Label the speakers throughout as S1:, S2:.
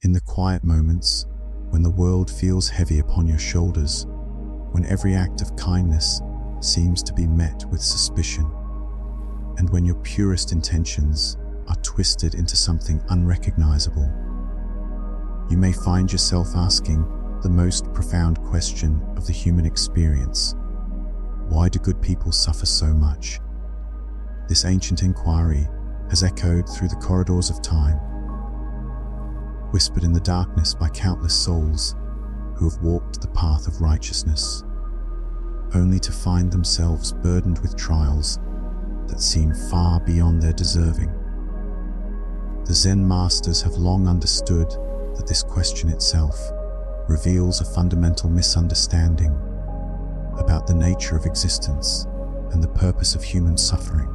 S1: In the quiet moments, when the world feels heavy upon your shoulders, when every act of kindness seems to be met with suspicion, and when your purest intentions are twisted into something unrecognizable, you may find yourself asking the most profound question of the human experience: why do good people suffer so much? This ancient inquiry has echoed through the corridors of time, whispered in the darkness by countless souls who have walked the path of righteousness, only to find themselves burdened with trials that seem far beyond their deserving. The Zen masters have long understood that this question itself reveals a fundamental misunderstanding about the nature of existence and the purpose of human suffering.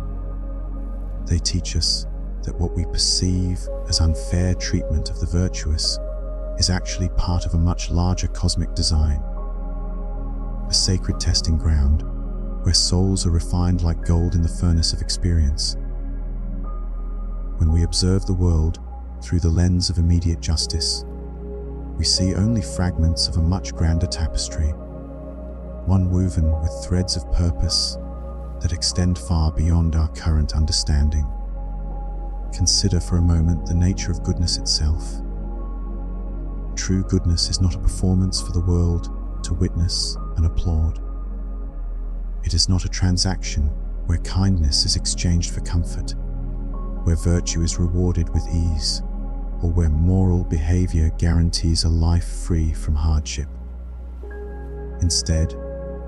S1: They teach us that what we perceive as unfair treatment of the virtuous is actually part of a much larger cosmic design, a sacred testing ground where souls are refined like gold in the furnace of experience. When we observe the world through the lens of immediate justice, we see only fragments of a much grander tapestry, one woven with threads of purpose that extend far beyond our current understanding. Consider for a moment the nature of goodness itself. True goodness is not a performance for the world to witness and applaud. It is not a transaction where kindness is exchanged for comfort, where virtue is rewarded with ease, or where moral behavior guarantees a life free from hardship. Instead,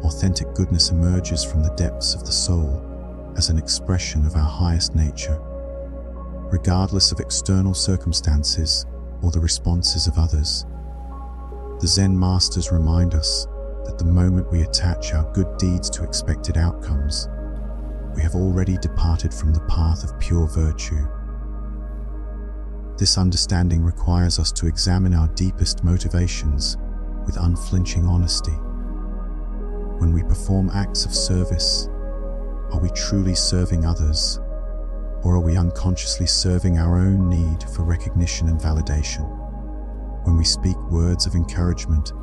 S1: authentic goodness emerges from the depths of the soul as an expression of our highest nature, regardless of external circumstances or the responses of others. The Zen masters remind us that the moment we attach our good deeds to expected outcomes, we have already departed from the path of pure virtue. This understanding requires us to examine our deepest motivations with unflinching honesty. When we perform acts of service, are we truly serving others, or are we unconsciously serving our own need for recognition and validation? When we speak words of encouragement,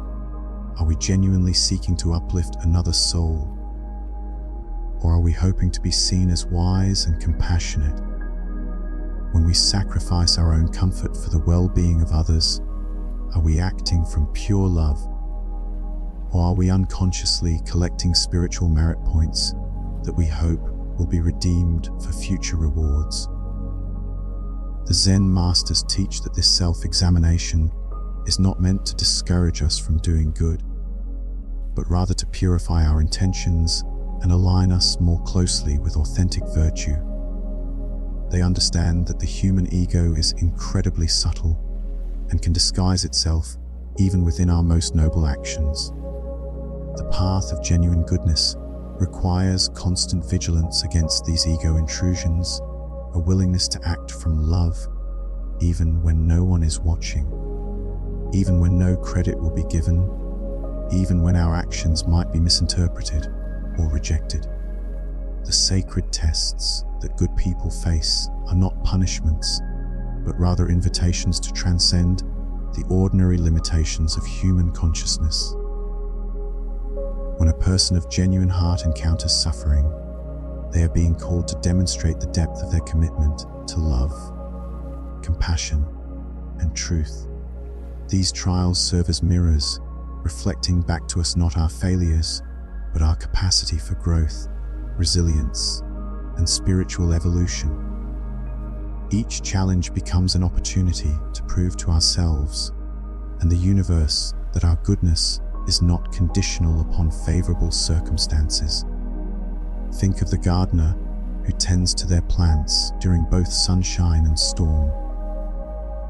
S1: are we genuinely seeking to uplift another soul? Or are we hoping to be seen as wise and compassionate? When we sacrifice our own comfort for the well-being of others, are we acting from pure love? Or are we unconsciously collecting spiritual merit points that we hope will be redeemed for future rewards? The Zen masters teach that this self-examination is not meant to discourage us from doing good, but rather to purify our intentions and align us more closely with authentic virtue. They understand that the human ego is incredibly subtle and can disguise itself even within our most noble actions. The path of genuine goodness requires constant vigilance against these ego intrusions, a willingness to act from love, even when no one is watching, even when no credit will be given, even when our actions might be misinterpreted or rejected. The sacred tests that good people face are not punishments, but rather invitations to transcend the ordinary limitations of human consciousness. When a person of genuine heart encounters suffering, they are being called to demonstrate the depth of their commitment to love, compassion, and truth. These trials serve as mirrors, reflecting back to us not our failures, but our capacity for growth, resilience, and spiritual evolution. Each challenge becomes an opportunity to prove to ourselves and the universe that our goodness is not conditional upon favorable circumstances. Think of the gardener who tends to their plants during both sunshine and storm.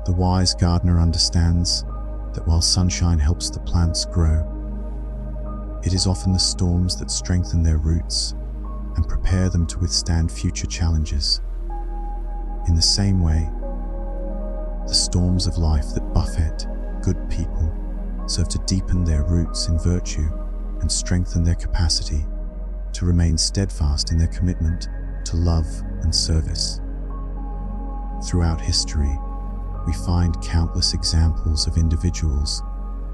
S1: The wise gardener understands that while sunshine helps the plants grow, it is often the storms that strengthen their roots and prepare them to withstand future challenges. In the same way, the storms of life that buffet good people serve to deepen their roots in virtue and strengthen their capacity to remain steadfast in their commitment to love and service. Throughout history, we find countless examples of individuals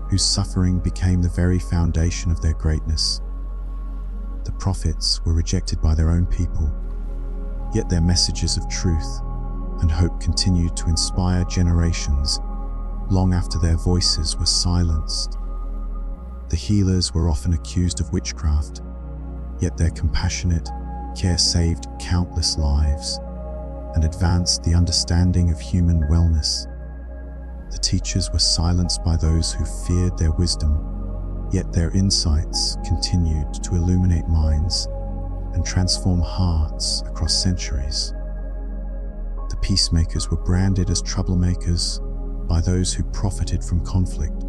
S1: whose suffering became the very foundation of their greatness. The prophets were rejected by their own people, yet their messages of truth and hope continued to inspire generations long after their voices were silenced. The healers were often accused of witchcraft, yet their compassionate care saved countless lives and advanced the understanding of human wellness. The teachers were silenced by those who feared their wisdom, yet their insights continued to illuminate minds and transform hearts across centuries. The peacemakers were branded as troublemakers by those who profited from conflict,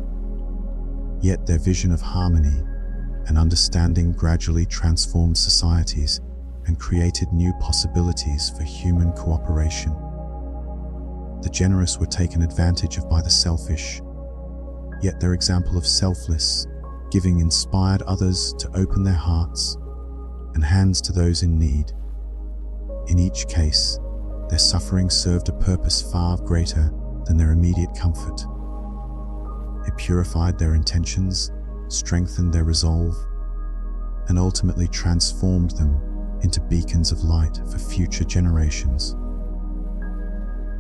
S1: yet their vision of harmony and understanding gradually transformed societies and created new possibilities for human cooperation. The generous were taken advantage of by the selfish, yet their example of selfless giving inspired others to open their hearts and hands to those in need. In each case, their suffering served a purpose far greater than their immediate comfort. It purified their intentions, strengthened their resolve, and ultimately transformed them into beacons of light for future generations.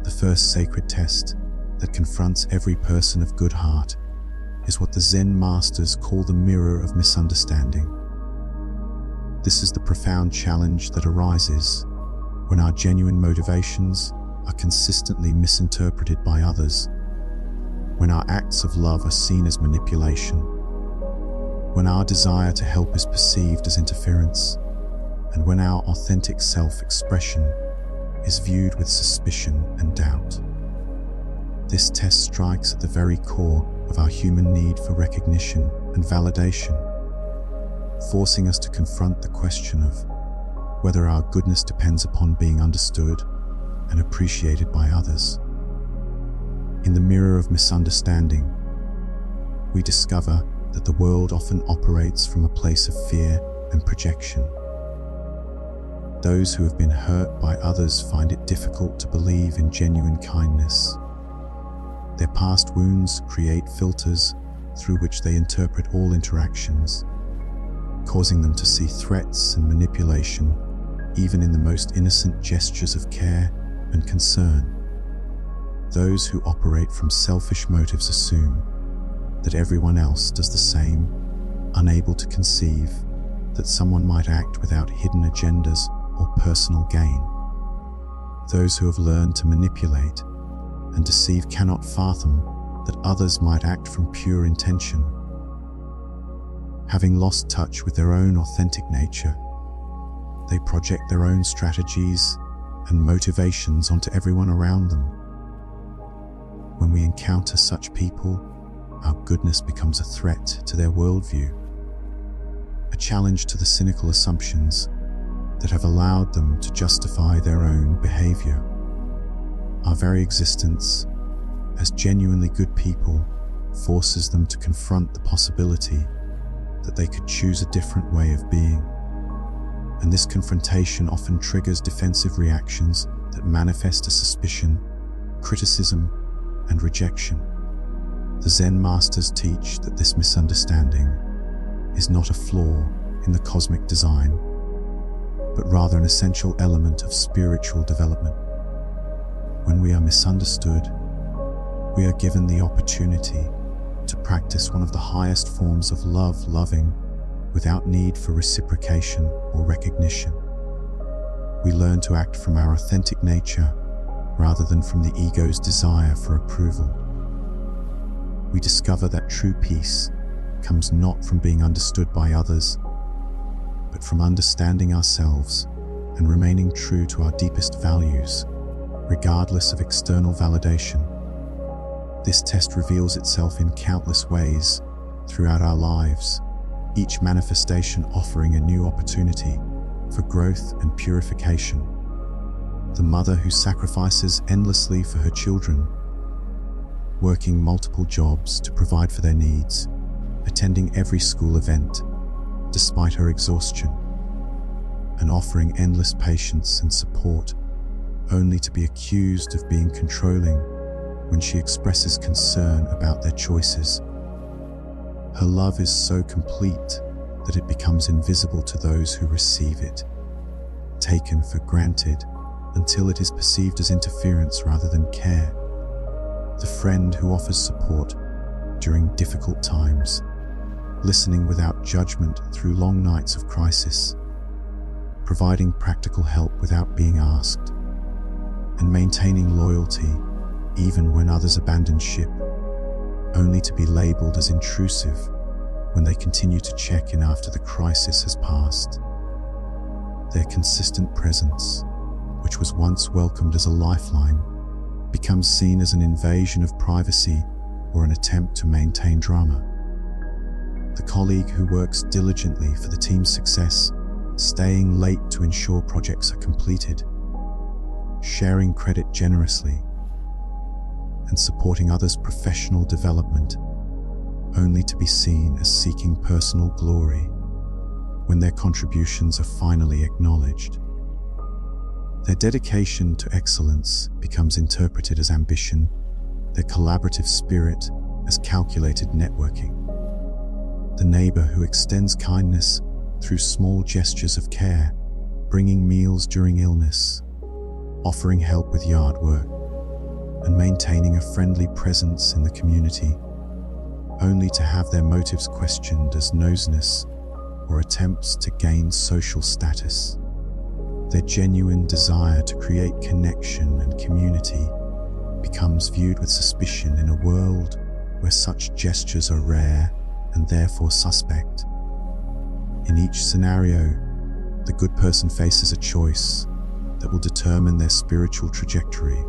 S1: The first sacred test that confronts every person of good heart is what the Zen masters call the mirror of misunderstanding. This is the profound challenge that arises when our genuine motivations are consistently misinterpreted by others, when our acts of love are seen as manipulation, when our desire to help is perceived as interference, and when our authentic self-expression is viewed with suspicion and doubt. This test strikes at the very core of our human need for recognition and validation, forcing us to confront the question of whether our goodness depends upon being understood and appreciated by others. In the mirror of misunderstanding, we discover that the world often operates from a place of fear and projection. Those who have been hurt by others find it difficult to believe in genuine kindness. Their past wounds create filters through which they interpret all interactions, causing them to see threats and manipulation even in the most innocent gestures of care and concern. Those who operate from selfish motives assume that everyone else does the same, unable to conceive that someone might act without hidden agendas or personal gain. Those who have learned to manipulate and deceive cannot fathom that others might act from pure intention. Having lost touch with their own authentic nature, they project their own strategies and motivations onto everyone around them. When we encounter such people, our goodness becomes a threat to their worldview, a challenge to the cynical assumptions that have allowed them to justify their own behavior. Our very existence as genuinely good people forces them to confront the possibility that they could choose a different way of being. And this confrontation often triggers defensive reactions that manifest as suspicion, criticism, and rejection. The Zen masters teach that this misunderstanding is not a flaw in the cosmic design, but rather an essential element of spiritual development. When we are misunderstood, we are given the opportunity to practice one of the highest forms of love, loving without need for reciprocation or recognition. We learn to act from our authentic nature rather than from the ego's desire for approval. We discover that true peace comes not from being understood by others, but from understanding ourselves and remaining true to our deepest values, regardless of external validation. This test reveals itself in countless ways throughout our lives, each manifestation offering a new opportunity for growth and purification. The mother who sacrifices endlessly for her children, working multiple jobs to provide for their needs, attending every school event despite her exhaustion, and offering endless patience and support only to be accused of being controlling when she expresses concern about their choices. Her love is so complete that it becomes invisible to those who receive it, taken for granted until it is perceived as interference rather than care. The friend who offers support during difficult times, listening without judgment through long nights of crisis, providing practical help without being asked, and maintaining loyalty even when others abandon ship, only to be labeled as intrusive when they continue to check in after the crisis has passed. Their consistent presence, which was once welcomed as a lifeline, becomes seen as an invasion of privacy or an attempt to maintain drama. The colleague who works diligently for the team's success, staying late to ensure projects are completed, sharing credit generously, and supporting others' professional development, only to be seen as seeking personal glory when their contributions are finally acknowledged. Their dedication to excellence becomes interpreted as ambition, their collaborative spirit as calculated networking. The neighbor who extends kindness through small gestures of care, bringing meals during illness, offering help with yard work, and maintaining a friendly presence in the community, only to have their motives questioned as nosiness or attempts to gain social status. Their genuine desire to create connection and community becomes viewed with suspicion in a world where such gestures are rare and therefore suspect. In each scenario, the good person faces a choice that will determine their spiritual trajectory: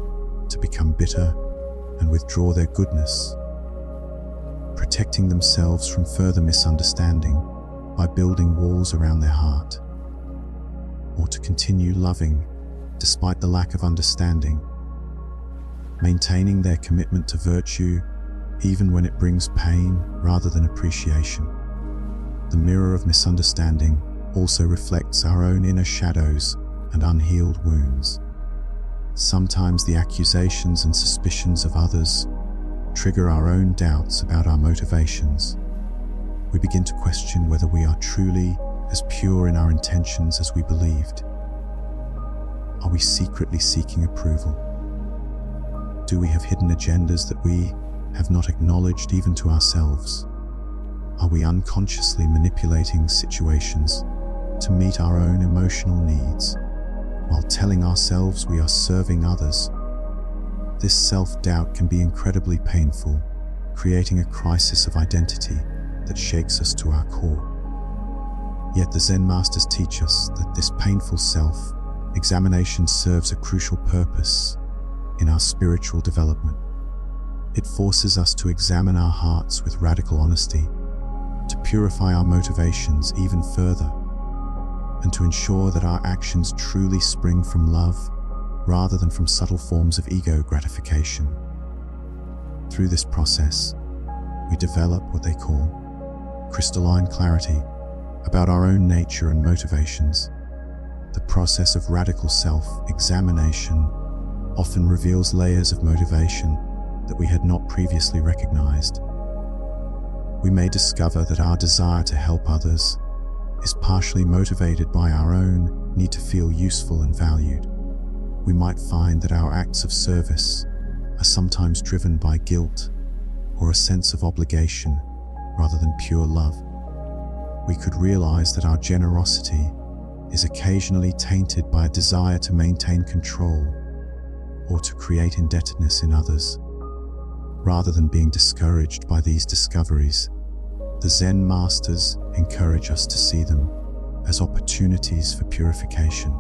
S1: to become bitter and withdraw their goodness, protecting themselves from further misunderstanding by building walls around their heart, or to continue loving despite the lack of understanding, maintaining their commitment to virtue even when it brings pain rather than appreciation. The mirror of misunderstanding also reflects our own inner shadows and unhealed wounds. Sometimes the accusations and suspicions of others trigger our own doubts about our motivations. We begin to question whether we are truly as pure in our intentions as we believed. Are we secretly seeking approval? Do we have hidden agendas that we have not acknowledged even to ourselves? Are we unconsciously manipulating situations to meet our own emotional needs while telling ourselves we are serving others? This self-doubt can be incredibly painful, creating a crisis of identity that shakes us to our core. Yet the Zen masters teach us that this painful self-examination serves a crucial purpose in our spiritual development. It forces us to examine our hearts with radical honesty, to purify our motivations even further, and to ensure that our actions truly spring from love rather than from subtle forms of ego gratification. Through this process, we develop what they call crystalline clarity about our own nature and motivations. The process of radical self-examination often reveals layers of motivation that we had not previously recognized. We may discover that our desire to help others is partially motivated by our own need to feel useful and valued. We might find that our acts of service are sometimes driven by guilt or a sense of obligation rather than pure love. We could realize that our generosity is occasionally tainted by a desire to maintain control or to create indebtedness in others. Rather than being discouraged by these discoveries, the Zen masters encourage us to see them as opportunities for purification.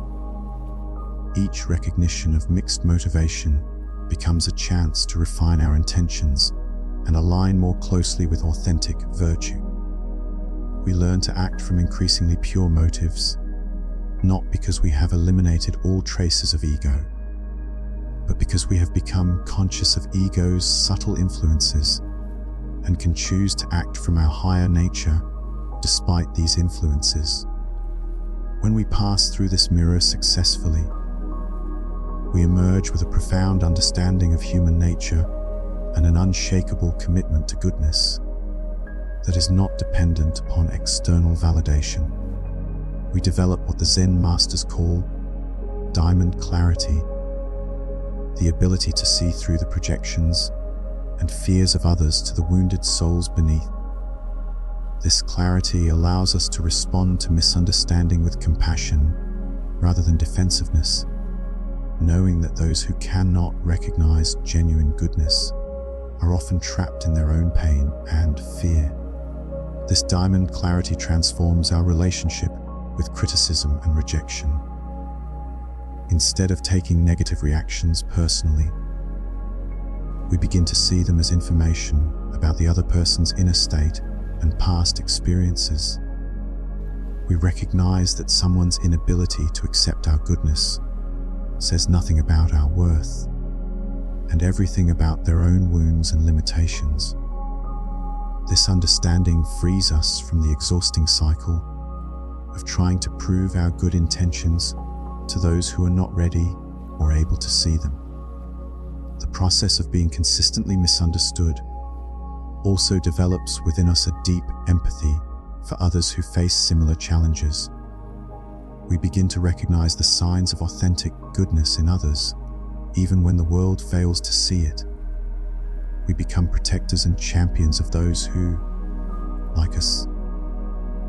S1: Each recognition of mixed motivation becomes a chance to refine our intentions and align more closely with authentic virtue. We learn to act from increasingly pure motives, not because we have eliminated all traces of ego, but because we have become conscious of ego's subtle influences and can choose to act from our higher nature despite these influences. When we pass through this mirror successfully, we emerge with a profound understanding of human nature and an unshakable commitment to goodness that is not dependent upon external validation. We develop what the Zen masters call diamond clarity, the ability to see through the projections and fears of others to the wounded souls beneath. This clarity allows us to respond to misunderstanding with compassion rather than defensiveness, knowing that those who cannot recognize genuine goodness are often trapped in their own pain and fear. This diamond clarity transforms our relationship with criticism and rejection. Instead of taking negative reactions personally, we begin to see them as information about the other person's inner state and past experiences. We recognize that someone's inability to accept our goodness says nothing about our worth, and everything about their own wounds and limitations. This understanding frees us from the exhausting cycle of trying to prove our good intentions to those who are not ready or able to see them. The process of being consistently misunderstood also develops within us a deep empathy for others who face similar challenges. We begin to recognize the signs of authentic goodness in others, even when the world fails to see it. We become protectors and champions of those who, like us,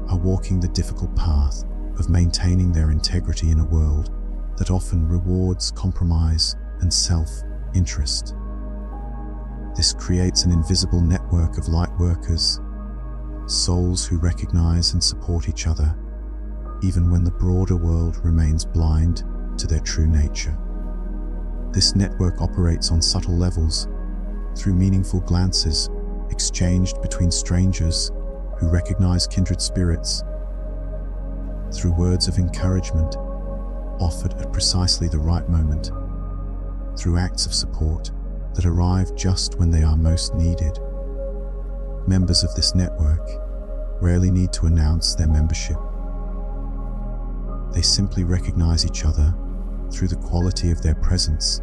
S1: are walking the difficult path of maintaining their integrity in a world that often rewards compromise and self-interest. This creates an invisible network of light workers, souls who recognize and support each other, even when the broader world remains blind to their true nature. This network operates on subtle levels, through meaningful glances exchanged between strangers who recognize kindred spirits, through words of encouragement offered at precisely the right moment, through acts of support that arrive just when they are most needed. Members of this network rarely need to announce their membership. They simply recognize each other through the quality of their presence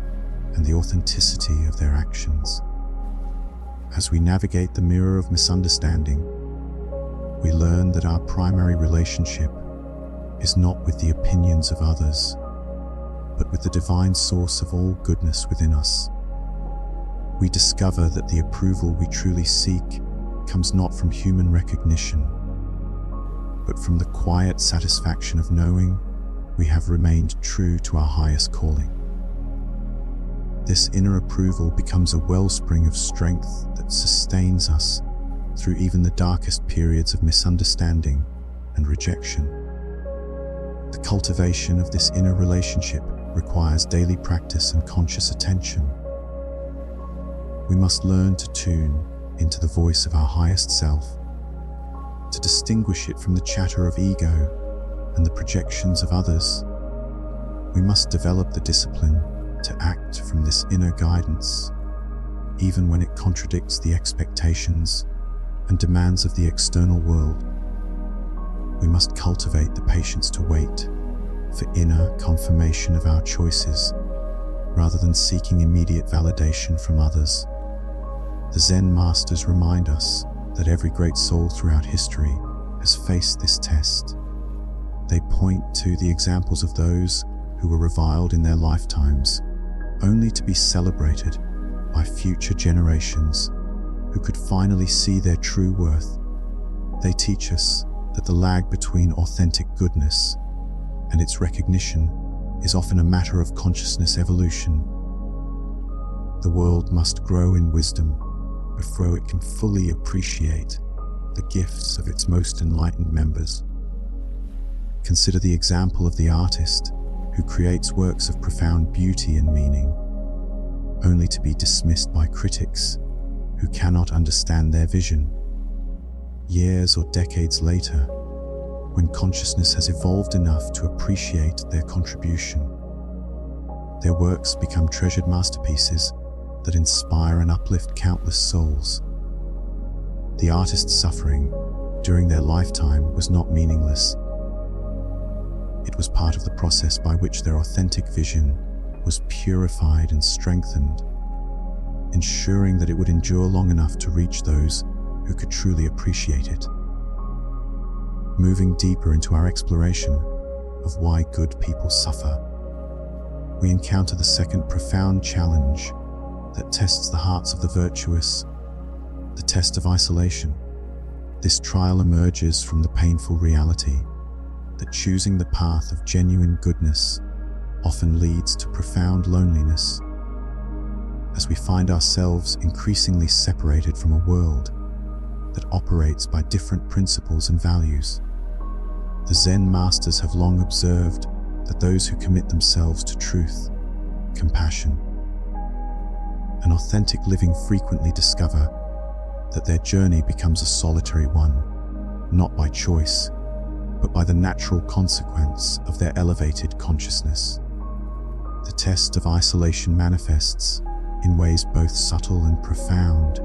S1: and the authenticity of their actions. As we navigate the mirror of misunderstanding, we learn that our primary relationship is not with the opinions of others, but with the divine source of all goodness within us. We discover that the approval we truly seek comes not from human recognition, but from the quiet satisfaction of knowing we have remained true to our highest calling. This inner approval becomes a wellspring of strength that sustains us through even the darkest periods of misunderstanding and rejection. The cultivation of this inner relationship requires daily practice and conscious attention. We must learn to tune into the voice of our highest self, to distinguish it from the chatter of ego and the projections of others. We must develop the discipline to act from this inner guidance, even when it contradicts the expectations and demands of the external world. We must cultivate the patience to wait for inner confirmation of our choices, rather than seeking immediate validation from others. The Zen masters remind us that every great soul throughout history has faced this test. They point to the examples of those who were reviled in their lifetimes, only to be celebrated by future generations who could finally see their true worth. They teach us that the lag between authentic goodness and its recognition is often a matter of consciousness evolution. The world must grow in wisdom before it can fully appreciate the gifts of its most enlightened members. Consider the example of the artist who creates works of profound beauty and meaning, only to be dismissed by critics who cannot understand their vision. Years or decades later, when consciousness has evolved enough to appreciate their contribution, their works become treasured masterpieces that inspire and uplift countless souls. The artist's suffering during their lifetime was not meaningless. It was part of the process by which their authentic vision was purified and strengthened. ensuring that it would endure long enough to reach those who could truly appreciate it. Moving deeper into our exploration of why good people suffer, we encounter the second profound challenge that tests the hearts of the virtuous, the test of isolation. This trial emerges from the painful reality that choosing the path of genuine goodness often leads to profound loneliness, as we find ourselves increasingly separated from a world that operates by different principles and values. The Zen masters have long observed that those who commit themselves to truth, compassion, and authentic living frequently discover that their journey becomes a solitary one, not by choice, but by the natural consequence of their elevated consciousness. The test of isolation manifests in ways both subtle and profound,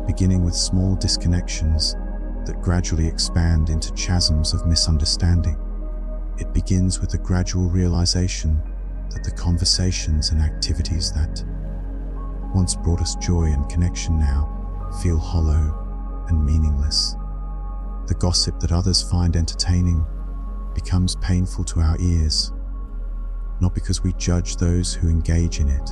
S1: beginning with small disconnections that gradually expand into chasms of misunderstanding. It begins with the gradual realization that the conversations and activities that once brought us joy and connection now feel hollow and meaningless. The gossip that others find entertaining becomes painful to our ears, not because we judge those who engage in it,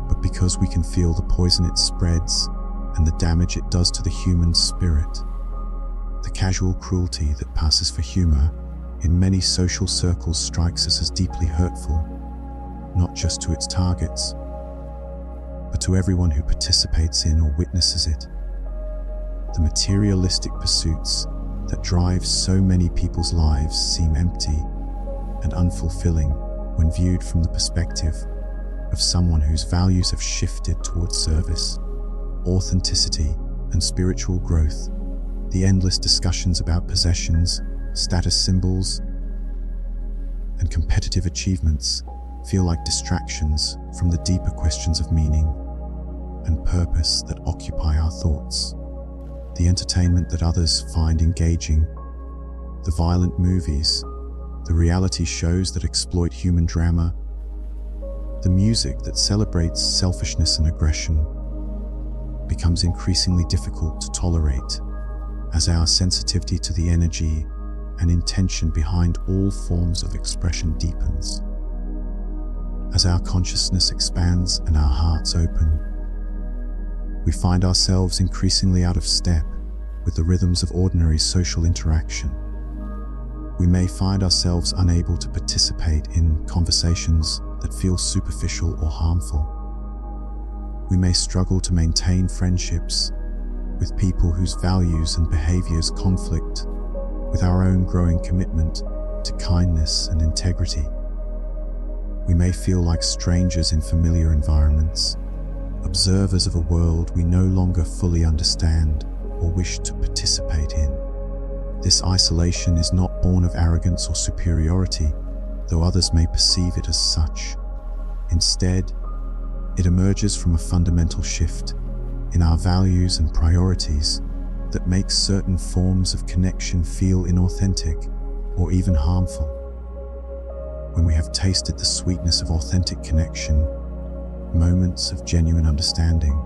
S1: but because we can feel the poison it spreads and the damage it does to the human spirit. The casual cruelty that passes for humor in many social circles strikes us as deeply hurtful, not just to its targets, but to everyone who participates in or witnesses it. The materialistic pursuits that drive so many people's lives seem empty and unfulfilling when viewed from the perspective of someone whose values have shifted towards service, authenticity, and spiritual growth. The endless discussions about possessions, status symbols, and competitive achievements feel like distractions from the deeper questions of meaning and purpose that occupy our thoughts. The entertainment that others find engaging, the violent movies, the reality shows that exploit human drama, the music that celebrates selfishness and aggression, becomes increasingly difficult to tolerate as our sensitivity to the energy and intention behind all forms of expression deepens. As our consciousness expands and our hearts open, we find ourselves increasingly out of step with the rhythms of ordinary social interaction. We may find ourselves unable to participate in conversations that feel superficial or harmful. We may struggle to maintain friendships with people whose values and behaviors conflict with our own growing commitment to kindness and integrity. We may feel like strangers in familiar environments, observers of a world we no longer fully understand or wish to participate in. This isolation is not born of arrogance or superiority, though others may perceive it as such. Instead, it emerges from a fundamental shift in our values and priorities that makes certain forms of connection feel inauthentic or even harmful. When we have tasted the sweetness of authentic connection, moments of genuine understanding,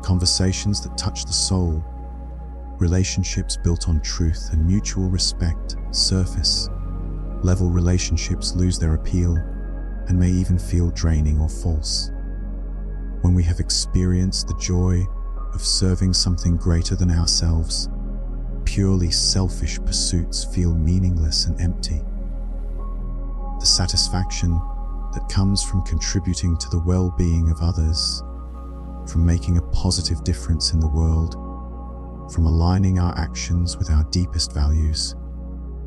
S1: conversations that touch the soul, relationships built on truth and mutual respect surface. Level relationships lose their appeal and may even feel draining or false. When we have experienced the joy of serving something greater than ourselves, purely selfish pursuits feel meaningless and empty. The satisfaction that comes from contributing to the well-being of others, from making a positive difference in the world, from aligning our actions with our deepest values,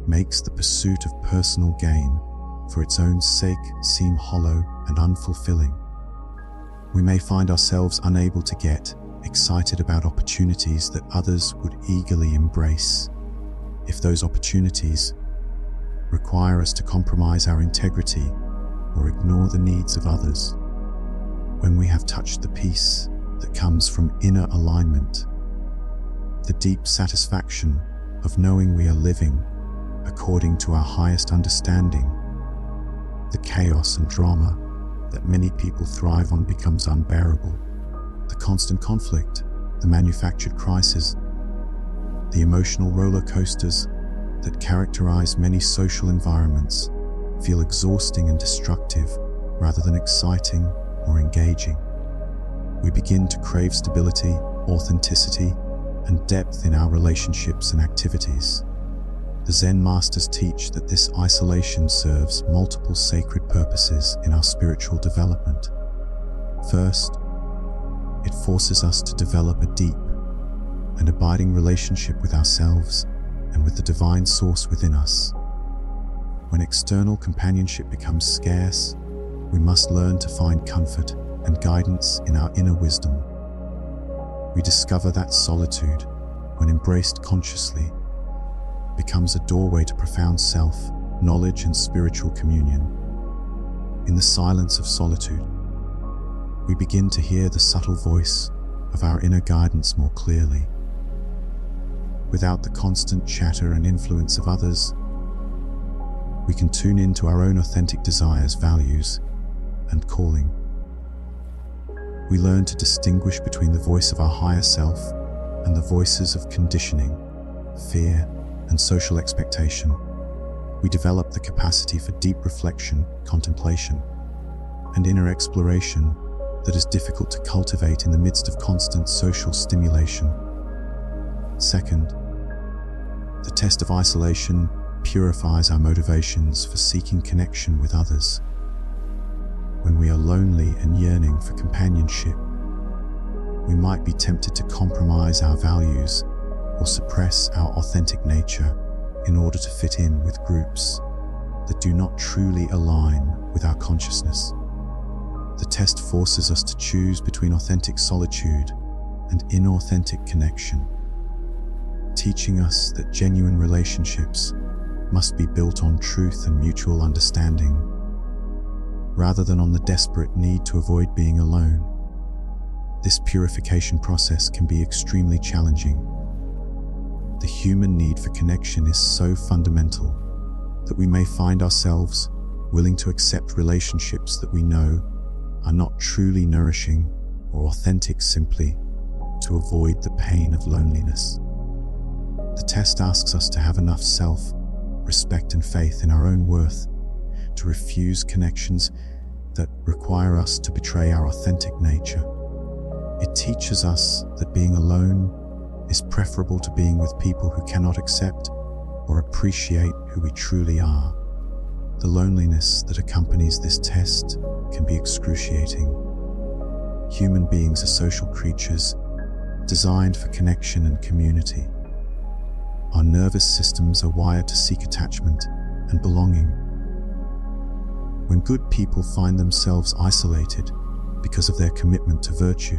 S1: makes the pursuit of personal gain for its own sake seem hollow and unfulfilling. We may find ourselves unable to get excited about opportunities that others would eagerly embrace, if those opportunities require us to compromise our integrity or ignore the needs of others. When we have touched the peace that comes from inner alignment, the deep satisfaction of knowing we are living according to our highest understanding, the chaos and drama that many people thrive on becomes unbearable. The constant conflict, the manufactured crisis, the emotional roller coasters that characterize many social environments feel exhausting and destructive rather than exciting or engaging. We begin to crave stability, authenticity, and depth in our relationships and activities. The Zen masters teach that this isolation serves multiple sacred purposes in our spiritual development. First, it forces us to develop a deep and abiding relationship with ourselves and with the divine source within us. When external companionship becomes scarce, we must learn to find comfort and guidance in our inner wisdom. We discover that solitude, when embraced consciously, becomes a doorway to profound self-knowledge and spiritual communion. In the silence of solitude, we begin to hear the subtle voice of our inner guidance more clearly. Without the constant chatter and influence of others, we can tune into our own authentic desires, values, and calling. We learn to distinguish between the voice of our higher self and the voices of conditioning, fear, and social expectation. We develop the capacity for deep reflection, contemplation, and inner exploration that is difficult to cultivate in the midst of constant social stimulation. Second, the test of isolation purifies our motivations for seeking connection with others. When we are lonely and yearning for companionship, we might be tempted to compromise our values or suppress our authentic nature in order to fit in with groups that do not truly align with our consciousness. The test forces us to choose between authentic solitude and inauthentic connection, teaching us that genuine relationships must be built on truth and mutual understanding, rather than on the desperate need to avoid being alone. This purification process can be extremely challenging. The human need for connection is so fundamental that we may find ourselves willing to accept relationships that we know are not truly nourishing or authentic simply to avoid the pain of loneliness. The test asks us to have enough self-respect and faith in our own worth to refuse connections that require us to betray our authentic nature. It teaches us that being alone is preferable to being with people who cannot accept or appreciate who we truly are. The loneliness that accompanies this test can be excruciating. Human beings are social creatures designed for connection and community. Our nervous systems are wired to seek attachment and belonging. When good people find themselves isolated because of their commitment to virtue,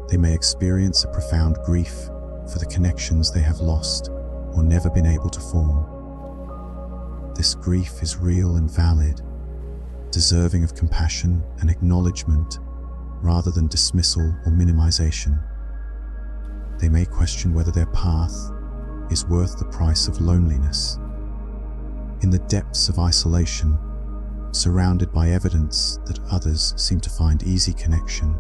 S1: they may experience a profound grief for the connections they have lost or never been able to form. This grief is real and valid, deserving of compassion and acknowledgement rather than dismissal or minimization. They may question whether their path is worth the price of loneliness. In the depths of isolation, surrounded by evidence that others seem to find easy connection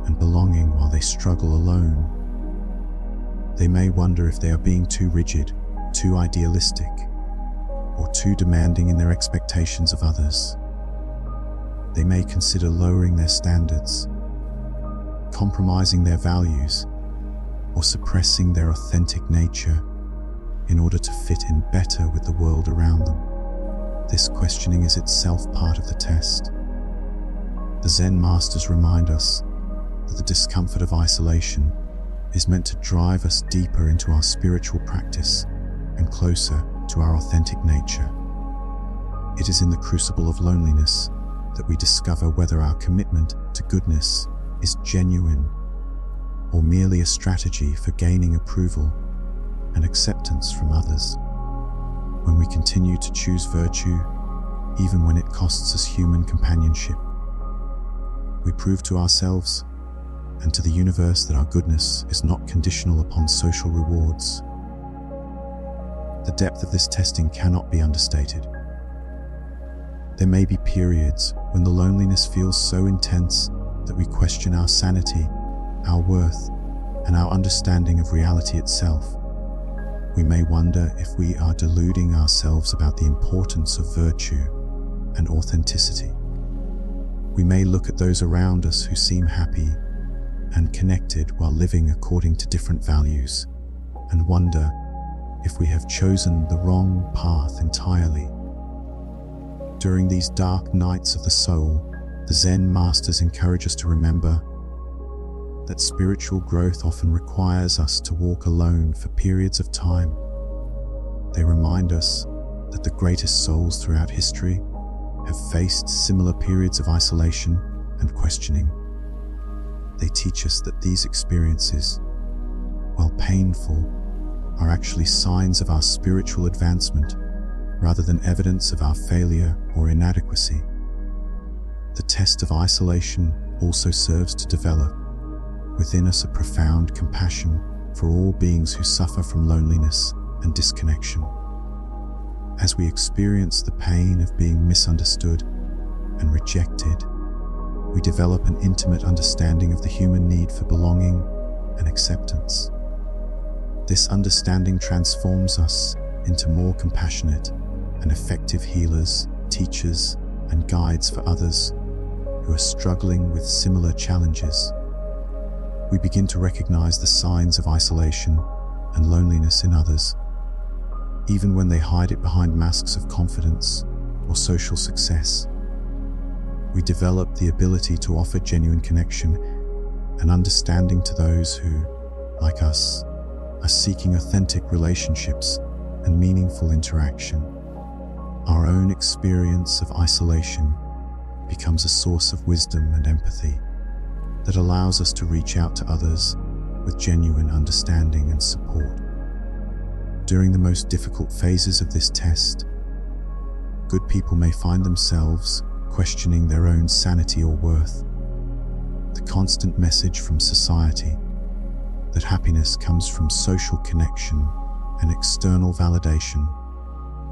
S1: and belonging while they struggle alone, they may wonder if they are being too rigid, too idealistic, or too demanding in their expectations of others. They may consider lowering their standards, compromising their values, or suppressing their authentic nature in order to fit in better with the world around them. This questioning is itself part of the test. The Zen masters remind us that the discomfort of isolation is meant to drive us deeper into our spiritual practice and closer to our authentic nature. It is in the crucible of loneliness that we discover whether our commitment to goodness is genuine or merely a strategy for gaining approval and acceptance from others. When we continue to choose virtue, even when it costs us human companionship, we prove to ourselves and to the universe that our goodness is not conditional upon social rewards. The depth of this testing cannot be understated. There may be periods when the loneliness feels so intense that we question our sanity, our worth, and our understanding of reality itself. We may wonder if we are deluding ourselves about the importance of virtue and authenticity. We may look at those around us who seem happy and connected while living according to different values, and wonder if we have chosen the wrong path entirely. During these dark nights of the soul, the Zen masters encourage us to remember that spiritual growth often requires us to walk alone for periods of time. They remind us that the greatest souls throughout history have faced similar periods of isolation and questioning. They teach us that these experiences, while painful, are actually signs of our spiritual advancement rather than evidence of our failure or inadequacy. The test of isolation also serves to develop within us a profound compassion for all beings who suffer from loneliness and disconnection. As we experience the pain of being misunderstood and rejected, we develop an intimate understanding of the human need for belonging and acceptance. This understanding transforms us into more compassionate and effective healers, teachers, and guides for others who are struggling with similar challenges. We begin to recognize the signs of isolation and loneliness in others, even when they hide it behind masks of confidence or social success. We develop the ability to offer genuine connection and understanding to those who, like us, are seeking authentic relationships and meaningful interaction. Our own experience of isolation becomes a source of wisdom and empathy that allows us to reach out to others with genuine understanding and support. During the most difficult phases of this test, good people may find themselves questioning their own sanity or worth. The constant message from society that happiness comes from social connection and external validation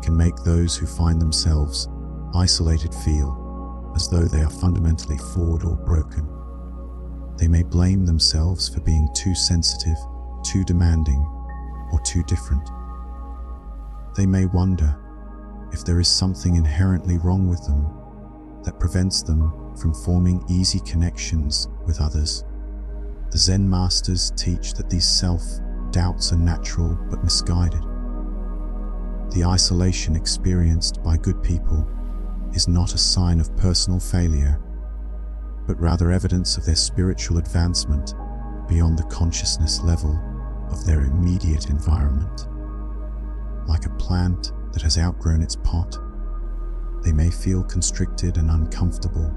S1: can make those who find themselves isolated feel as though they are fundamentally flawed or broken. They may blame themselves for being too sensitive, too demanding, or too different. They may wonder if there is something inherently wrong with them that prevents them from forming easy connections with others. The Zen masters teach that these self-doubts are natural but misguided. The isolation experienced by good people is not a sign of personal failure, but rather evidence of their spiritual advancement beyond the consciousness level of their immediate environment. Like a plant that has outgrown its pot, they may feel constricted and uncomfortable,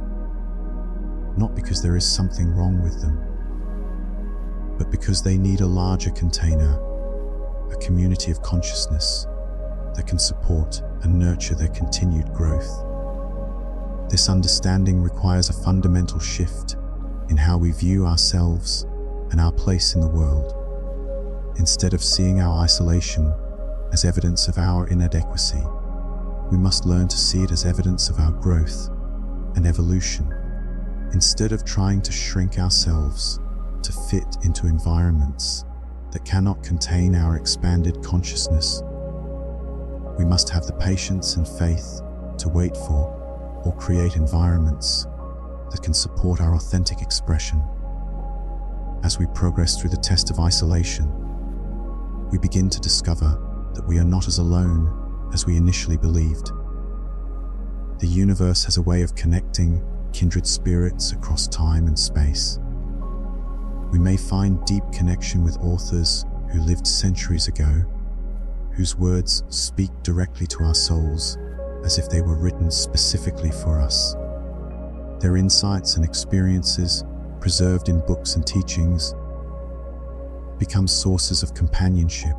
S1: not because there is something wrong with them, but because they need a larger container, a community of consciousness that can support and nurture their continued growth. This understanding requires a fundamental shift in how we view ourselves and our place in the world. Instead of seeing our isolation as evidence of our inadequacy, we must learn to see it as evidence of our growth and evolution. Instead of trying to shrink ourselves to fit into environments that cannot contain our expanded consciousness, we must have the patience and faith to wait for or create environments that can support our authentic expression. As we progress through the test of isolation, we begin to discover that we are not as alone as we initially believed. The universe has a way of connecting kindred spirits across time and space. We may find deep connection with authors who lived centuries ago, whose words speak directly to our souls as if they were written specifically for us. Their insights and experiences, preserved in books and teachings, become sources of companionship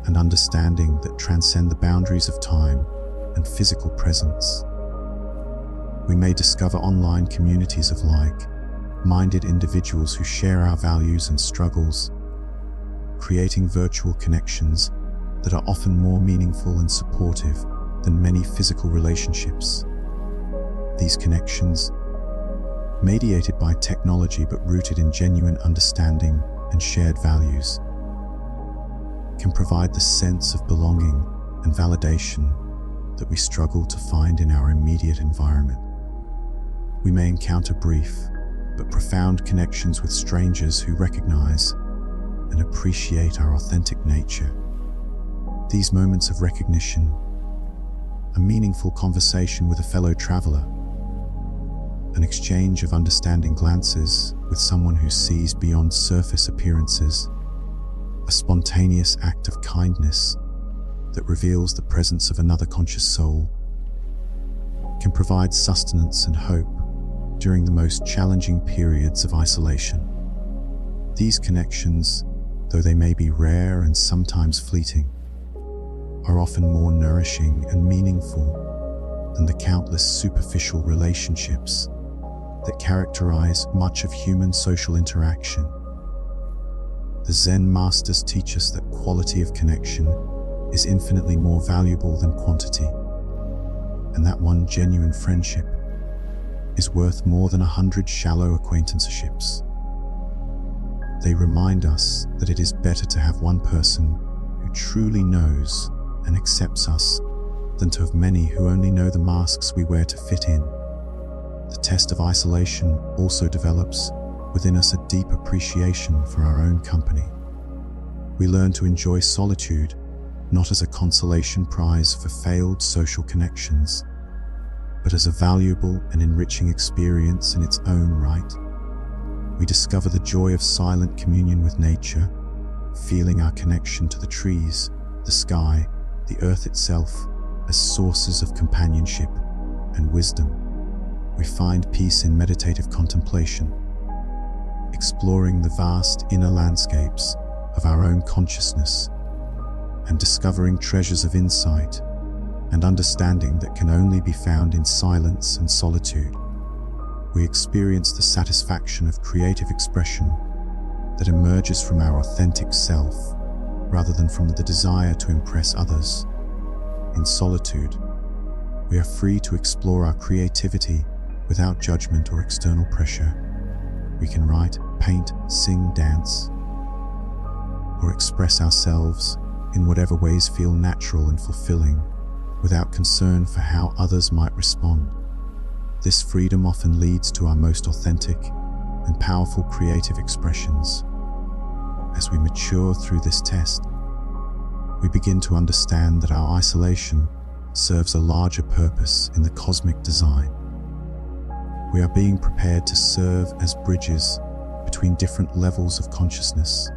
S1: and understanding that transcend the boundaries of time and physical presence. We may discover online communities of like-minded individuals who share our values and struggles, creating virtual connections that are often more meaningful and supportive than many physical relationships. These connections, mediated by technology but rooted in genuine understanding and shared values, can provide the sense of belonging and validation that we struggle to find in our immediate environment. We may encounter brief but profound connections with strangers who recognize and appreciate our authentic nature. These moments of recognition, a meaningful conversation with a fellow traveler, an exchange of understanding glances with someone who sees beyond surface appearances, a spontaneous act of kindness that reveals the presence of another conscious soul, can provide sustenance and hope during the most challenging periods of isolation. These connections, though they may be rare and sometimes fleeting, are often more nourishing and meaningful than the countless superficial relationships that characterize much of human social interaction. The Zen masters teach us that quality of connection is infinitely more valuable than quantity, and that one genuine friendship is worth more than 100 shallow acquaintanceships. They remind us that it is better to have one person who truly knows and accepts us than to have many who only know the masks we wear to fit in. The test of isolation also develops within us a deep appreciation for our own company. We learn to enjoy solitude not as a consolation prize for failed social connections, but as a valuable and enriching experience in its own right. We discover the joy of silent communion with nature, feeling our connection to the trees, the sky, the earth itself as sources of companionship and wisdom. We find peace in meditative contemplation, exploring the vast inner landscapes of our own consciousness and discovering treasures of insight and understanding that can only be found in silence and solitude. We experience the satisfaction of creative expression that emerges from our authentic self rather than from the desire to impress others. In solitude, we are free to explore our creativity without judgment or external pressure. We can write, paint, sing, dance, or express ourselves in whatever ways feel natural and fulfilling, without concern for how others might respond. This freedom often leads to our most authentic and powerful creative expressions. As we mature through this test, we begin to understand that our isolation serves a larger purpose in the cosmic design. We are being prepared to serve as bridges between different levels of consciousness,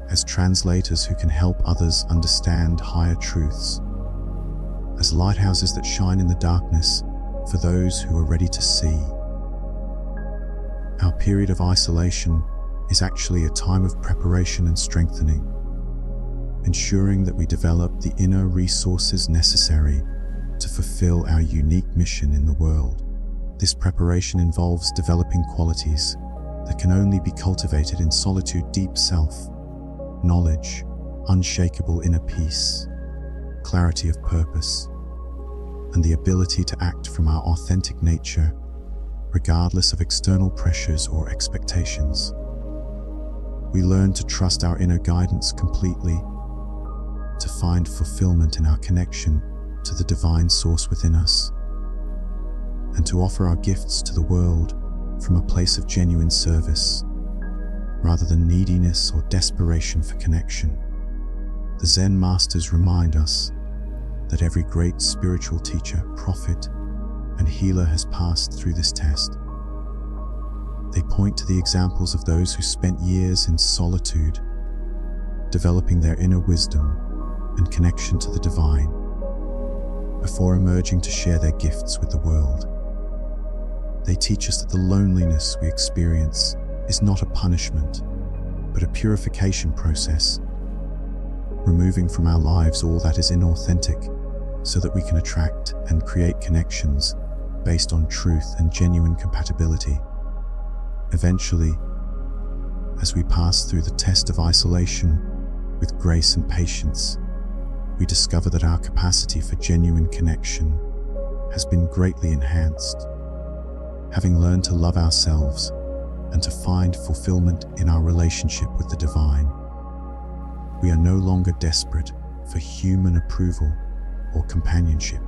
S1: as translators who can help others understand higher truths, as lighthouses that shine in the darkness for those who are ready to see. Our period of isolation is actually a time of preparation and strengthening, ensuring that we develop the inner resources necessary to fulfill our unique mission in the world. This preparation involves developing qualities that can only be cultivated in solitude: deep self, knowledge, unshakable inner peace, clarity of purpose, and the ability to act from our authentic nature, regardless of external pressures or expectations. We learn to trust our inner guidance completely, to find fulfillment in our connection to the divine source within us, and to offer our gifts to the world from a place of genuine service, rather than neediness or desperation for connection. The Zen masters remind us that every great spiritual teacher, prophet, and healer has passed through this test. They point to the examples of those who spent years in solitude, developing their inner wisdom and connection to the divine, before emerging to share their gifts with the world. They teach us that the loneliness we experience is not a punishment, but a purification process, removing from our lives all that is inauthentic so that we can attract and create connections based on truth and genuine compatibility. Eventually, as we pass through the test of isolation with grace and patience, we discover that our capacity for genuine connection has been greatly enhanced. Having learned to love ourselves and to find fulfillment in our relationship with the divine, we are no longer desperate for human approval or companionship.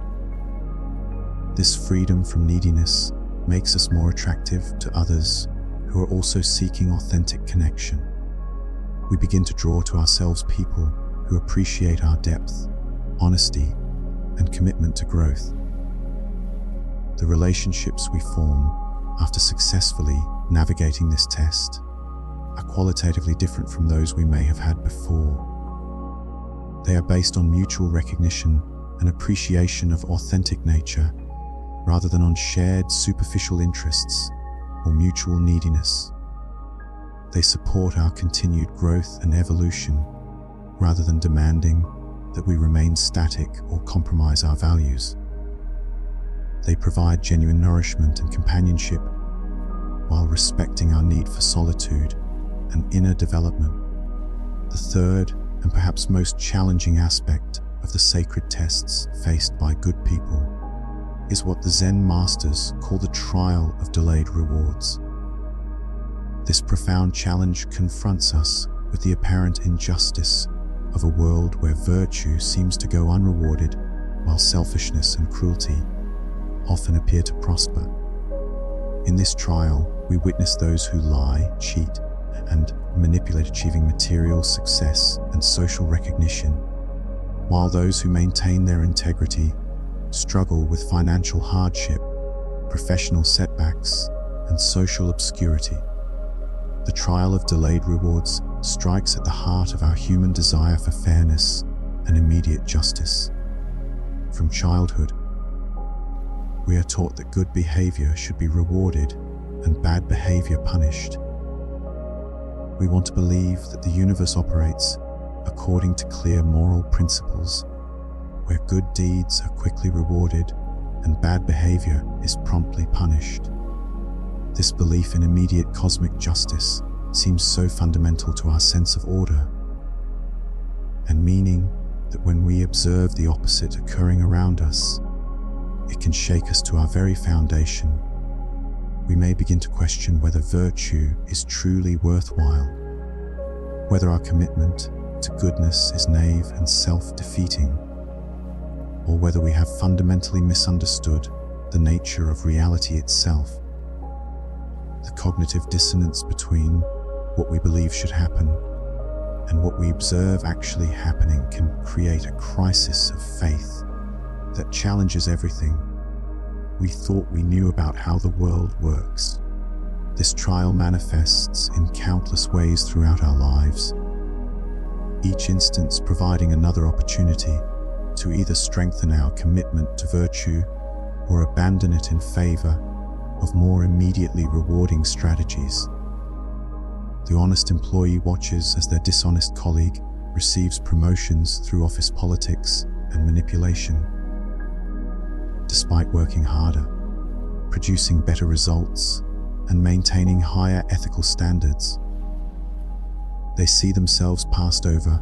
S1: This freedom from neediness makes us more attractive to others who are also seeking authentic connection. We begin to draw to ourselves people who appreciate our depth, honesty, and commitment to growth. The relationships we form after successfully navigating this test are qualitatively different from those we may have had before. They are based on mutual recognition and appreciation of authentic nature, rather than on shared superficial interests or mutual neediness. They support our continued growth and evolution, rather than demanding that we remain static or compromise our values. They provide genuine nourishment and companionship, while respecting our need for solitude and inner development. The third and perhaps most challenging aspect of the sacred tests faced by good people is what the Zen masters call the trial of delayed rewards. This profound challenge confronts us with the apparent injustice of a world where virtue seems to go unrewarded, while selfishness and cruelty often appear to prosper. In this trial, we witness those who lie, cheat, and manipulate achieving material success and social recognition, while those who maintain their integrity struggle with financial hardship, professional setbacks, and social obscurity. The trial of delayed rewards strikes at the heart of our human desire for fairness and immediate justice. From childhood, we are taught that good behavior should be rewarded and bad behavior punished. We want to believe that the universe operates according to clear moral principles, where good deeds are quickly rewarded and bad behavior is promptly punished. This belief in immediate cosmic justice seems so fundamental to our sense of order and meaning that when we observe the opposite occurring around us, it can shake us to our very foundation. We may begin to question whether virtue is truly worthwhile, whether our commitment to goodness is naive and self-defeating, or whether we have fundamentally misunderstood the nature of reality itself. The cognitive dissonance between what we believe should happen and what we observe actually happening can create a crisis of faith that challenges everything we thought we knew about how the world works. This trial manifests in countless ways throughout our lives, each instance providing another opportunity to either strengthen our commitment to virtue or abandon it in favor of more immediately rewarding strategies. The honest employee watches as their dishonest colleague receives promotions through office politics and manipulation. Despite working harder, producing better results, and maintaining higher ethical standards, they see themselves passed over,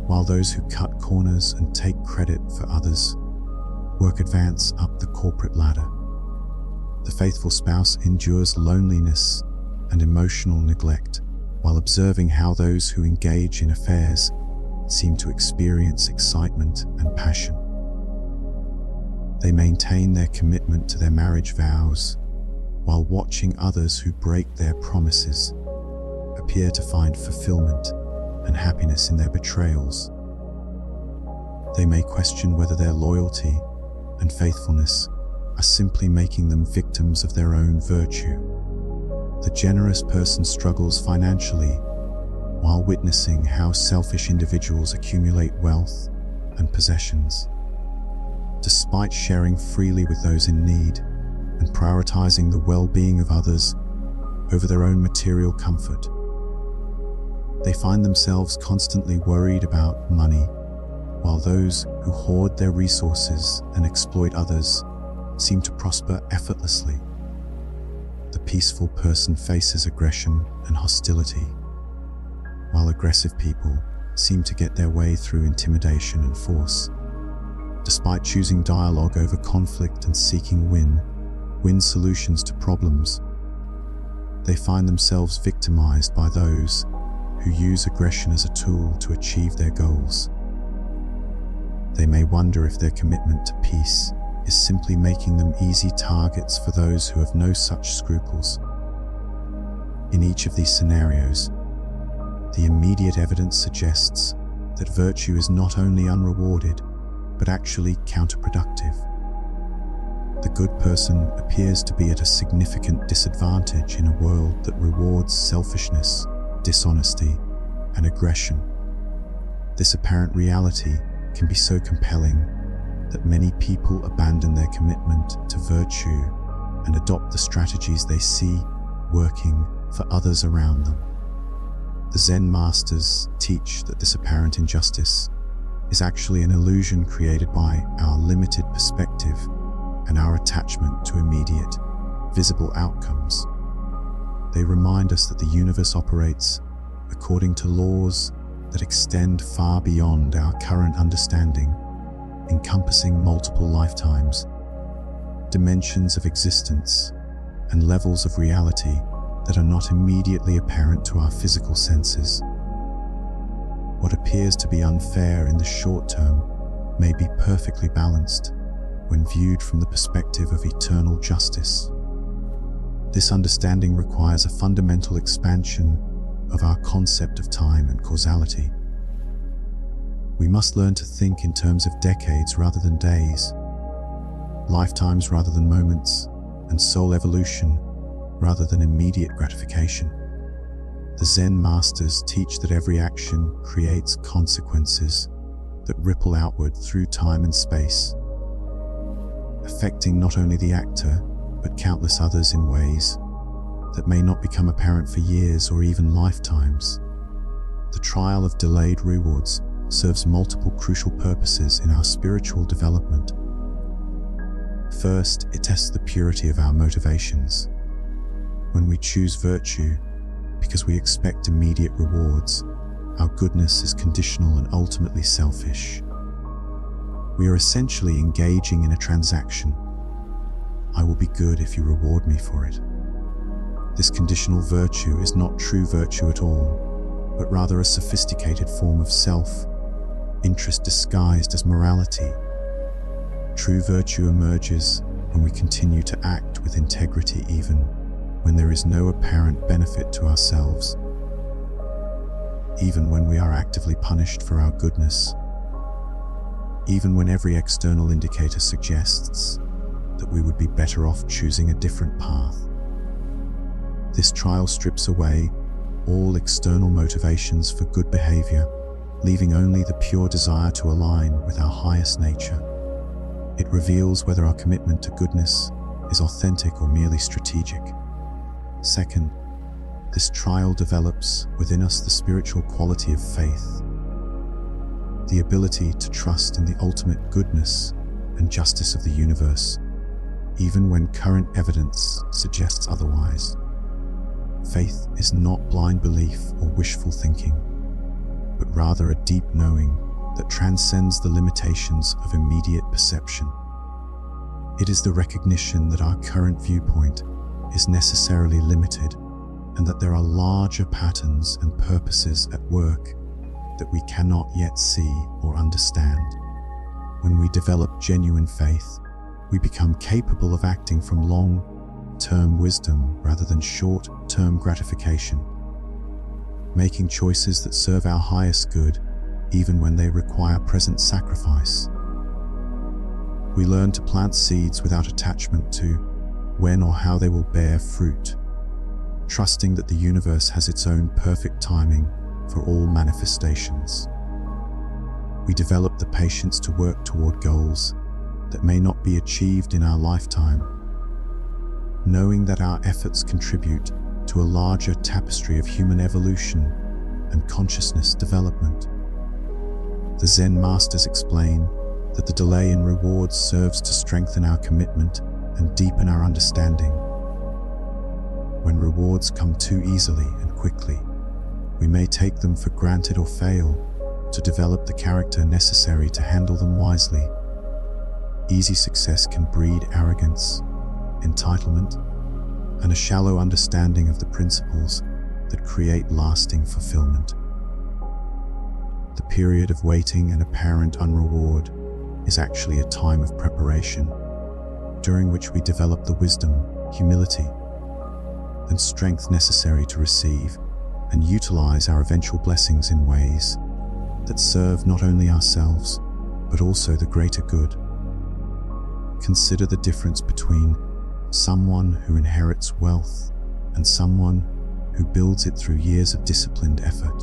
S1: while those who cut corners and take credit for others advance up the corporate ladder. The faithful spouse endures loneliness and emotional neglect, while observing how those who engage in affairs seem to experience excitement and passion. They maintain their commitment to their marriage vows, while watching others who break their promises appear to find fulfillment and happiness in their betrayals. They may question whether their loyalty and faithfulness are simply making them victims of their own virtue. The generous person struggles financially while witnessing how selfish individuals accumulate wealth and possessions. Despite sharing freely with those in need and prioritizing the well-being of others over their own material comfort, they find themselves constantly worried about money, while those who hoard their resources and exploit others seem to prosper effortlessly. The peaceful person faces aggression and hostility, while aggressive people seem to get their way through intimidation and force. despite choosing dialogue over conflict and seeking win solutions to problems, they find themselves victimized by those who use aggression as a tool to achieve their goals. They may wonder if their commitment to peace is simply making them easy targets for those who have no such scruples. In each of these scenarios, the immediate evidence suggests that virtue is not only unrewarded, but actually counterproductive. The good person appears to be at a significant disadvantage in a world that rewards selfishness, dishonesty, and aggression. This apparent reality can be so compelling that many people abandon their commitment to virtue and adopt the strategies they see working for others around them. The Zen masters teach that this apparent injustice is actually an illusion created by our limited perspective and our attachment to immediate, visible outcomes. They remind us that the universe operates according to laws that extend far beyond our current understanding, encompassing multiple lifetimes, dimensions of existence, and levels of reality that are not immediately apparent to our physical senses. What appears to be unfair in the short term may be perfectly balanced when viewed from the perspective of eternal justice. This understanding requires a fundamental expansion of our concept of time and causality. We must learn to think in terms of decades rather than days, lifetimes rather than moments, and soul evolution rather than immediate gratification. The Zen masters teach that every action creates consequences that ripple outward through time and space, affecting not only the actor, but countless others in ways that may not become apparent for years or even lifetimes. The trial of delayed rewards serves multiple crucial purposes in our spiritual development. First, it tests the purity of our motivations. When we choose virtue because we expect immediate rewards, our goodness is conditional and ultimately selfish. We are essentially engaging in a transaction. I will be good if you reward me for it. This conditional virtue is not true virtue at all, but rather a sophisticated form of self-interest disguised as morality. True virtue emerges when we continue to act with integrity even when there is no apparent benefit to ourselves, even when we are actively punished for our goodness, even when every external indicator suggests that we would be better off choosing a different path. This trial strips away all external motivations for good behavior, leaving only the pure desire to align with our highest nature. It reveals whether our commitment to goodness is authentic or merely strategic. Second, this trial develops within us the spiritual quality of faith, the ability to trust in the ultimate goodness and justice of the universe, even when current evidence suggests otherwise. Faith is not blind belief or wishful thinking, but rather a deep knowing that transcends the limitations of immediate perception. It is the recognition that our current viewpoint is necessarily limited and that there are larger patterns and purposes at work that we cannot yet see or understand. When we develop genuine faith, we become capable of acting from long-term wisdom rather than short-term gratification, making choices that serve our highest good even when they require present sacrifice. We learn to plant seeds without attachment to when or how they will bear fruit, trusting that the universe has its own perfect timing for all manifestations. We develop the patience to work toward goals that may not be achieved in our lifetime, knowing that our efforts contribute to a larger tapestry of human evolution and consciousness development. The Zen masters explain that the delay in rewards serves to strengthen our commitment and deepen our understanding. When rewards come too easily and quickly, we may take them for granted or fail to develop the character necessary to handle them wisely. Easy success can breed arrogance, entitlement, and a shallow understanding of the principles that create lasting fulfillment. The period of waiting and apparent unreward is actually a time of preparation, during which we develop the wisdom, humility, and strength necessary to receive and utilize our eventual blessings in ways that serve not only ourselves, but also the greater good. Consider the difference between someone who inherits wealth and someone who builds it through years of disciplined effort.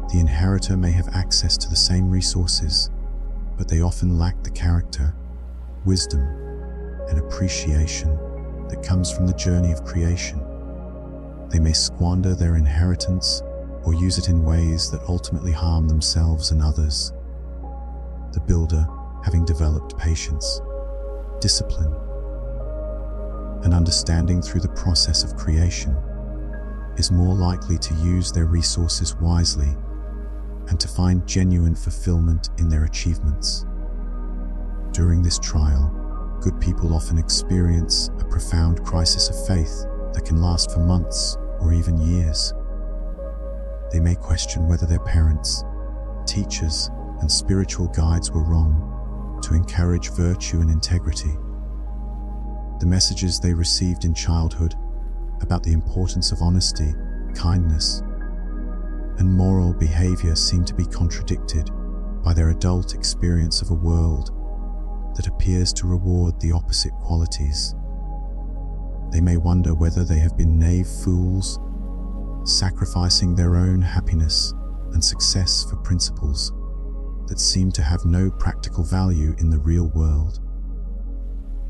S1: The inheritor may have access to the same resources, but they often lack the character, wisdom, and appreciation that comes from the journey of creation. They may squander their inheritance or use it in ways that ultimately harm themselves and others. The builder, having developed patience, discipline, and understanding through the process of creation, is more likely to use their resources wisely and to find genuine fulfillment in their achievements. During this trial, good people often experience a profound crisis of faith that can last for months or even years. They may question whether their parents, teachers, and spiritual guides were wrong to encourage virtue and integrity. The messages they received in childhood about the importance of honesty, kindness, and moral behavior seem to be contradicted by their adult experience of a world that appears to reward the opposite qualities. They may wonder whether they have been naive fools, sacrificing their own happiness and success for principles that seem to have no practical value in the real world.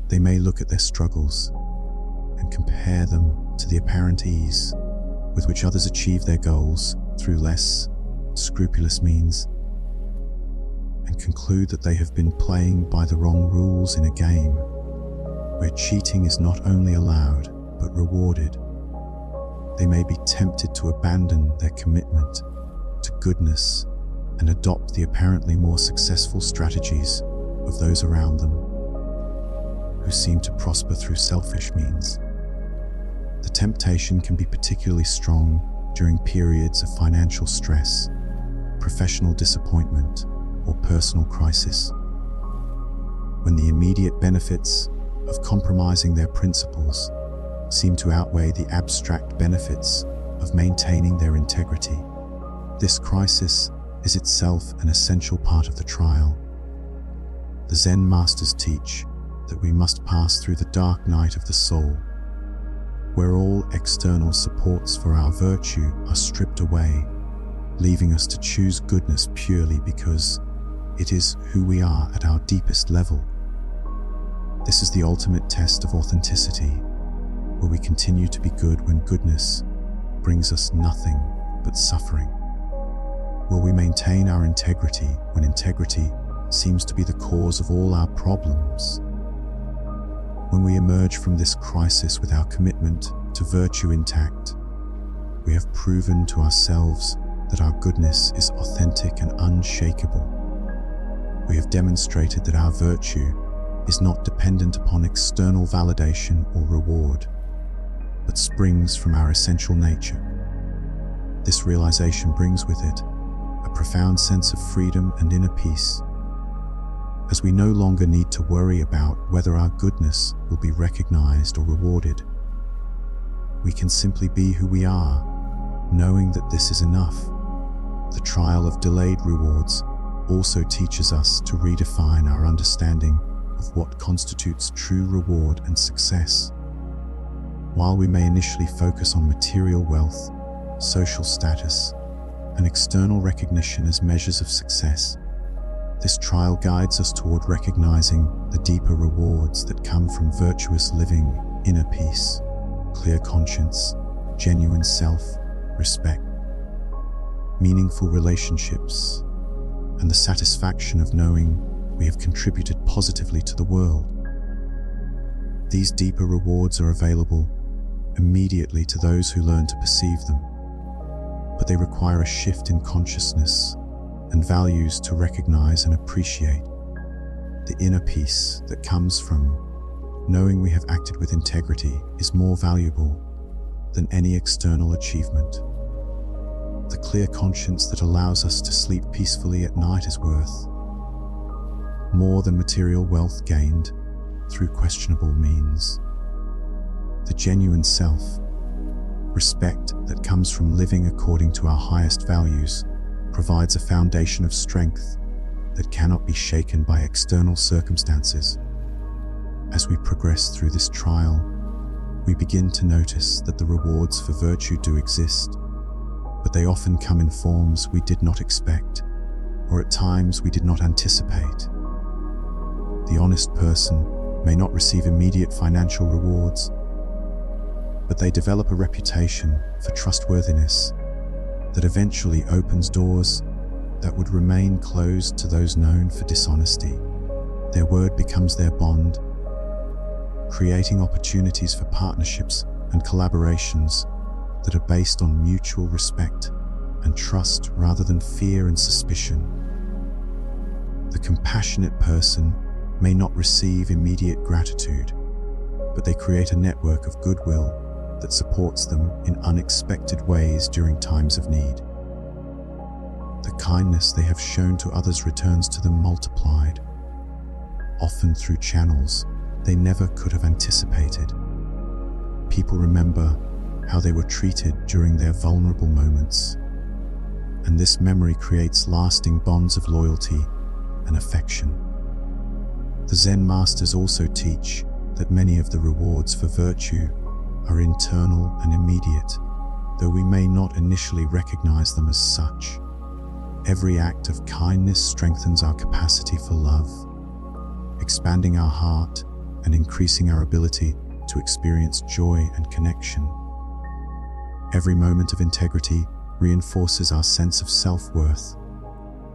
S1: They may look at their struggles and compare them to the apparent ease with which others achieve their goals through less scrupulous means, and conclude that they have been playing by the wrong rules in a game where cheating is not only allowed but rewarded. They may be tempted to abandon their commitment to goodness and adopt the apparently more successful strategies of those around them, who seem to prosper through selfish means. The temptation can be particularly strong during periods of financial stress, professional disappointment, or personal crisis, when the immediate benefits of compromising their principles seem to outweigh the abstract benefits of maintaining their integrity. This crisis is itself an essential part of the trial. The Zen masters teach that we must pass through the dark night of the soul, where all external supports for our virtue are stripped away, leaving us to choose goodness purely because it is who we are at our deepest level. This is the ultimate test of authenticity, where we continue to be good when goodness brings us nothing but suffering. Will we maintain our integrity when integrity seems to be the cause of all our problems? When we emerge from this crisis with our commitment to virtue intact, we have proven to ourselves that our goodness is authentic and unshakable. We have demonstrated that our virtue is not dependent upon external validation or reward, but springs from our essential nature. This realization brings with it a profound sense of freedom and inner peace, as we no longer need to worry about whether our goodness will be recognized or rewarded. We can simply be who we are, knowing that this is enough. The trial of delayed rewards also teaches us to redefine our understanding of what constitutes true reward and success. While we may initially focus on material wealth, social status, and external recognition as measures of success, this trial guides us toward recognizing the deeper rewards that come from virtuous living, inner peace, clear conscience, genuine self-respect, meaningful relationships, and the satisfaction of knowing we have contributed positively to the world. These deeper rewards are available immediately to those who learn to perceive them, but they require a shift in consciousness and values to recognize and appreciate. The inner peace that comes from knowing we have acted with integrity is more valuable than any external achievement. The clear conscience that allows us to sleep peacefully at night is worth more than material wealth gained through questionable means. The genuine self-respect that comes from living according to our highest values provides a foundation of strength that cannot be shaken by external circumstances. As we progress through this trial, we begin to notice that the rewards for virtue do exist, but they often come in forms we did not expect, or at times we did not anticipate. The honest person may not receive immediate financial rewards, but they develop a reputation for trustworthiness that eventually opens doors that would remain closed to those known for dishonesty. Their word becomes their bond, creating opportunities for partnerships and collaborations that are based on mutual respect and trust rather than fear and suspicion. The compassionate person may not receive immediate gratitude, but they create a network of goodwill that supports them in unexpected ways during times of need. The kindness they have shown to others returns to them multiplied, often through channels they never could have anticipated. People remember how they were treated during their vulnerable moments, and this memory creates lasting bonds of loyalty and affection. The Zen masters also teach that many of the rewards for virtue are internal and immediate, though we may not initially recognize them as such. Every act of kindness strengthens our capacity for love, expanding our heart and increasing our ability to experience joy and connection. Every moment of integrity reinforces our sense of self-worth,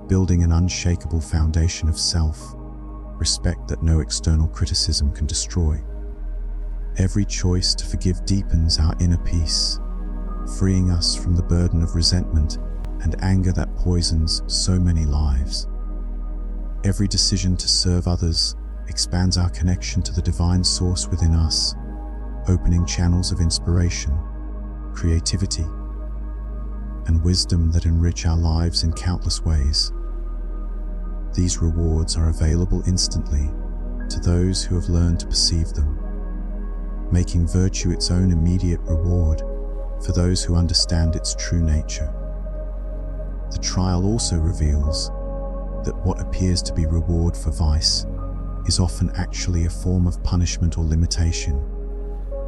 S1: building an unshakable foundation of self-respect that no external criticism can destroy. Every choice to forgive deepens our inner peace, freeing us from the burden of resentment and anger that poisons so many lives. Every decision to serve others expands our connection to the divine source within us, opening channels of inspiration, creativity, and wisdom that enrich our lives in countless ways. These rewards are available instantly to those who have learned to perceive them, making virtue its own immediate reward for those who understand its true nature. The trial also reveals that what appears to be reward for vice is often actually a form of punishment or limitation,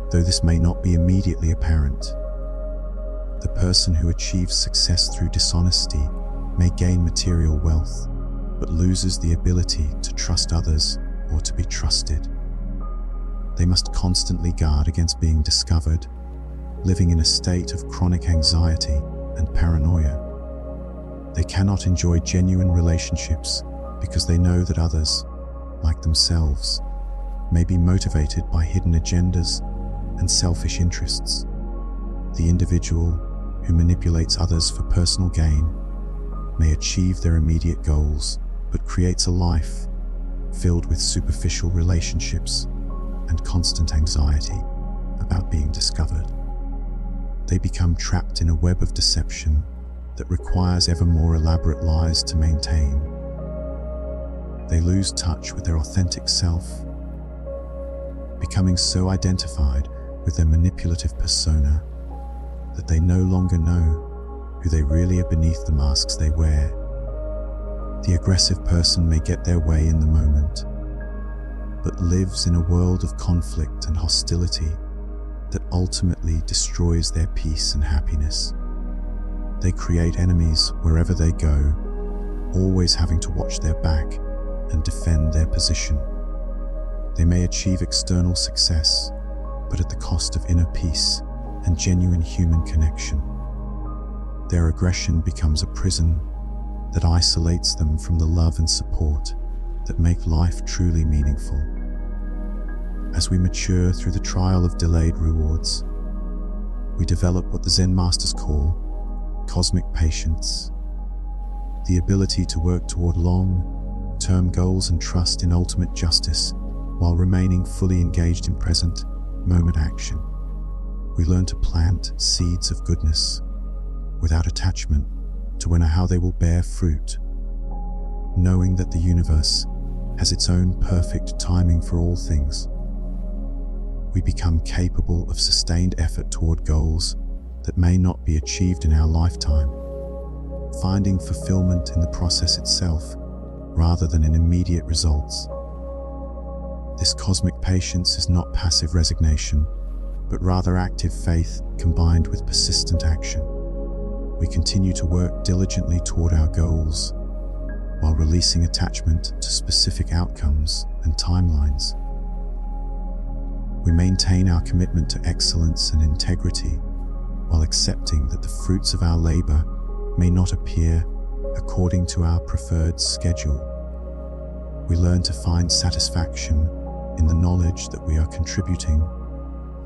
S1: though this may not be immediately apparent. The person who achieves success through dishonesty may gain material wealth, but loses the ability to trust others or to be trusted. They must constantly guard against being discovered, living in a state of chronic anxiety and paranoia. They cannot enjoy genuine relationships because they know that others, like themselves, may be motivated by hidden agendas and selfish interests. The individual who manipulates others for personal gain may achieve their immediate goals, but creates a life filled with superficial relationships and constant anxiety about being discovered. They become trapped in a web of deception that requires ever more elaborate lies to maintain. They lose touch with their authentic self, becoming so identified with their manipulative persona that they no longer know who they really are beneath the masks they wear. The aggressive person may get their way in the moment, but lives in a world of conflict and hostility that ultimately destroys their peace and happiness. They create enemies wherever they go, always having to watch their back and defend their position. They may achieve external success, but at the cost of inner peace and genuine human connection. Their aggression becomes a prison that isolates them from the love and support that make life truly meaningful. As we mature through the trial of delayed rewards, we develop what the Zen masters call cosmic patience, the ability to work toward long-term long-term goals and trust in ultimate justice while remaining fully engaged in present moment action. We learn to plant seeds of goodness without attachment to when or how they will bear fruit, knowing that the universe has its own perfect timing for all things. We become capable of sustained effort toward goals that may not be achieved in our lifetime, finding fulfillment in the process itself rather than in immediate results. This cosmic patience is not passive resignation, but rather active faith combined with persistent action. We continue to work diligently toward our goals while releasing attachment to specific outcomes and timelines. We maintain our commitment to excellence and integrity while accepting that the fruits of our labor may not appear according to our preferred schedule. We learn to find satisfaction in the knowledge that we are contributing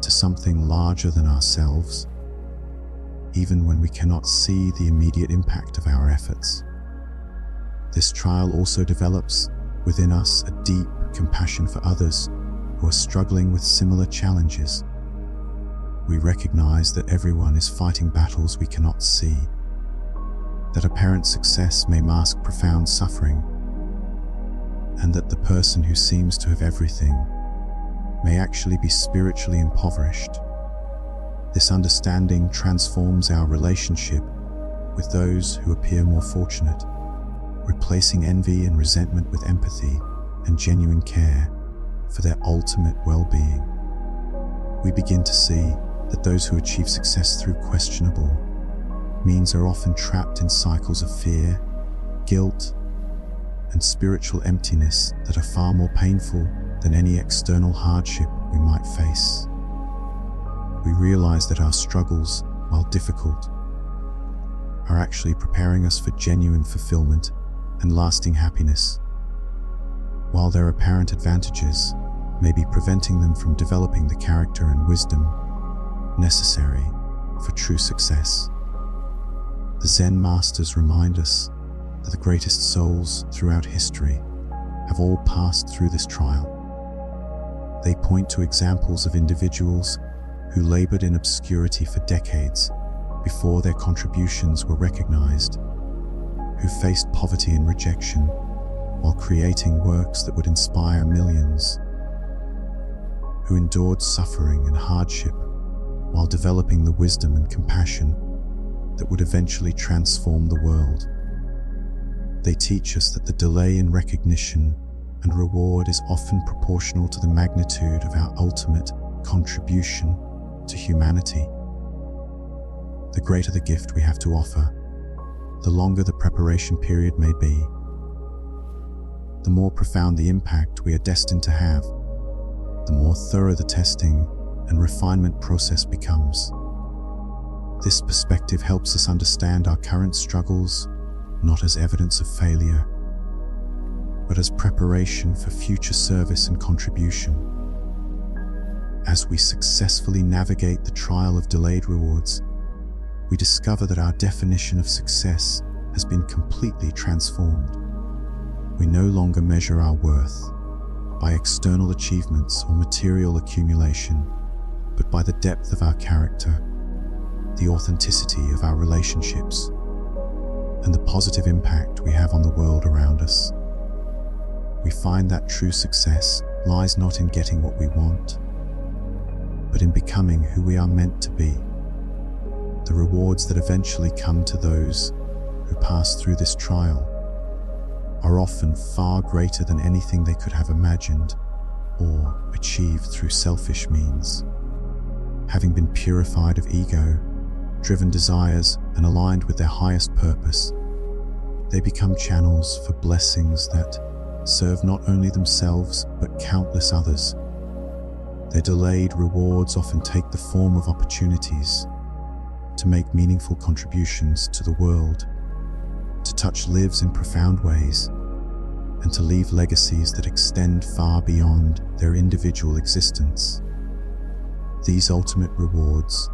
S1: to something larger than ourselves, even when we cannot see the immediate impact of our efforts. This trial also develops within us a deep compassion for others who are struggling with similar challenges. We recognize that everyone is fighting battles we cannot see, that apparent success may mask profound suffering, and that the person who seems to have everything may actually be spiritually impoverished. This understanding transforms our relationship with those who appear more fortunate, replacing envy and resentment with empathy and genuine care for their ultimate well-being. We begin to see that those who achieve success through questionable means are often trapped in cycles of fear, guilt, and spiritual emptiness that are far more painful than any external hardship we might face. We realize that our struggles, while difficult, are actually preparing us for genuine fulfillment and lasting happiness, while their apparent advantages may be preventing them from developing the character and wisdom necessary for true success. The Zen masters remind us that the greatest souls throughout history have all passed through this trial. They point to examples of individuals who labored in obscurity for decades before their contributions were recognized, who faced poverty and rejection while creating works that would inspire millions, who endured suffering and hardship while developing the wisdom and compassion that would eventually transform the world. They teach us that the delay in recognition and reward is often proportional to the magnitude of our ultimate contribution to humanity. The greater the gift we have to offer, the longer the preparation period may be, the more profound the impact we are destined to have, the more thorough the testing and refinement process becomes. This perspective helps us understand our current struggles not as evidence of failure, but as preparation for future service and contribution. As we successfully navigate the trial of delayed rewards, we discover that our definition of success has been completely transformed. We no longer measure our worth by external achievements or material accumulation, but by the depth of our character, the authenticity of our relationships, and the positive impact we have on the world around us. We find that true success lies not in getting what we want, but in becoming who we are meant to be. The rewards that eventually come to those who pass through this trial are often far greater than anything they could have imagined or achieved through selfish means. Having been purified of ego, driven desires, and aligned with their highest purpose, they become channels for blessings that serve not only themselves but countless others. Their delayed rewards often take the form of opportunities to make meaningful contributions to the world, to touch lives in profound ways, and to leave legacies that extend far beyond their individual existence. These ultimate rewards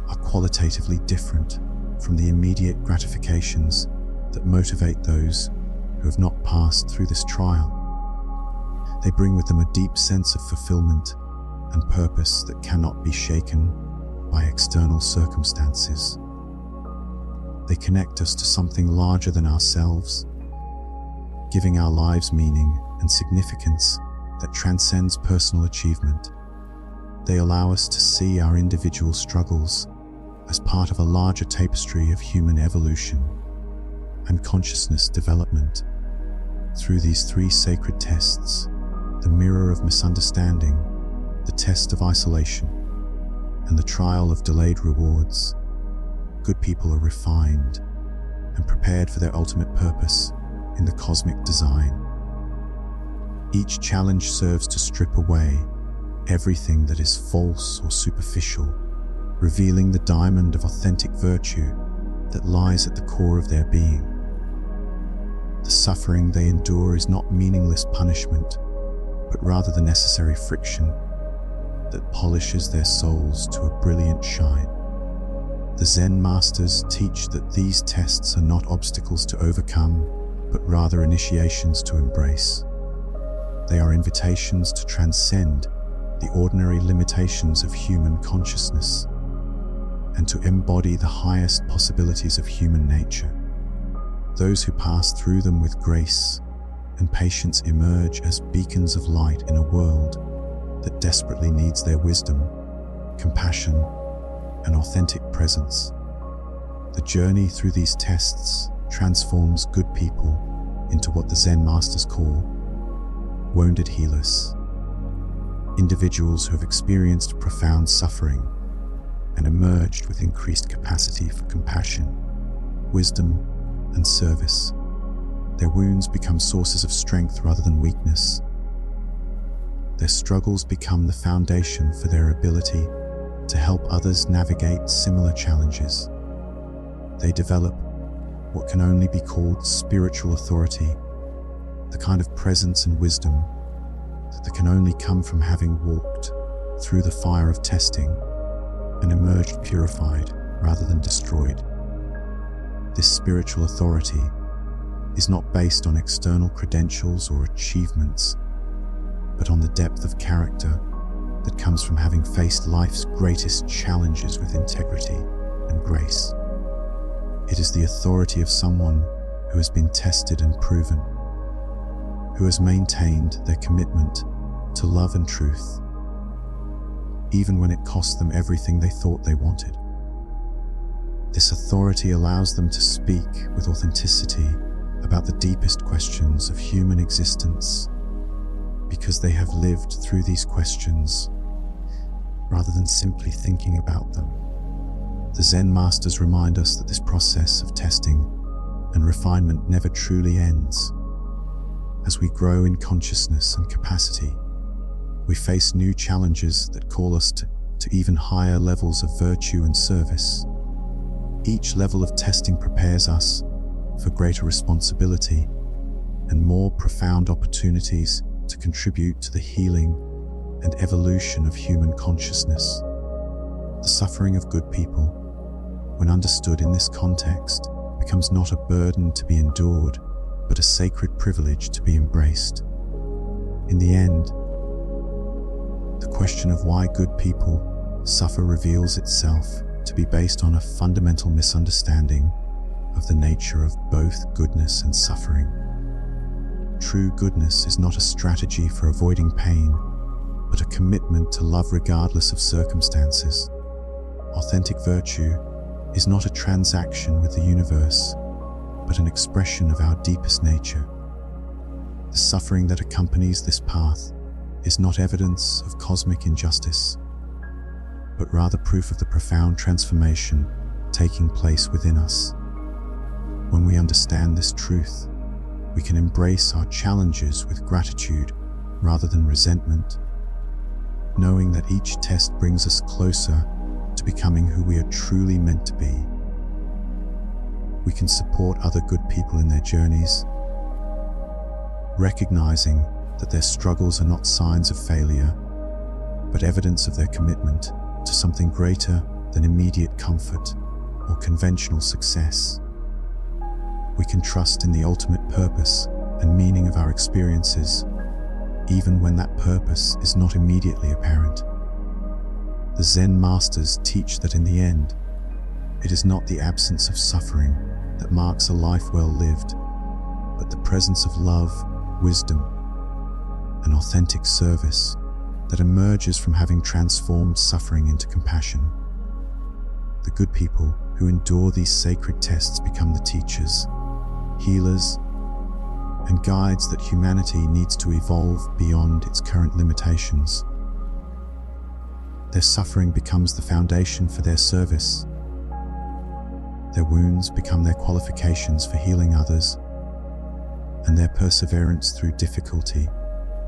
S1: are qualitatively different from the immediate gratifications that motivate those who have not passed through this trial. They bring with them a deep sense of fulfillment and purpose that cannot be shaken by external circumstances. They connect us to something larger than ourselves, giving our lives meaning and significance that transcends personal achievement. They allow us to see our individual struggles as part of a larger tapestry of human evolution and consciousness development. Through these three sacred tests, the mirror of misunderstanding, the test of isolation, and the trial of delayed rewards, good people are refined and prepared for their ultimate purpose in the cosmic design. Each challenge serves to strip away everything that is false or superficial, revealing the diamond of authentic virtue that lies at the core of their being. The suffering they endure is not meaningless punishment, but rather the necessary friction that polishes their souls to a brilliant shine. The Zen masters teach that these tests are not obstacles to overcome, but rather initiations to embrace. They are invitations to transcend the ordinary limitations of human consciousness and to embody the highest possibilities of human nature. Those who pass through them with grace and patience emerge as beacons of light in a world that desperately needs their wisdom, compassion, and authentic presence. The journey through these tests transforms good people into what the Zen masters call wounded healers, individuals who have experienced profound suffering and emerged with increased capacity for compassion, wisdom, and service. Their wounds become sources of strength rather than weakness. Their struggles become the foundation for their ability to help others navigate similar challenges. They develop what can only be called spiritual authority, the kind of presence and wisdom that can only come from having walked through the fire of testing and emerged purified rather than destroyed. This spiritual authority is not based on external credentials or achievements, but on the depth of character that comes from having faced life's greatest challenges with integrity and grace. It is the authority of someone who has been tested and proven, who has maintained their commitment to love and truth, even when it cost them everything they thought they wanted. This authority allows them to speak with authenticity about the deepest questions of human existence, because they have lived through these questions rather than simply thinking about them. The Zen masters remind us that this process of testing and refinement never truly ends. As we grow in consciousness and capacity, we face new challenges that call us to even higher levels of virtue and service. Each level of testing prepares us for greater responsibility and more profound opportunities to contribute to the healing and evolution of human consciousness. The suffering of good people, when understood in this context, becomes not a burden to be endured, but a sacred privilege to be embraced. In the end, the question of why good people suffer reveals itself to be based on a fundamental misunderstanding of the nature of both goodness and suffering. True goodness is not a strategy for avoiding pain, but a commitment to love regardless of circumstances. Authentic virtue is not a transaction with the universe, but an expression of our deepest nature. The suffering that accompanies this path is not evidence of cosmic injustice, but rather proof of the profound transformation taking place within us. When we understand this truth, we can embrace our challenges with gratitude rather than resentment, knowing that each test brings us closer to becoming who we are truly meant to be. We can support other good people in their journeys, recognizing that their struggles are not signs of failure, but evidence of their commitment to something greater than immediate comfort or conventional success. We can trust in the ultimate purpose and meaning of our experiences, even when that purpose is not immediately apparent. The Zen masters teach that in the end, it is not the absence of suffering that marks a life well lived, but the presence of love, wisdom, and authentic service that emerges from having transformed suffering into compassion. The good people who endure these sacred tests become the teachers, healers, and guides that humanity needs to evolve beyond its current limitations. Their suffering becomes the foundation for their service. Their wounds become their qualifications for healing others, and their perseverance through difficulty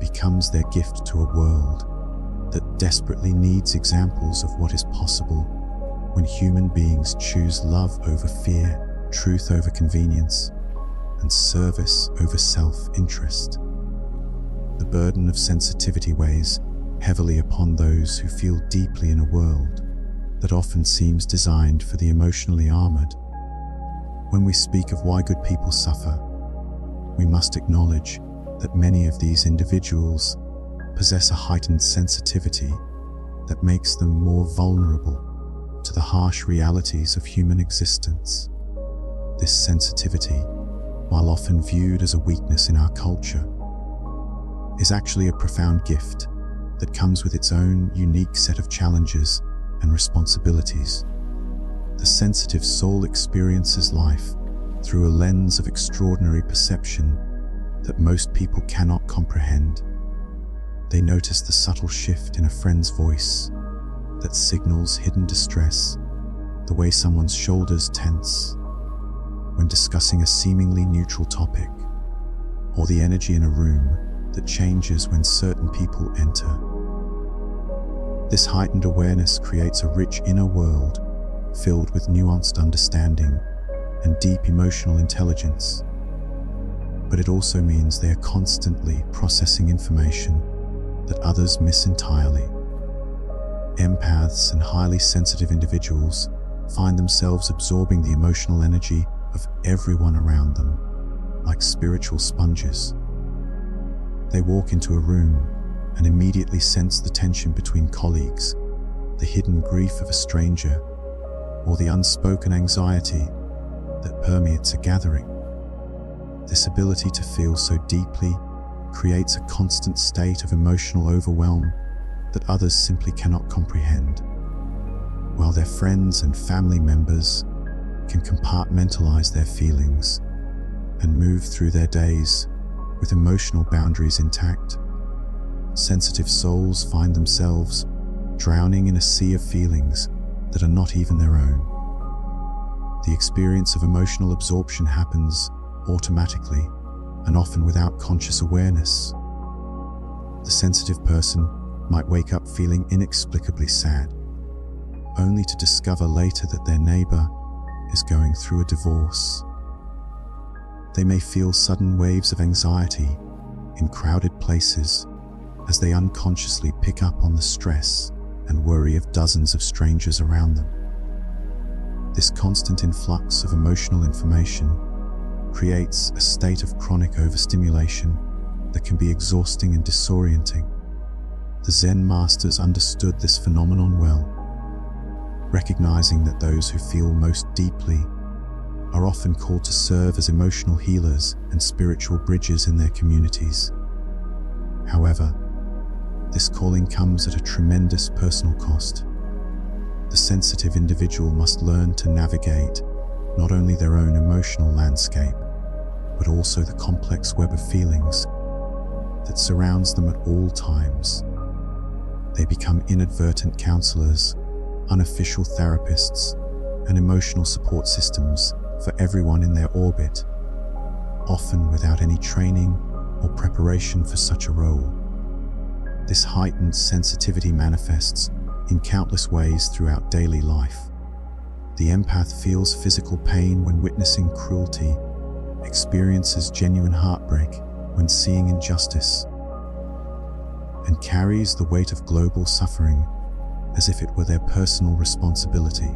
S1: becomes their gift to a world that desperately needs examples of what is possible when human beings choose love over fear, truth over convenience, and service over self-interest. The burden of sensitivity weighs heavily upon those who feel deeply in a world that often seems designed for the emotionally armored. When we speak of why good people suffer, we must acknowledge that many of these individuals possess a heightened sensitivity that makes them more vulnerable to the harsh realities of human existence. This sensitivity, while often viewed as a weakness in our culture, is actually a profound gift that comes with its own unique set of challenges and responsibilities. The sensitive soul experiences life through a lens of extraordinary perception that most people cannot comprehend. They notice the subtle shift in a friend's voice that signals hidden distress, the way someone's shoulders tense when discussing a seemingly neutral topic, or the energy in a room that changes when certain people enter. This heightened awareness creates a rich inner world filled with nuanced understanding and deep emotional intelligence. But it also means they are constantly processing information that others miss entirely. Empaths and highly sensitive individuals find themselves absorbing the emotional energy of everyone around them, like spiritual sponges. They walk into a room and immediately sense the tension between colleagues, the hidden grief of a stranger, or the unspoken anxiety that permeates a gathering. This ability to feel so deeply creates a constant state of emotional overwhelm that others simply cannot comprehend, while their friends and family members can compartmentalize their feelings and move through their days with emotional boundaries intact. Sensitive souls find themselves drowning in a sea of feelings that are not even their own. The experience of emotional absorption happens automatically and often without conscious awareness. The sensitive person might wake up feeling inexplicably sad, only to discover later that their neighbor is going through a divorce. They may feel sudden waves of anxiety in crowded places as they unconsciously pick up on the stress and worry of dozens of strangers around them. This constant influx of emotional information creates a state of chronic overstimulation that can be exhausting and disorienting. The Zen masters understood this phenomenon well, recognizing that those who feel most deeply are often called to serve as emotional healers and spiritual bridges in their communities. However, this calling comes at a tremendous personal cost. The sensitive individual must learn to navigate not only their own emotional landscape, but also the complex web of feelings that surrounds them at all times. They become inadvertent counselors, unofficial therapists, and emotional support systems for everyone in their orbit, often without any training or preparation for such a role. This heightened sensitivity manifests in countless ways throughout daily life. The empath feels physical pain when witnessing cruelty, experiences genuine heartbreak when seeing injustice, and carries the weight of global suffering as if it were their personal responsibility.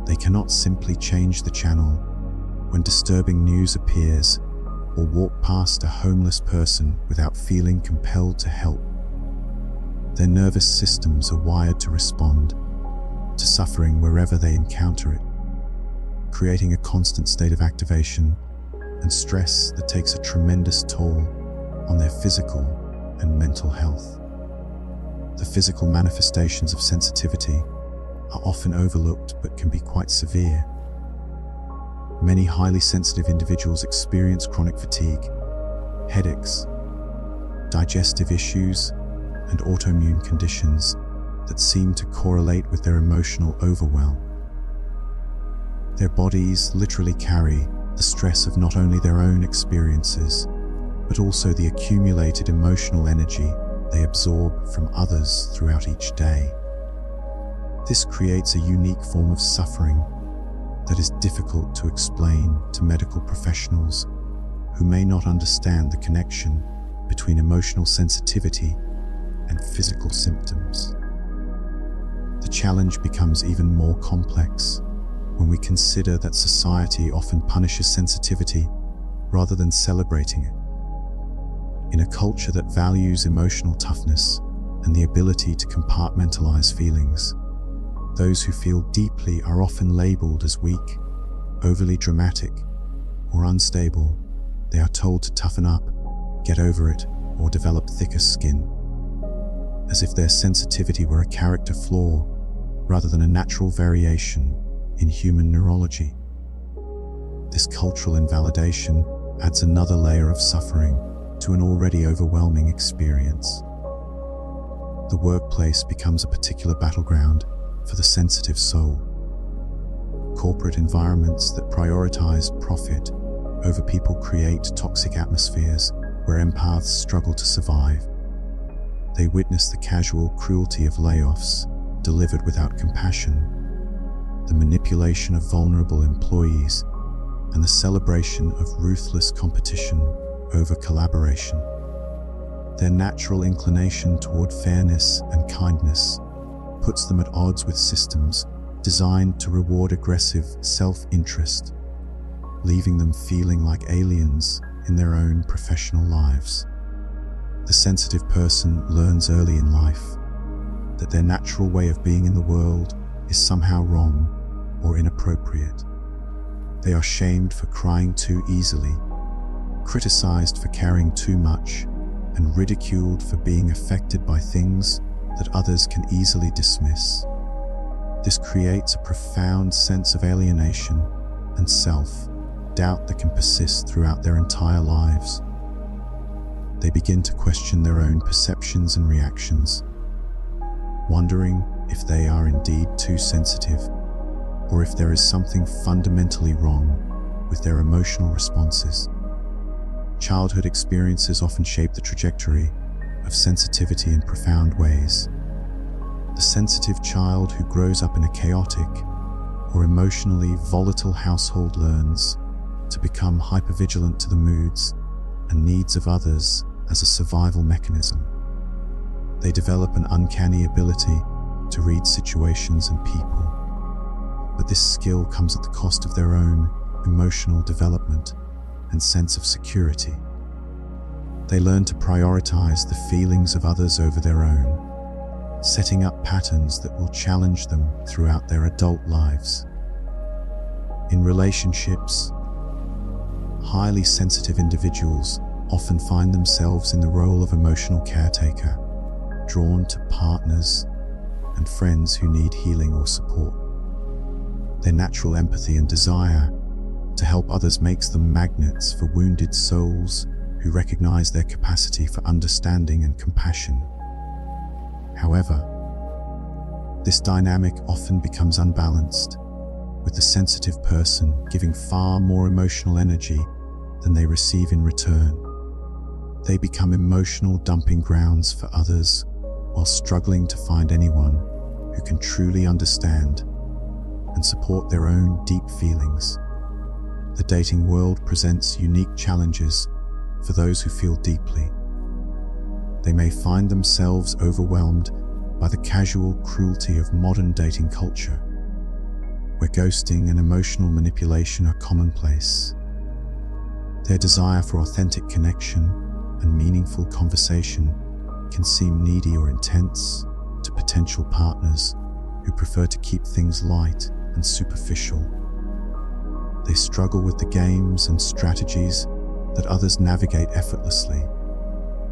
S1: They cannot simply change the channel when disturbing news appears or walk past a homeless person without feeling compelled to help. Their nervous systems are wired to respond to suffering wherever they encounter it, creating a constant state of activation and stress that takes a tremendous toll on their physical and mental health. The physical manifestations of sensitivity are often overlooked but can be quite severe. Many highly sensitive individuals experience chronic fatigue, headaches, digestive issues, and autoimmune conditions that seem to correlate with their emotional overwhelm. Their bodies literally carry the stress of not only their own experiences, but also the accumulated emotional energy they absorb from others throughout each day. This creates a unique form of suffering that is difficult to explain to medical professionals who may not understand the connection between emotional sensitivity and physical symptoms. The challenge becomes even more complex when we consider that society often punishes sensitivity rather than celebrating it. In a culture that values emotional toughness and the ability to compartmentalize feelings, those who feel deeply are often labeled as weak, overly dramatic, or unstable. They are told to toughen up, get over it, or develop thicker skin, as if their sensitivity were a character flaw rather than a natural variation in human neurology. This cultural invalidation adds another layer of suffering to an already overwhelming experience. The workplace becomes a particular battleground for the sensitive soul. Corporate environments that prioritize profit over people create toxic atmospheres where empaths struggle to survive. They witness the casual cruelty of layoffs delivered without compassion, the manipulation of vulnerable employees, and the celebration of ruthless competition over collaboration. Their natural inclination toward fairness and kindness puts them at odds with systems designed to reward aggressive self-interest, leaving them feeling like aliens in their own professional lives. The sensitive person learns early in life that their natural way of being in the world is somehow wrong or inappropriate. They are shamed for crying too easily, criticized for caring too much, and ridiculed for being affected by things that others can easily dismiss. This creates a profound sense of alienation and self-doubt that can persist throughout their entire lives. They begin to question their own perceptions and reactions, wondering if they are indeed too sensitive, or if there is something fundamentally wrong with their emotional responses. Childhood experiences often shape the trajectory of sensitivity in profound ways. The sensitive child who grows up in a chaotic or emotionally volatile household learns to become hypervigilant to the moods and needs of others as a survival mechanism. They develop an uncanny ability to read situations and people, but this skill comes at the cost of their own emotional development and sense of security. They learn to prioritize the feelings of others over their own, setting up patterns that will challenge them throughout their adult lives. In relationships, highly sensitive individuals often find themselves in the role of emotional caretaker, drawn to partners and friends who need healing or support. Their natural empathy and desire to help others makes them magnets for wounded souls who recognize their capacity for understanding and compassion. However, this dynamic often becomes unbalanced, with the sensitive person giving far more emotional energy than they receive in return. They become emotional dumping grounds for others while struggling to find anyone who can truly understand and support their own deep feelings. The dating world presents unique challenges for those who feel deeply. They may find themselves overwhelmed by the casual cruelty of modern dating culture, where ghosting and emotional manipulation are commonplace. Their desire for authentic connection and meaningful conversation can seem needy or intense to potential partners who prefer to keep things light and superficial. They struggle with the games and strategies that others navigate effortlessly,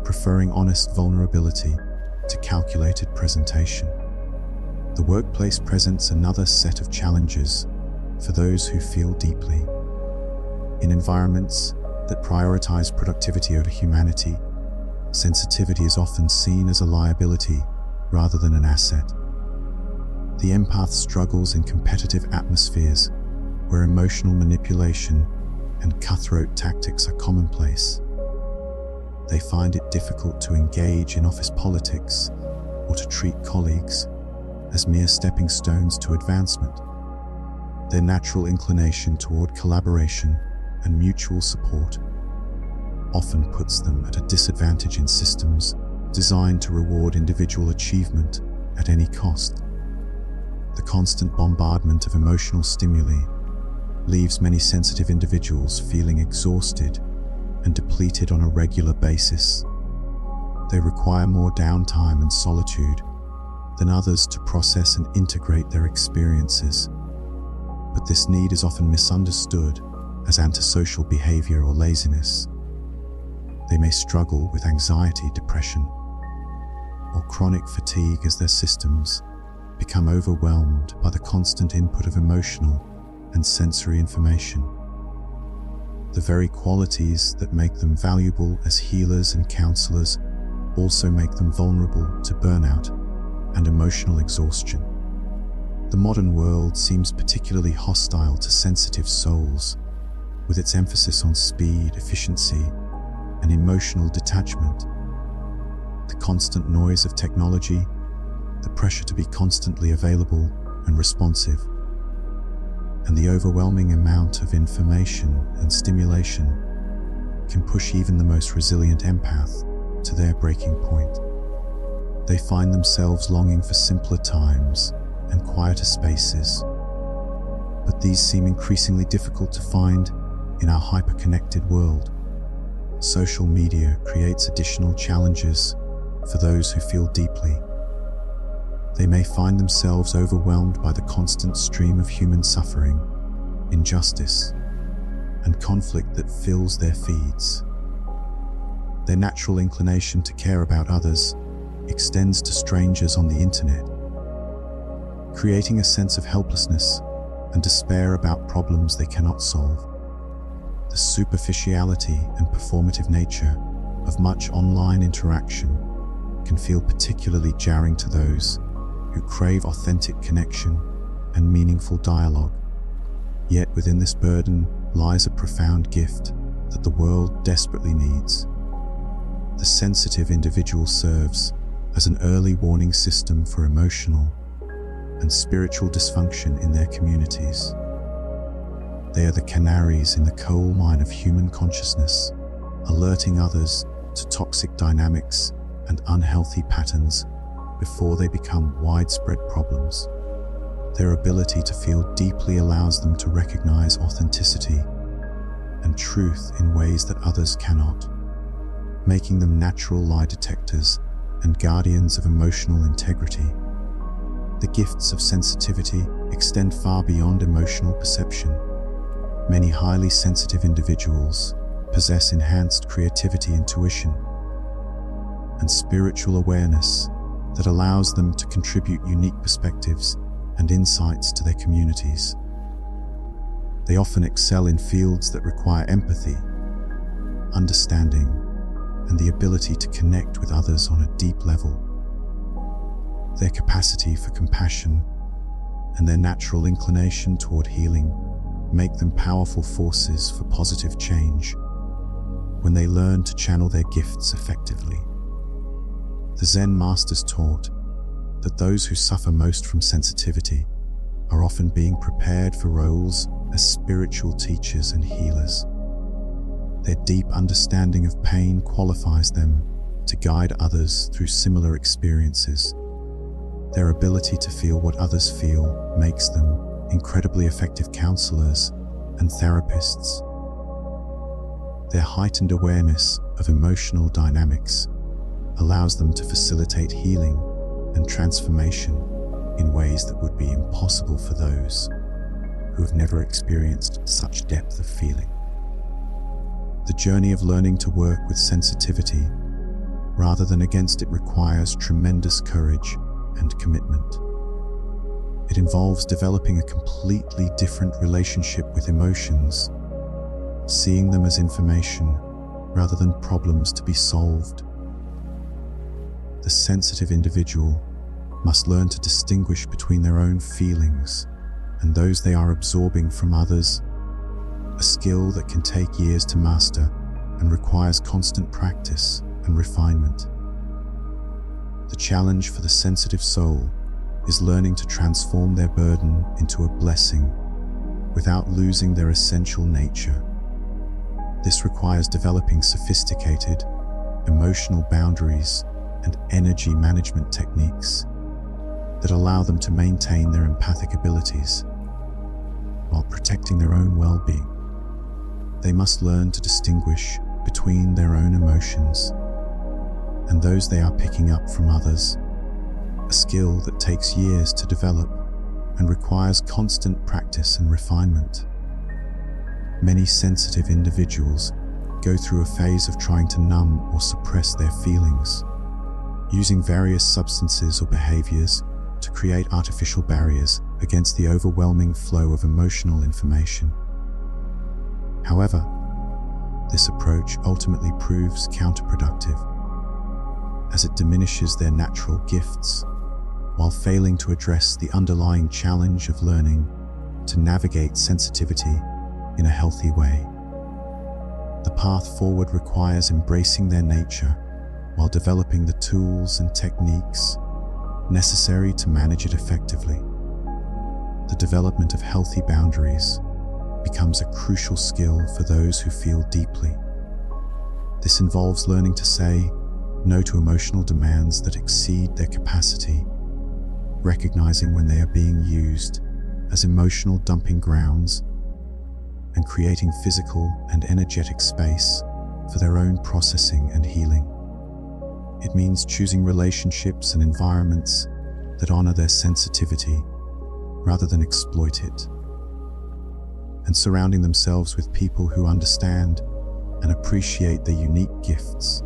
S1: preferring honest vulnerability to calculated presentation. The workplace presents another set of challenges for those who feel deeply. In environments that prioritize productivity over humanity, sensitivity is often seen as a liability rather than an asset. The empath struggles in competitive atmospheres where emotional manipulation and cutthroat tactics are commonplace. They find it difficult to engage in office politics or to treat colleagues as mere stepping stones to advancement. Their natural inclination toward collaboration and mutual support often puts them at a disadvantage in systems designed to reward individual achievement at any cost. The constant bombardment of emotional stimuli leaves many sensitive individuals feeling exhausted and depleted on a regular basis. They require more downtime and solitude than others to process and integrate their experiences. But this need is often misunderstood as antisocial behavior or laziness. They may struggle with anxiety, depression, or chronic fatigue as their systems become overwhelmed by the constant input of emotional and sensory information. The very qualities that make them valuable as healers and counselors also make them vulnerable to burnout and emotional exhaustion. The modern world seems particularly hostile to sensitive souls, with its emphasis on speed, efficiency, and emotional detachment. The constant noise of technology, the pressure to be constantly available and responsive, and the overwhelming amount of information and stimulation can push even the most resilient empath to their breaking point. They find themselves longing for simpler times and quieter spaces, but these seem increasingly difficult to find in our hyper-connected world. Social media creates additional challenges for those who feel deeply. They may find themselves overwhelmed by the constant stream of human suffering, injustice, and conflict that fills their feeds. Their natural inclination to care about others extends to strangers on the internet, creating a sense of helplessness and despair about problems they cannot solve. The superficiality and performative nature of much online interaction can feel particularly jarring to those who crave authentic connection and meaningful dialogue. Yet within this burden lies a profound gift that the world desperately needs. The sensitive individual serves as an early warning system for emotional and spiritual dysfunction in their communities. They are the canaries in the coal mine of human consciousness, alerting others to toxic dynamics and unhealthy patterns before they become widespread problems. Their ability to feel deeply allows them to recognize authenticity and truth in ways that others cannot, making them natural lie detectors and guardians of emotional integrity. The gifts of sensitivity extend far beyond emotional perception. Many highly sensitive individuals possess enhanced creativity, intuition, and spiritual awareness that allows them to contribute unique perspectives and insights to their communities. They often excel in fields that require empathy, understanding, and the ability to connect with others on a deep level. Their capacity for compassion and their natural inclination toward healing make them powerful forces for positive change when they learn to channel their gifts effectively. The Zen masters taught that those who suffer most from sensitivity are often being prepared for roles as spiritual teachers and healers. Their deep understanding of pain qualifies them to guide others through similar experiences. Their ability to feel what others feel makes them incredibly effective counselors and therapists. Their heightened awareness of emotional dynamics allows them to facilitate healing and transformation in ways that would be impossible for those who have never experienced such depth of feeling. The journey of learning to work with sensitivity rather than against it requires tremendous courage and commitment. It involves developing a completely different relationship with emotions, seeing them as information rather than problems to be solved. The sensitive individual must learn to distinguish between their own feelings and those they are absorbing from others, a skill that can take years to master and requires constant practice and refinement. The challenge for the sensitive soul is learning to transform their burden into a blessing without losing their essential nature. This requires developing sophisticated emotional boundaries and energy management techniques that allow them to maintain their empathic abilities while protecting their own well-being. They must learn to distinguish between their own emotions and those they are picking up from others, a skill that takes years to develop and requires constant practice and refinement. Many sensitive individuals go through a phase of trying to numb or suppress their feelings, using various substances or behaviors to create artificial barriers against the overwhelming flow of emotional information. However, this approach ultimately proves counterproductive, as it diminishes their natural gifts while failing to address the underlying challenge of learning to navigate sensitivity in a healthy way. The path forward requires embracing their nature while developing the tools and techniques necessary to manage it effectively. The development of healthy boundaries becomes a crucial skill for those who feel deeply. This involves learning to say no to emotional demands that exceed their capacity, recognizing when they are being used as emotional dumping grounds, and creating physical and energetic space for their own processing and healing. It means choosing relationships and environments that honor their sensitivity rather than exploit it, and surrounding themselves with people who understand and appreciate their unique gifts.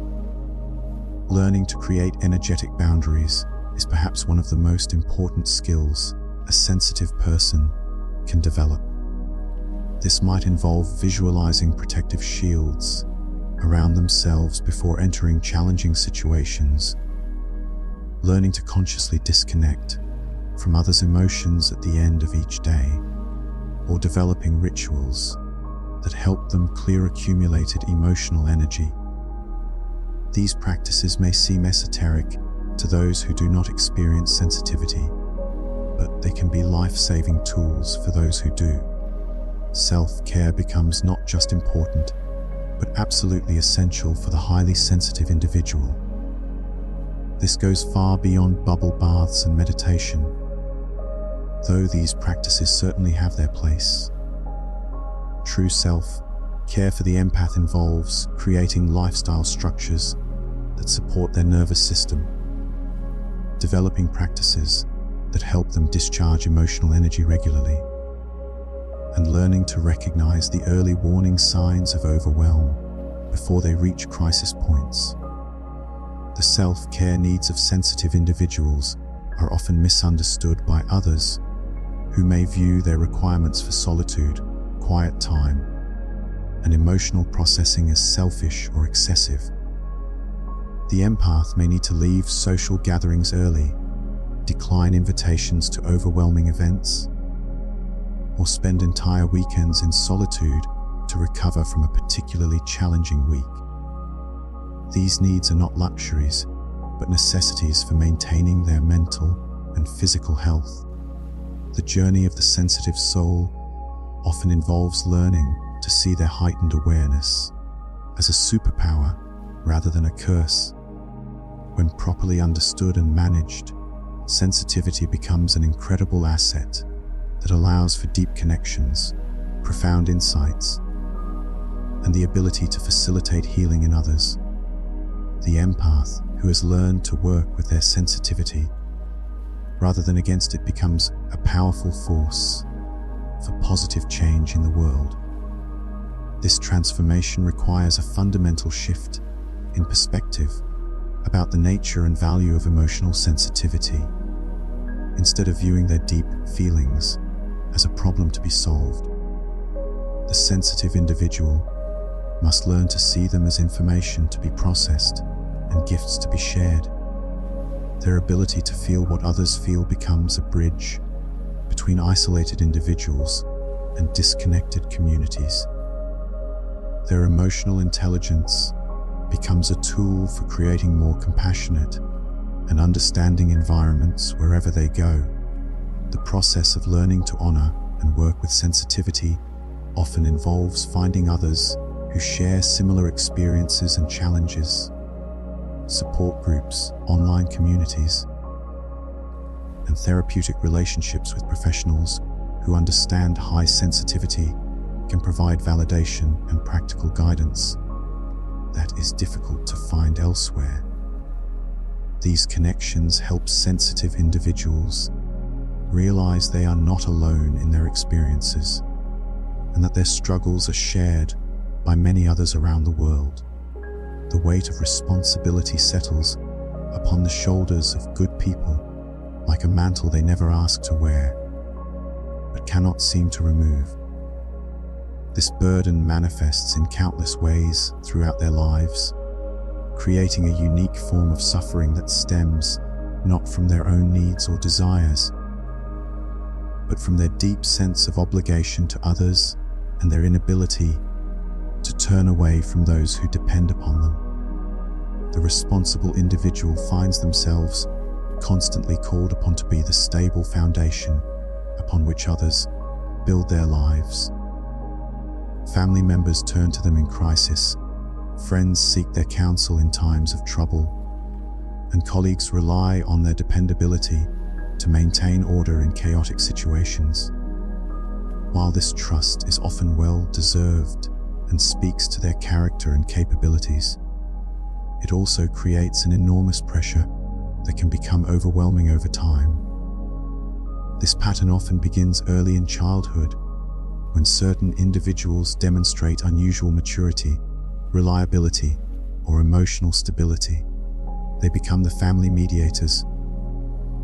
S1: Learning to create energetic boundaries is perhaps one of the most important skills a sensitive person can develop. This might involve visualizing protective shields around themselves before entering challenging situations, learning to consciously disconnect from others' emotions at the end of each day, or developing rituals that help them clear accumulated emotional energy. These practices may seem esoteric to those who do not experience sensitivity, but they can be life-saving tools for those who do. Self-care becomes not just important, but absolutely essential for the highly sensitive individual. This goes far beyond bubble baths and meditation, though these practices certainly have their place. True self-care for the empath involves creating lifestyle structures that support their nervous system, developing practices that help them discharge emotional energy regularly, and learning to recognize the early warning signs of overwhelm before they reach crisis points. The self-care needs of sensitive individuals are often misunderstood by others who may view their requirements for solitude, quiet time, and emotional processing as selfish or excessive. The empath may need to leave social gatherings early, decline invitations to overwhelming events, or spend entire weekends in solitude to recover from a particularly challenging week. These needs are not luxuries, but necessities for maintaining their mental and physical health. The journey of the sensitive soul often involves learning to see their heightened awareness as a superpower rather than a curse. When properly understood and managed, sensitivity becomes an incredible asset that allows for deep connections, profound insights, and the ability to facilitate healing in others. The empath, who has learned to work with their sensitivity rather than against it, becomes a powerful force for positive change in the world. This transformation requires a fundamental shift in perspective about the nature and value of emotional sensitivity. Instead of viewing their deep feelings as a problem to be solved, the sensitive individual must learn to see them as information to be processed and gifts to be shared. Their ability to feel what others feel becomes a bridge between isolated individuals and disconnected communities. Their emotional intelligence becomes a tool for creating more compassionate and understanding environments wherever they go. The process of learning to honor and work with sensitivity often involves finding others who share similar experiences and challenges. Support groups, online communities, and therapeutic relationships with professionals who understand high sensitivity can provide validation and practical guidance that is difficult to find elsewhere. These connections help sensitive individuals realize they are not alone in their experiences and that their struggles are shared by many others around the world. The weight of responsibility settles upon the shoulders of good people like a mantle they never asked to wear, but cannot seem to remove. This burden manifests in countless ways throughout their lives, creating a unique form of suffering that stems not from their own needs or desires, but from their deep sense of obligation to others and their inability to turn away from those who depend upon them. The responsible individual finds themselves constantly called upon to be the stable foundation upon which others build their lives. Family members turn to them in crisis, friends seek their counsel in times of trouble, and colleagues rely on their dependability to maintain order in chaotic situations. While this trust is often well-deserved and speaks to their character and capabilities, it also creates an enormous pressure that can become overwhelming over time. This pattern often begins early in childhood, when certain individuals demonstrate unusual maturity, reliability, or emotional stability. They become the family mediators,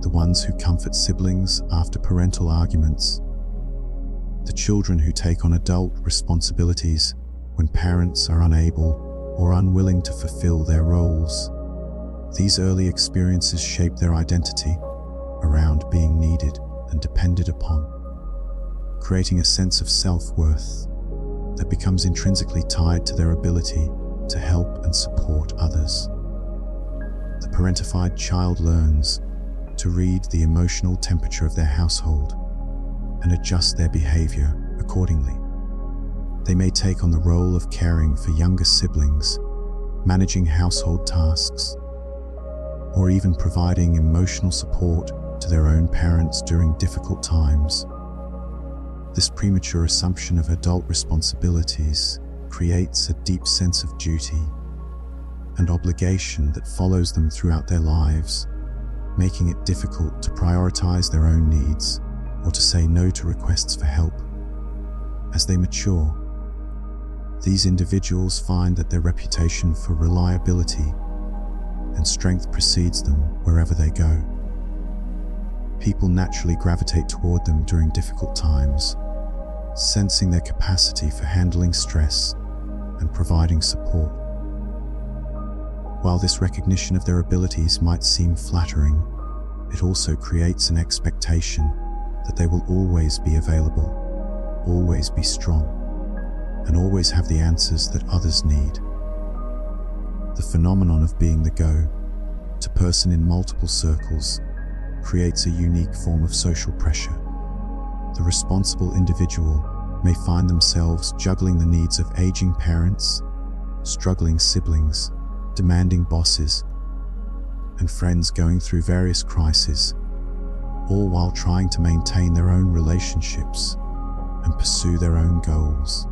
S1: the ones who comfort siblings after parental arguments, the children who take on adult responsibilities when parents are unable or unwilling to fulfill their roles. These early experiences shape their identity around being needed and depended upon, creating a sense of self-worth that becomes intrinsically tied to their ability to help and support others. The parentified child learns to read the emotional temperature of their household and adjust their behavior accordingly. They may take on the role of caring for younger siblings, managing household tasks, or even providing emotional support to their own parents during difficult times. This premature assumption of adult responsibilities creates a deep sense of duty and obligation that follows them throughout their lives, making it difficult to prioritize their own needs or to say no to requests for help. As they mature, these individuals find that their reputation for reliability and strength precedes them wherever they go. People naturally gravitate toward them during difficult times, sensing their capacity for handling stress and providing support. While this recognition of their abilities might seem flattering, it also creates an expectation that they will always be available, always be strong, and always have the answers that others need. The phenomenon of being the go-to person in multiple circles creates a unique form of social pressure. The responsible individual may find themselves juggling the needs of aging parents, struggling siblings, demanding bosses, and friends going through various crises, all while trying to maintain their own relationships and pursue their own goals.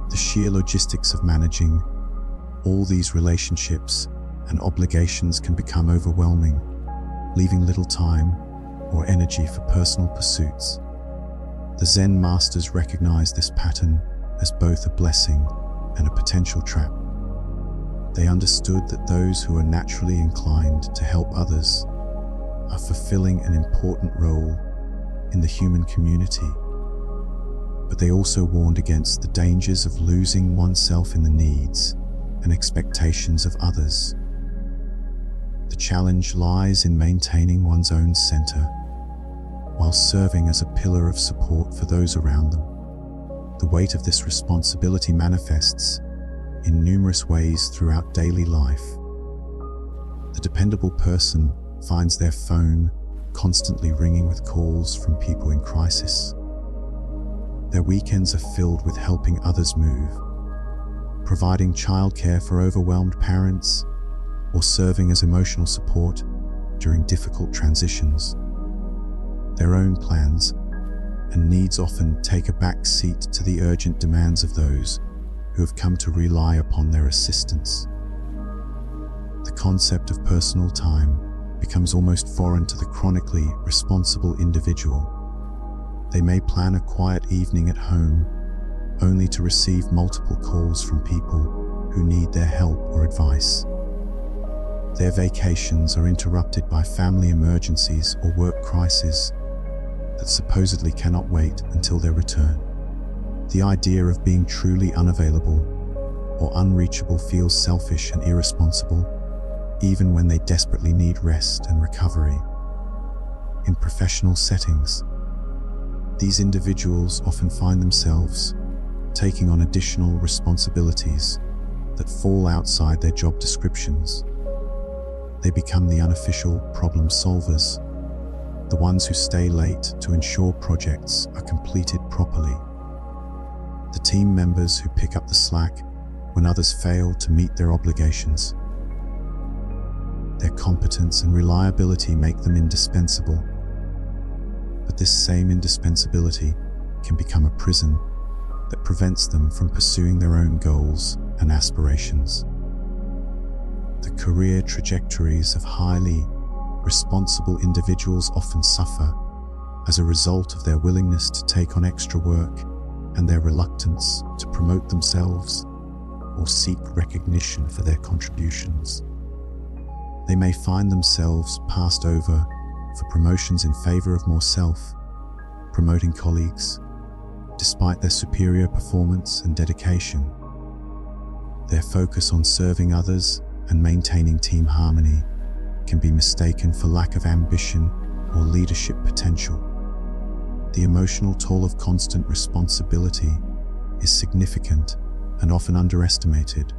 S1: The sheer logistics of managing all these relationships and obligations can become overwhelming, leaving little time or energy for personal pursuits. The Zen masters recognize this pattern as both a blessing and a potential trap. They understood that those who are naturally inclined to help others are fulfilling an important role in the human community, but they also warned against the dangers of losing oneself in the needs and expectations of others. The challenge lies in maintaining one's own center while serving as a pillar of support for those around them. The weight of this responsibility manifests in numerous ways throughout daily life. The dependable person finds their phone constantly ringing with calls from people in crisis. Their weekends are filled with helping others move, providing childcare for overwhelmed parents, or serving as emotional support during difficult transitions. Their own plans and needs often take a back seat to the urgent demands of those who have come to rely upon their assistance. The concept of personal time becomes almost foreign to the chronically responsible individual. They may plan a quiet evening at home, only to receive multiple calls from people who need their help or advice. Their vacations are interrupted by family emergencies or work crises that supposedly cannot wait until their return. The idea of being truly unavailable or unreachable feels selfish and irresponsible, even when they desperately need rest and recovery. In professional settings, these individuals often find themselves taking on additional responsibilities that fall outside their job descriptions. They become the unofficial problem solvers, the ones who stay late to ensure projects are completed properly, the team members who pick up the slack when others fail to meet their obligations. Their competence and reliability make them indispensable, but this same indispensability can become a prison that prevents them from pursuing their own goals and aspirations. The career trajectories of highly responsible individuals often suffer as a result of their willingness to take on extra work and their reluctance to promote themselves or seek recognition for their contributions. They may find themselves passed over for promotions in favor of more self-promoting colleagues, despite their superior performance and dedication. Their focus on serving others and maintaining team harmony can be mistaken for lack of ambition or leadership potential. The emotional toll of constant responsibility is significant and often underestimated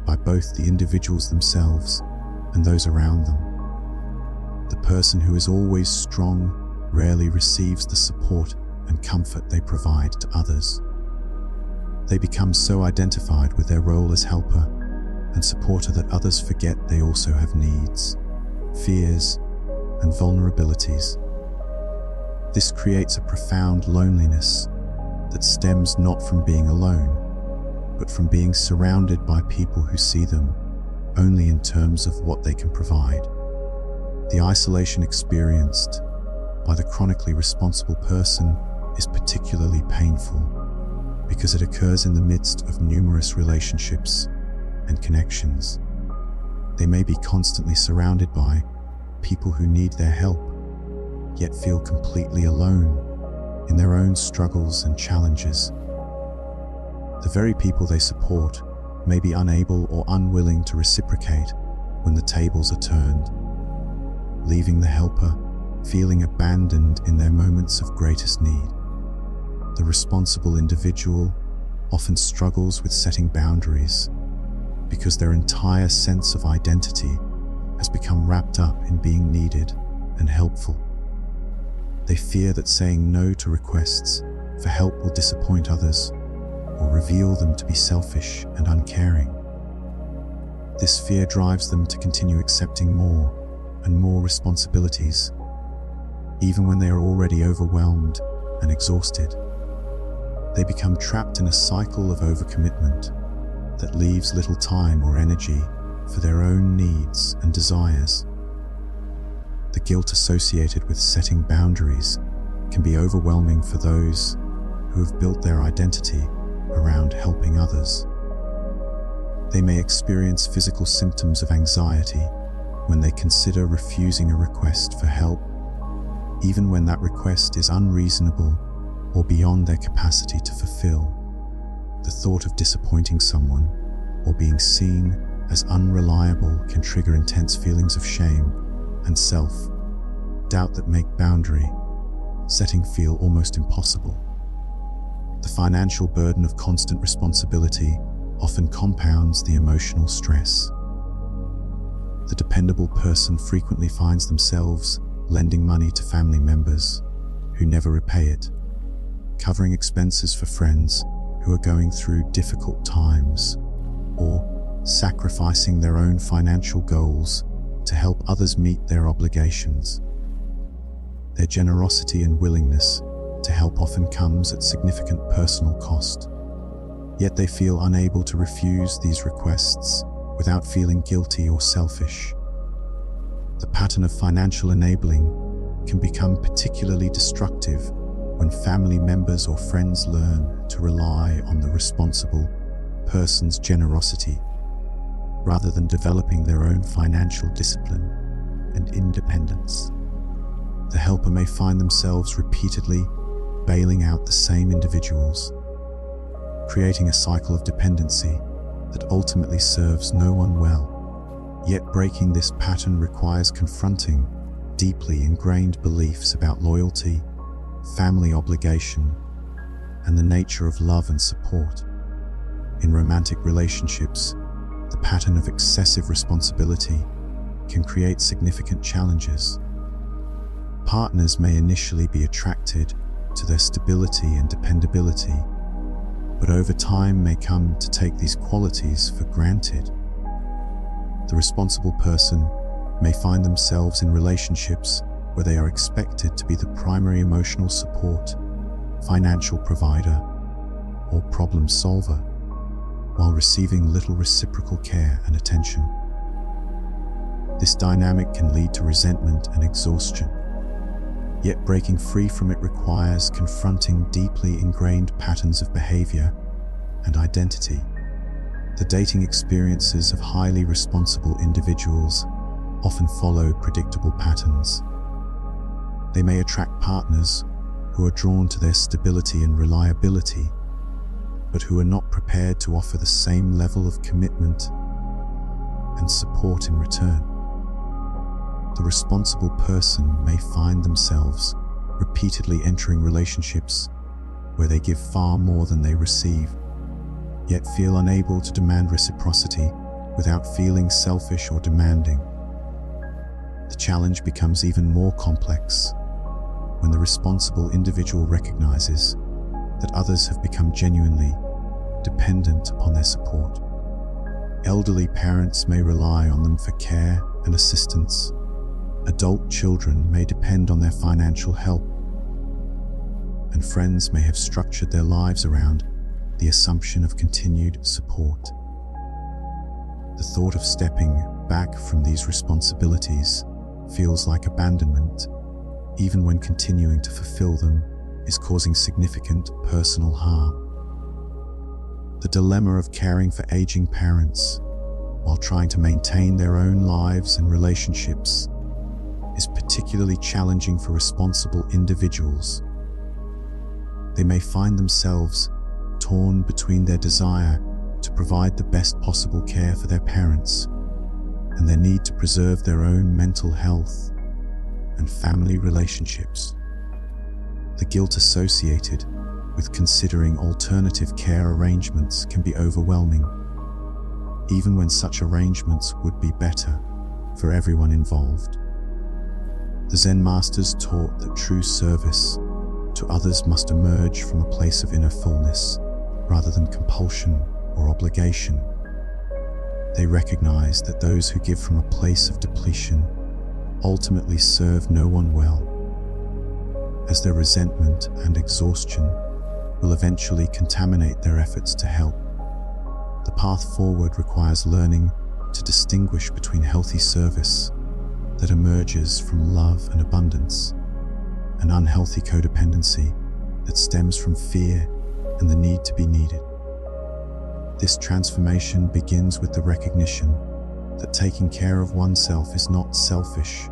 S1: by both the individuals themselves and those around them. The person who is always strong rarely receives the support and comfort they provide to others. They become so identified with their role as helper and supporter that others forget they also have needs, fears, and vulnerabilities. This creates a profound loneliness that stems not from being alone, but from being surrounded by people who see them only in terms of what they can provide. The isolation experienced by the chronically responsible person is particularly painful because it occurs in the midst of numerous relationships and connections. They may be constantly surrounded by people who need their help, yet feel completely alone in their own struggles and challenges. The very people they support may be unable or unwilling to reciprocate when the tables are turned, leaving the helper feeling abandoned in their moments of greatest need. The responsible individual often struggles with setting boundaries because their entire sense of identity has become wrapped up in being needed and helpful. They fear that saying no to requests for help will disappoint others or reveal them to be selfish and uncaring. This fear drives them to continue accepting more and more responsibilities, even when they are already overwhelmed and exhausted. they become trapped in a cycle of overcommitment that leaves little time or energy for their own needs and desires. The guilt associated with setting boundaries can be overwhelming for those who have built their identity around helping others. They may experience physical symptoms of anxiety when they consider refusing a request for help, even when that request is unreasonable or beyond their capacity to fulfill. The thought of disappointing someone or being seen as unreliable can trigger intense feelings of shame and self-doubt that make boundary setting feel almost impossible. The financial burden of constant responsibility often compounds the emotional stress. The dependable person frequently finds themselves lending money to family members who never repay it, covering expenses for friends who are going through difficult times, or sacrificing their own financial goals to help others meet their obligations. Their generosity and willingness to help often comes at significant personal cost, yet they feel unable to refuse these requests without feeling guilty or selfish. The pattern of financial enabling can become particularly destructive when family members or friends learn to rely on the responsible person's generosity rather than developing their own financial discipline and independence. The helper may find themselves repeatedly bailing out the same individuals, creating a cycle of dependency that ultimately serves no one well. Yet breaking this pattern requires confronting deeply ingrained beliefs about loyalty, family obligation, and the nature of love and support. In romantic relationships, the pattern of excessive responsibility can create significant challenges. Partners may initially be attracted to their stability and dependability, but over time may come to take these qualities for granted. The responsible person may find themselves in relationships where they are expected to be the primary emotional support, financial provider, or problem solver, while receiving little reciprocal care and attention. This dynamic can lead to resentment and exhaustion, yet breaking free from it requires confronting deeply ingrained patterns of behavior and identity. The dating experiences of highly responsible individuals often follow predictable patterns. They may attract partners who are drawn to their stability and reliability, but who are not prepared to offer the same level of commitment and support in return. The responsible person may find themselves repeatedly entering relationships where they give far more than they receive, yet feel unable to demand reciprocity without feeling selfish or demanding. The challenge becomes even more complex when the responsible individual recognizes that others have become genuinely dependent upon their support. Elderly parents may rely on them for care and assistance. Adult children may depend on their financial help, and friends may have structured their lives around the assumption of continued support. The thought of stepping back from these responsibilities feels like abandonment, even when continuing to fulfill them is causing significant personal harm. The dilemma of caring for aging parents while trying to maintain their own lives and relationships is particularly challenging for responsible individuals. They may find themselves torn between their desire to provide the best possible care for their parents and their need to preserve their own mental health and family relationships. The guilt associated with considering alternative care arrangements can be overwhelming, even when such arrangements would be better for everyone involved. The Zen masters taught that true service to others must emerge from a place of inner fullness rather than compulsion or obligation. They recognize that those who give from a place of depletion ultimately serve no one well, as their resentment and exhaustion will eventually contaminate their efforts to help. The path forward requires learning to distinguish between healthy service that emerges from love and abundance and unhealthy codependency that stems from fear and the need to be needed. This transformation begins with the recognition that taking care of oneself is not selfish,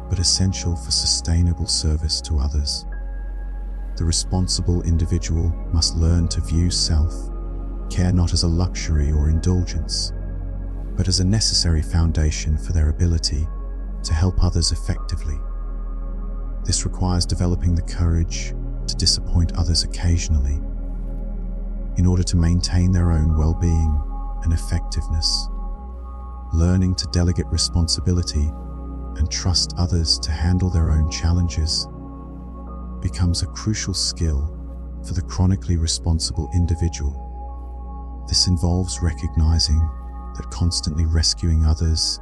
S1: but essential for sustainable service to others. The responsible individual must learn to view self-care not as a luxury or indulgence, but as a necessary foundation for their ability to help others effectively. This requires developing the courage to disappoint others occasionally in order to maintain their own well-being and effectiveness. Learning to delegate responsibility and trust others to handle their own challenges becomes a crucial skill for the chronically responsible individual. This involves recognizing that constantly rescuing others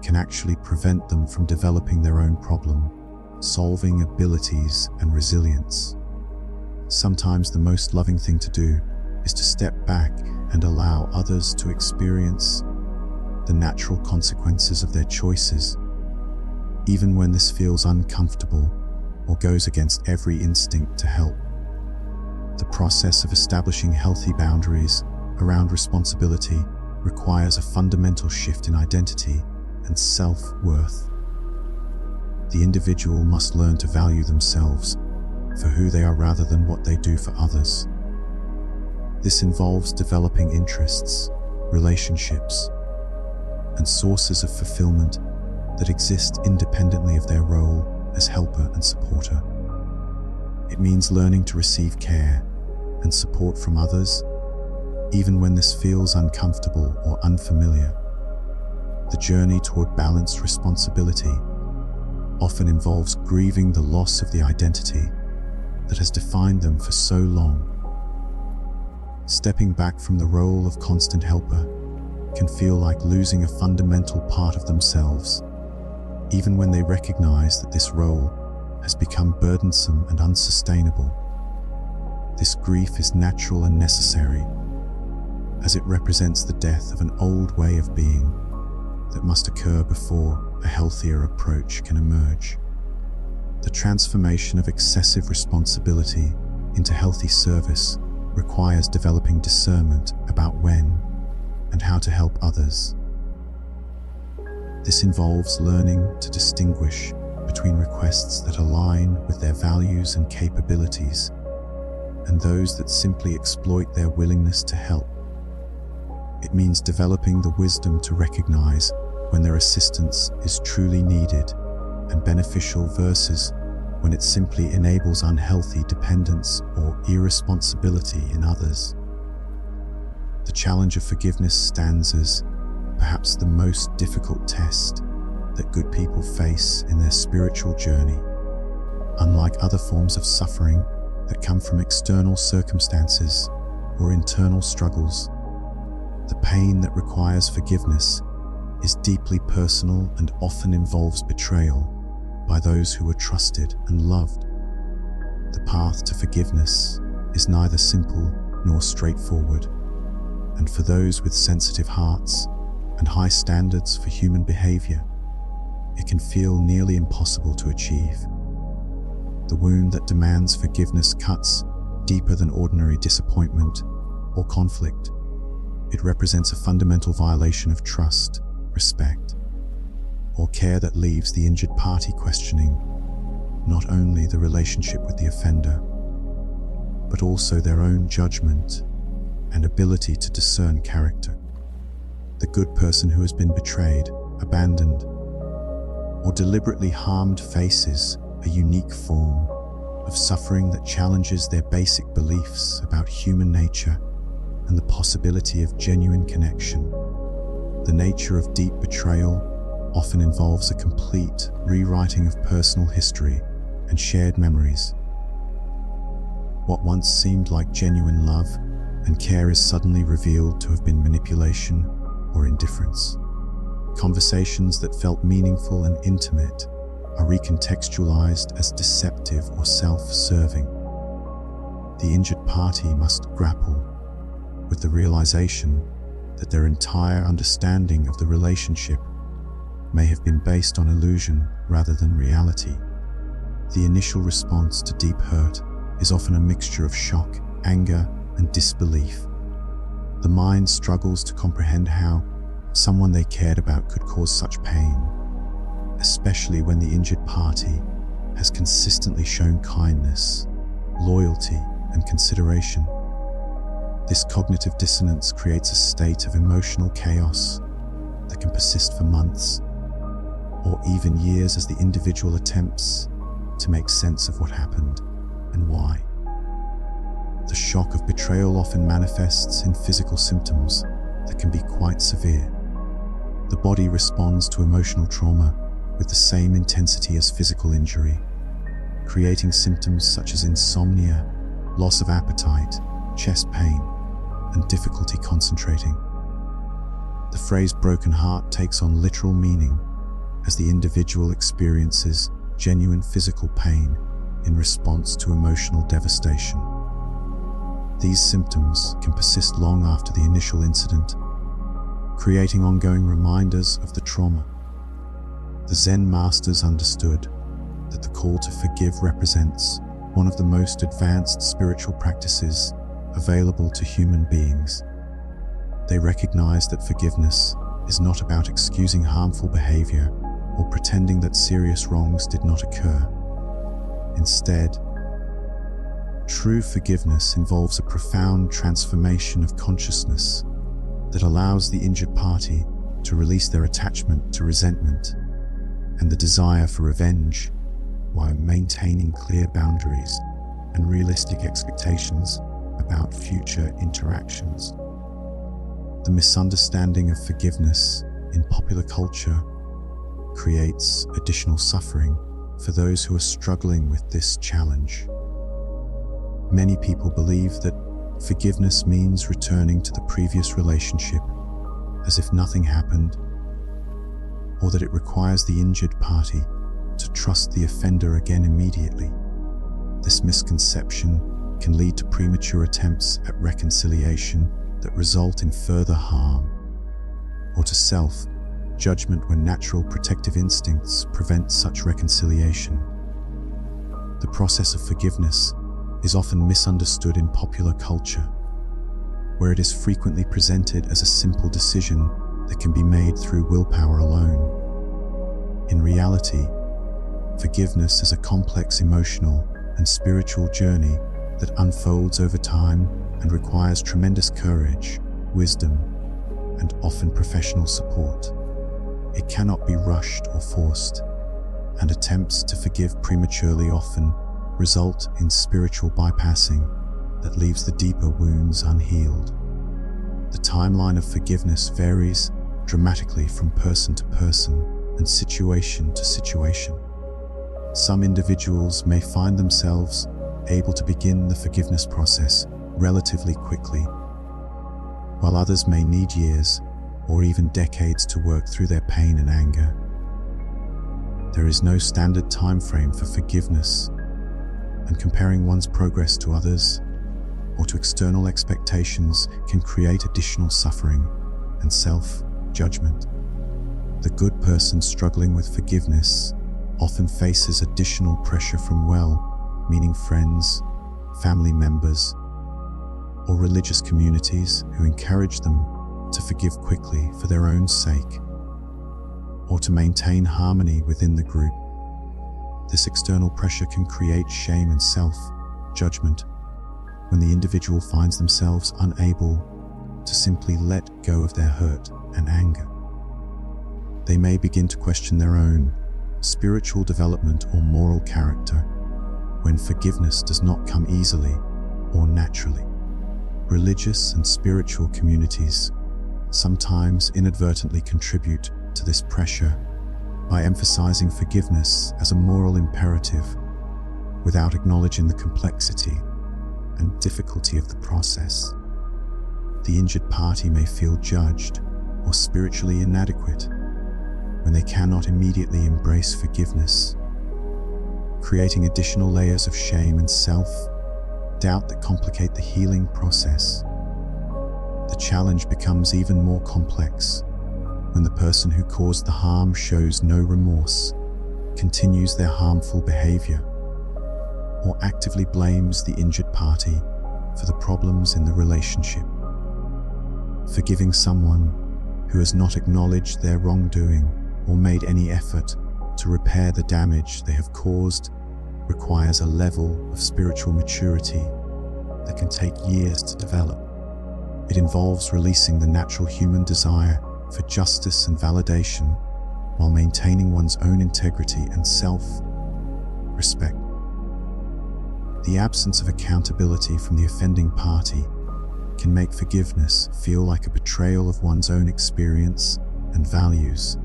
S1: can actually prevent them from developing their own problem-solving abilities and resilience. Sometimes the most loving thing to do is to step back and allow others to experience the natural consequences of their choices, even when this feels uncomfortable or goes against every instinct to help. The process of establishing healthy boundaries around responsibility requires a fundamental shift in identity and self-worth. The individual must learn to value themselves for who they are rather than what they do for others. This involves developing interests, relationships, and sources of fulfillment that exist independently of their role as helper and supporter. It means learning to receive care and support from others, even when this feels uncomfortable or unfamiliar. The journey toward balanced responsibility often involves grieving the loss of the identity that has defined them for so long. Stepping back from the role of constant helper can feel like losing a fundamental part of themselves, even when they recognize that this role has become burdensome and unsustainable. This grief is natural and necessary, as it represents the death of an old way of being that must occur before a healthier approach can emerge. The transformation of excessive responsibility into healthy service requires developing discernment about when and how to help others. This involves learning to distinguish between requests that align with their values and capabilities and those that simply exploit their willingness to help. It means developing the wisdom to recognize when their assistance is truly needed and beneficial versus when it simply enables unhealthy dependence or irresponsibility in others. The challenge of forgiveness stands as perhaps the most difficult test that good people face in their spiritual journey. Unlike other forms of suffering that come from external circumstances or internal struggles, the pain that requires forgiveness is deeply personal and often involves betrayal by those who were trusted and loved. The path to forgiveness is neither simple nor straightforward, and for those with sensitive hearts and high standards for human behavior, it can feel nearly impossible to achieve. The wound that demands forgiveness cuts deeper than ordinary disappointment or conflict. It represents a fundamental violation of trust, respect, or care that leaves the injured party questioning not only the relationship with the offender, but also their own judgment and ability to discern character. The good person who has been betrayed, abandoned, or deliberately harmed faces a unique form of suffering that challenges their basic beliefs about human nature and the possibility of genuine connection. The nature of deep betrayal often involves a complete rewriting of personal history and shared memories. What once seemed like genuine love and care is suddenly revealed to have been manipulation or indifference. Conversations that felt meaningful and intimate are recontextualized as deceptive or self-serving. the injured party must grapple with the realization that their entire understanding of the relationship may have been based on illusion rather than reality. The initial response to deep hurt is often a mixture of shock, anger, and disbelief. The mind struggles to comprehend how someone they cared about could cause such pain, especially when the injured party has consistently shown kindness, loyalty, and consideration. This cognitive dissonance creates a state of emotional chaos that can persist for months or even years as the individual attempts to make sense of what happened and why. The shock of betrayal often manifests in physical symptoms that can be quite severe. The body responds to emotional trauma with the same intensity as physical injury, creating symptoms such as insomnia, loss of appetite, chest pain, and difficulty concentrating. The phrase broken heart takes on literal meaning as the individual experiences genuine physical pain in response to emotional devastation. These symptoms can persist long after the initial incident, creating ongoing reminders of the trauma. The Zen masters understood that the call to forgive represents one of the most advanced spiritual practices available to human beings. They recognized that forgiveness is not about excusing harmful behavior or pretending that serious wrongs did not occur. Instead, true forgiveness involves a profound transformation of consciousness that allows the injured party to release their attachment to resentment and the desire for revenge while maintaining clear boundaries and realistic expectations about future interactions. The misunderstanding of forgiveness in popular culture creates additional suffering for those who are struggling with this challenge. Many people believe that forgiveness means returning to the previous relationship as if nothing happened, or that it requires the injured party to trust the offender again immediately. This misconception can lead to premature attempts at reconciliation that result in further harm, or to self-judgment when natural protective instincts prevent such reconciliation. The process of forgiveness is often misunderstood in popular culture, where it is frequently presented as a simple decision that can be made through willpower alone. In reality, forgiveness is a complex emotional and spiritual journey that unfolds over time and requires tremendous courage, wisdom, and often professional support. It cannot be rushed or forced, and attempts to forgive prematurely often result in spiritual bypassing that leaves the deeper wounds unhealed. The timeline of forgiveness varies dramatically from person to person and situation to situation. Some individuals may find themselves able to begin the forgiveness process relatively quickly, while others may need years or even decades to work through their pain and anger. There is no standard time frame for forgiveness, and comparing one's progress to others or to external expectations can create additional suffering and self-judgment. The good person struggling with forgiveness often faces additional pressure from well-meaning friends, family members, or religious communities who encourage them to forgive quickly for their own sake or to maintain harmony within the group. This external pressure can create shame and self-judgment when the individual finds themselves unable to simply let go of their hurt and anger. They may begin to question their own spiritual development or moral character when forgiveness does not come easily or naturally. Religious and spiritual communities sometimes inadvertently contribute to this pressure by emphasizing forgiveness as a moral imperative without acknowledging the complexity and difficulty of the process. The injured party may feel judged or spiritually inadequate when they cannot immediately embrace forgiveness, creating additional layers of shame and self-doubt doubt that complicate the healing process. The challenge becomes even more complex when the person who caused the harm shows no remorse, continues their harmful behavior, or actively blames the injured party for the problems in the relationship. Forgiving someone who has not acknowledged their wrongdoing or made any effort to repair the damage they have caused requires a level of spiritual maturity that can take years to develop. It involves releasing the natural human desire for justice and validation while maintaining one's own integrity and self-respect. The absence of accountability from the offending party can make forgiveness feel like a betrayal of one's own experience and values.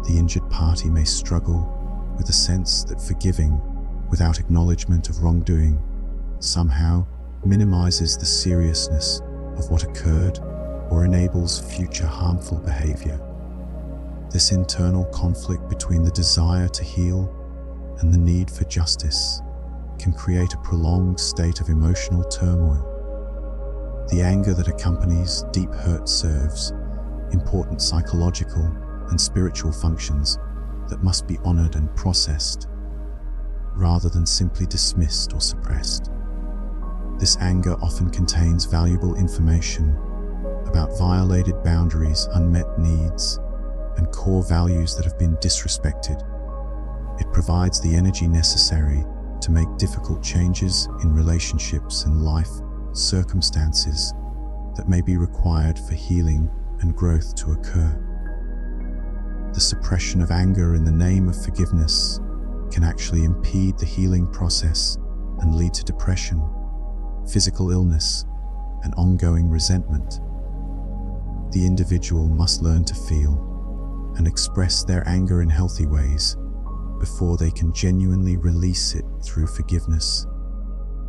S1: The injured party may struggle with the sense that forgiving without acknowledgement of wrongdoing somehow minimizes the seriousness of what occurred or enables future harmful behavior. This internal conflict between the desire to heal and the need for justice can create a prolonged state of emotional turmoil. The anger that accompanies deep hurt serves important psychological and spiritual functions that must be honored and processed, rather than simply dismissed or suppressed. This anger often contains valuable information about violated boundaries, unmet needs, and core values that have been disrespected. It provides the energy necessary to make difficult changes in relationships and life circumstances that may be required for healing and growth to occur. The suppression of anger in the name of forgiveness can actually impede the healing process and lead to depression, physical illness, and ongoing resentment. The individual must learn to feel and express their anger in healthy ways before they can genuinely release it through forgiveness.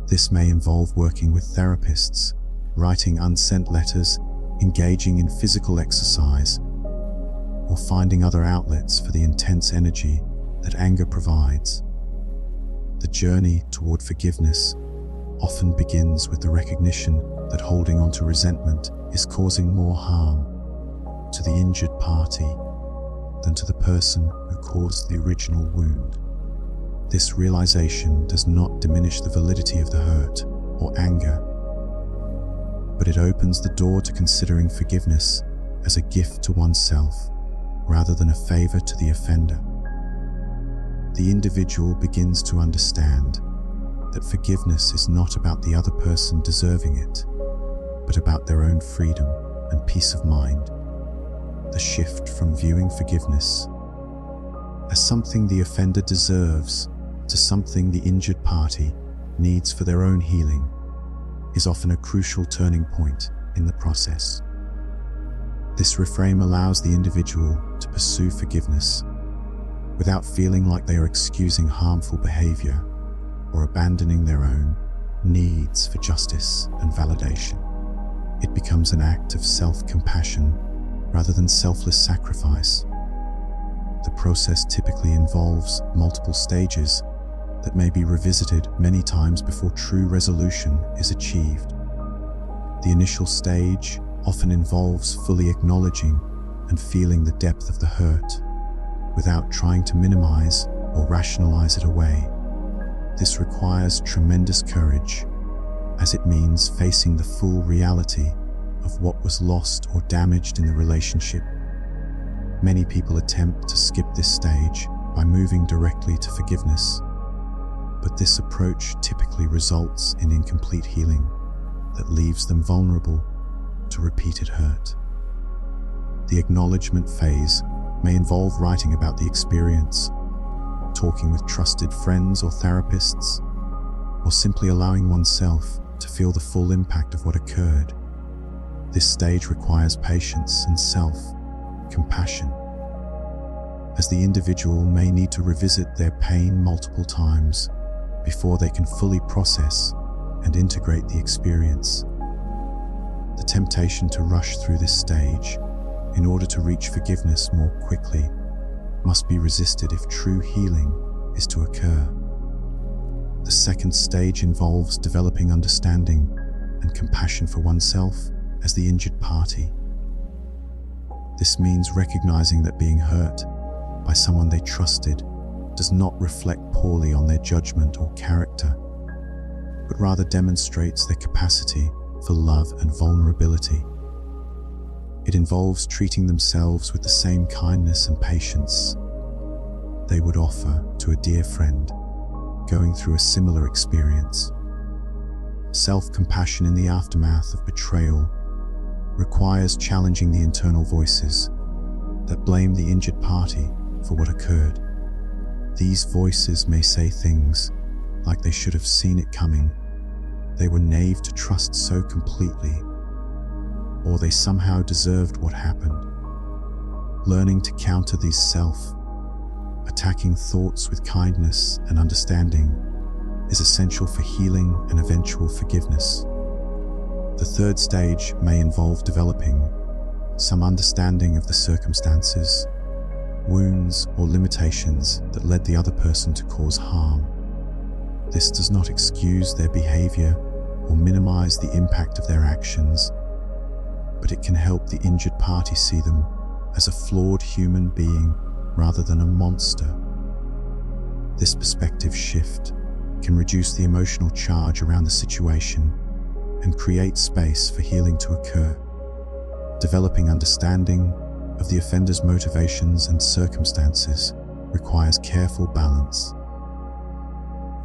S1: This may involve working with therapists, writing unsent letters, engaging in physical exercise, or finding other outlets for the intense energy that anger provides. The journey toward forgiveness often begins with the recognition that holding on to resentment is causing more harm to the injured party than to the person who caused the original wound. This realization does not diminish the validity of the hurt or anger, but it opens the door to considering forgiveness as a gift to oneself rather than a favor to the offender. The individual begins to understand that forgiveness is not about the other person deserving it, but about their own freedom and peace of mind. The shift from viewing forgiveness as something the offender deserves to something the injured party needs for their own healing is often a crucial turning point in the process. This reframe allows the individual to pursue forgiveness without feeling like they are excusing harmful behavior or abandoning their own needs for justice and validation. It becomes an act of self-compassion rather than selfless sacrifice. The process typically involves multiple stages that may be revisited many times before true resolution is achieved. The initial stage often involves fully acknowledging and feeling the depth of the hurt without trying to minimize or rationalize it away. This requires tremendous courage, as it means facing the full reality of what was lost or damaged in the relationship. Many people attempt to skip this stage by moving directly to forgiveness, but this approach typically results in incomplete healing that leaves them vulnerable to repeated hurt. The acknowledgement phase may involve writing about the experience, talking with trusted friends or therapists, or simply allowing oneself to feel the full impact of what occurred. This stage requires patience and self-compassion, as the individual may need to revisit their pain multiple times before they can fully process and integrate the experience. The temptation to rush through this stage in order to reach forgiveness more quickly must be resisted if true healing is to occur. The second stage involves developing understanding and compassion for oneself as the injured party. This means recognizing that being hurt by someone they trusted does not reflect poorly on their judgment or character, but rather demonstrates their capacity for love and vulnerability. It involves treating themselves with the same kindness and patience they would offer to a dear friend going through a similar experience. Self-compassion in the aftermath of betrayal requires challenging the internal voices that blame the injured party for what occurred. These voices may say things like they should have seen it coming, they were naive to trust so completely, or they somehow deserved what happened. Learning to counter these self-attacking thoughts with kindness and understanding is essential for healing and eventual forgiveness. The third stage may involve developing some understanding of the circumstances, wounds, or limitations that led the other person to cause harm. This does not excuse their behavior or minimize the impact of their actions, but it can help the injured party see them as a flawed human being rather than a monster. This perspective shift can reduce the emotional charge around the situation and create space for healing to occur. Developing understanding of the offender's motivations and circumstances requires careful balance.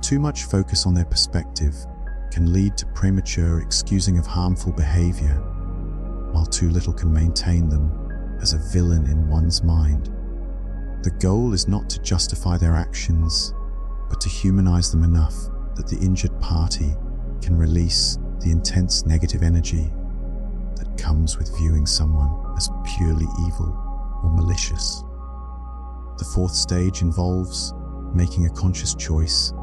S1: Too much focus on their perspective can lead to premature excusing of harmful behavior, while too little can maintain them as a villain in one's mind. The goal is not to justify their actions, but to humanize them enough that the injured party can release the intense negative energy that comes with viewing someone as purely evil or malicious. The fourth stage involves making a conscious choice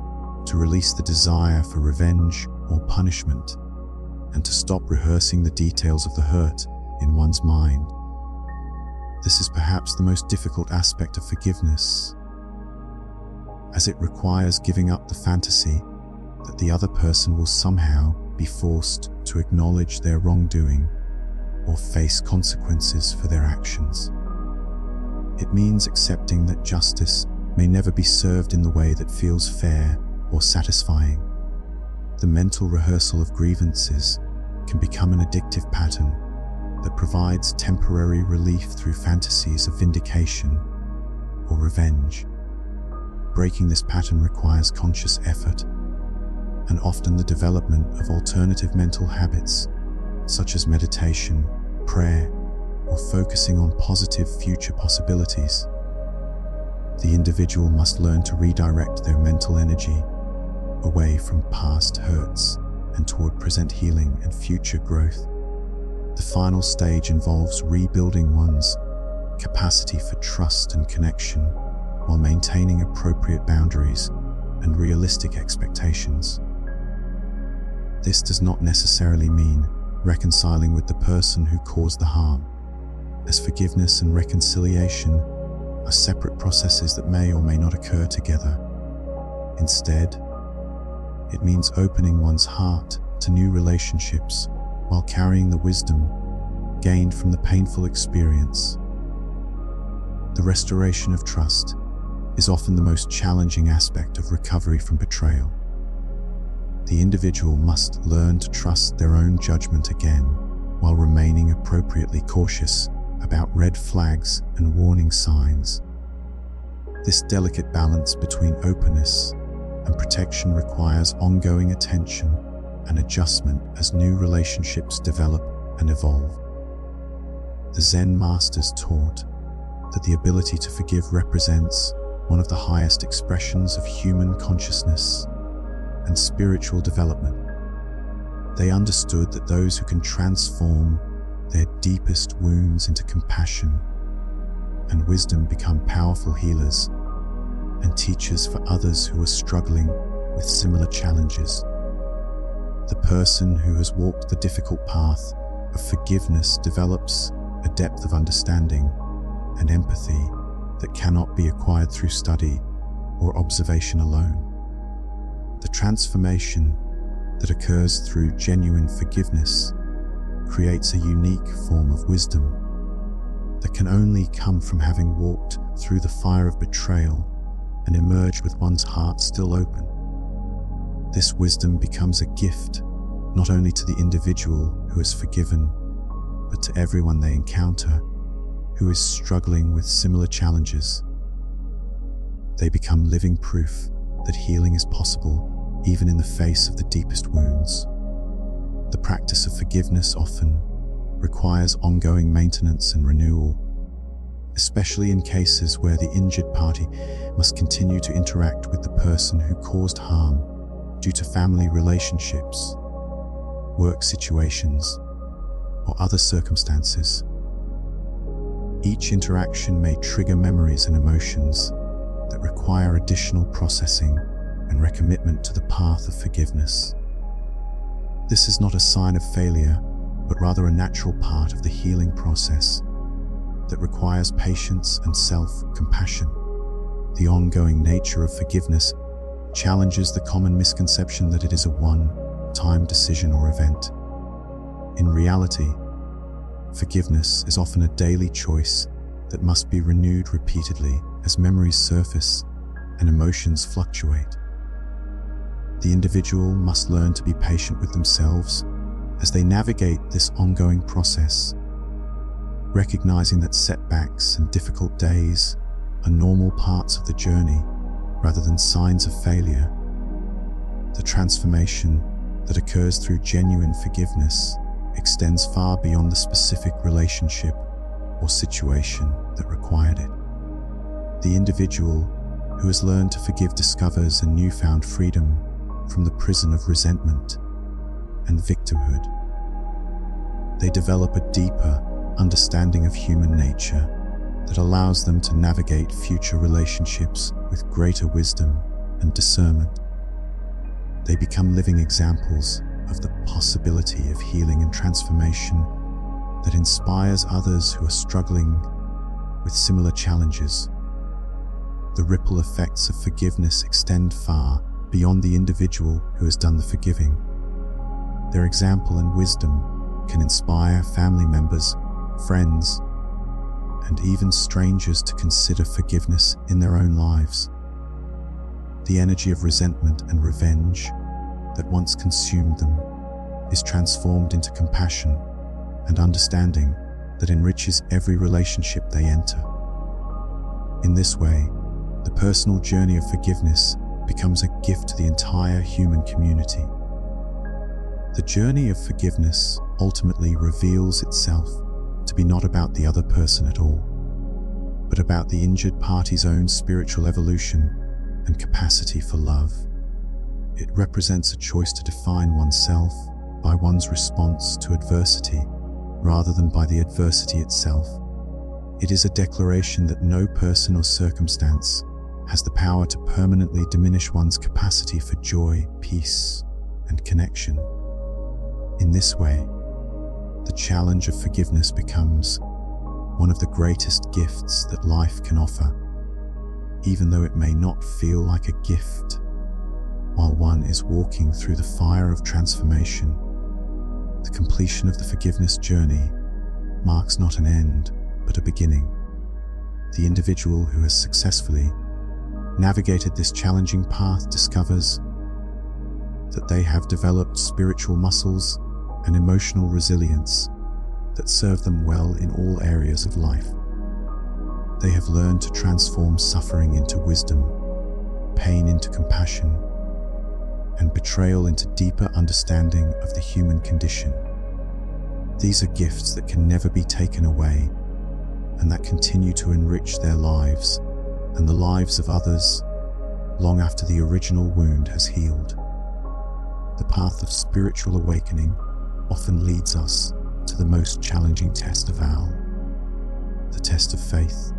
S1: to release the desire for revenge or punishment and to stop rehearsing the details of the hurt in one's mind. This is perhaps the most difficult aspect of forgiveness, as it requires giving up the fantasy that the other person will somehow be forced to acknowledge their wrongdoing or face consequences for their actions. It means accepting that justice may never be served in the way that feels fair or satisfying. The mental rehearsal of grievances can become an addictive pattern that provides temporary relief through fantasies of vindication or revenge. Breaking this pattern requires conscious effort and often the development of alternative mental habits such as meditation, prayer, or focusing on positive future possibilities. The individual must learn to redirect their mental energy away from past hurts and toward present healing and future growth. The final stage involves rebuilding one's capacity for trust and connection while maintaining appropriate boundaries and realistic expectations. This does not necessarily mean reconciling with the person who caused the harm, as forgiveness and reconciliation are separate processes that may or may not occur together. Instead, it means opening one's heart to new relationships while carrying the wisdom gained from the painful experience. The restoration of trust is often the most challenging aspect of recovery from betrayal. The individual must learn to trust their own judgment again while remaining appropriately cautious about red flags and warning signs. This delicate balance between openness and protection requires ongoing attention and adjustment as new relationships develop and evolve. The Zen masters taught that the ability to forgive represents one of the highest expressions of human consciousness and spiritual development. They understood that those who can transform their deepest wounds into compassion and wisdom become powerful healers and teachers for others who are struggling with similar challenges. The person who has walked the difficult path of forgiveness develops a depth of understanding and empathy that cannot be acquired through study or observation alone. The transformation that occurs through genuine forgiveness creates a unique form of wisdom that can only come from having walked through the fire of betrayal and emerged with one's heart still open. This wisdom becomes a gift not only to the individual who is forgiven, but to everyone they encounter who is struggling with similar challenges. They become living proof that healing is possible even in the face of the deepest wounds. The practice of forgiveness often requires ongoing maintenance and renewal, especially in cases where the injured party must continue to interact with the person who caused harm due to family relationships, work situations, or other circumstances. Each interaction may trigger memories and emotions that require additional processing and recommitment to the path of forgiveness. This is not a sign of failure, but rather a natural part of the healing process that requires patience and self-compassion. The ongoing nature of forgiveness challenges the common misconception that it is a one-time decision or event. In reality, forgiveness is often a daily choice that must be renewed repeatedly as memories surface and emotions fluctuate. The individual must learn to be patient with themselves as they navigate this ongoing process, recognizing that setbacks and difficult days are normal parts of the journey rather than signs of failure. The transformation that occurs through genuine forgiveness extends far beyond the specific relationship or situation that required it. The individual who has learned to forgive discovers a newfound freedom from the prison of resentment and victimhood. They develop a deeper understanding of human nature that allows them to navigate future relationships with greater wisdom and discernment. They become living examples of the possibility of healing and transformation that inspires others who are struggling with similar challenges. The ripple effects of forgiveness extend far beyond the individual who has done the forgiving. Their example and wisdom can inspire family members, friends, and even strangers to consider forgiveness in their own lives. The energy of resentment and revenge that once consumed them is transformed into compassion and understanding that enriches every relationship they enter. In this way, the personal journey of forgiveness becomes a gift to the entire human community. The journey of forgiveness ultimately reveals itself to be not about the other person at all, but about the injured party's own spiritual evolution and capacity for love. It represents a choice to define oneself by one's response to adversity rather than by the adversity itself. It is a declaration that no person or circumstance has the power to permanently diminish one's capacity for joy, peace, and connection. In this way, the challenge of forgiveness becomes one of the greatest gifts that life can offer, even though it may not feel like a gift. While one is walking through the fire of transformation, the completion of the forgiveness journey marks not an end, but a beginning. The individual who has successfully navigated this challenging path discovers that they have developed spiritual muscles and emotional resilience that serve them well in all areas of life. They have learned to transform suffering into wisdom, pain into compassion, and betrayal into deeper understanding of the human condition. These are gifts that can never be taken away and that continue to enrich their lives and the lives of others long after the original wound has healed. The path of spiritual awakening often leads us to the most challenging test of all, the test of faith.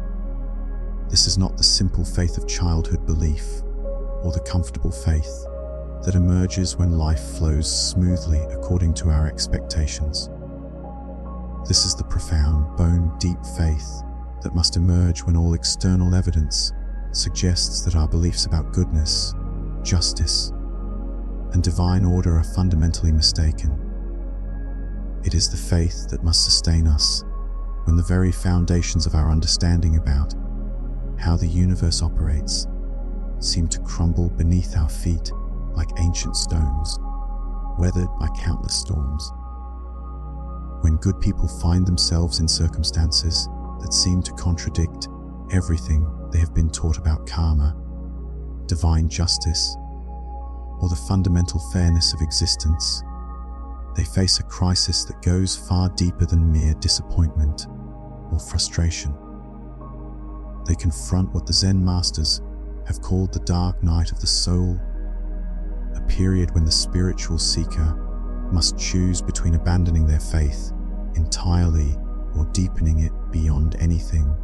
S1: This is not the simple faith of childhood belief or the comfortable faith that emerges when life flows smoothly according to our expectations. This is the profound, bone-deep faith that must emerge when all external evidence suggests that our beliefs about goodness, justice, and divine order are fundamentally mistaken. It is the faith that must sustain us when the very foundations of our understanding about how the universe operates seem to crumble beneath our feet like ancient stones, weathered by countless storms. When good people find themselves in circumstances that seem to contradict everything they have been taught about karma, divine justice, or the fundamental fairness of existence, they face a crisis that goes far deeper than mere disappointment or frustration. They confront what the Zen masters have called the dark night of the soul, a period when the spiritual seeker must choose between abandoning their faith entirely or deepening it beyond anything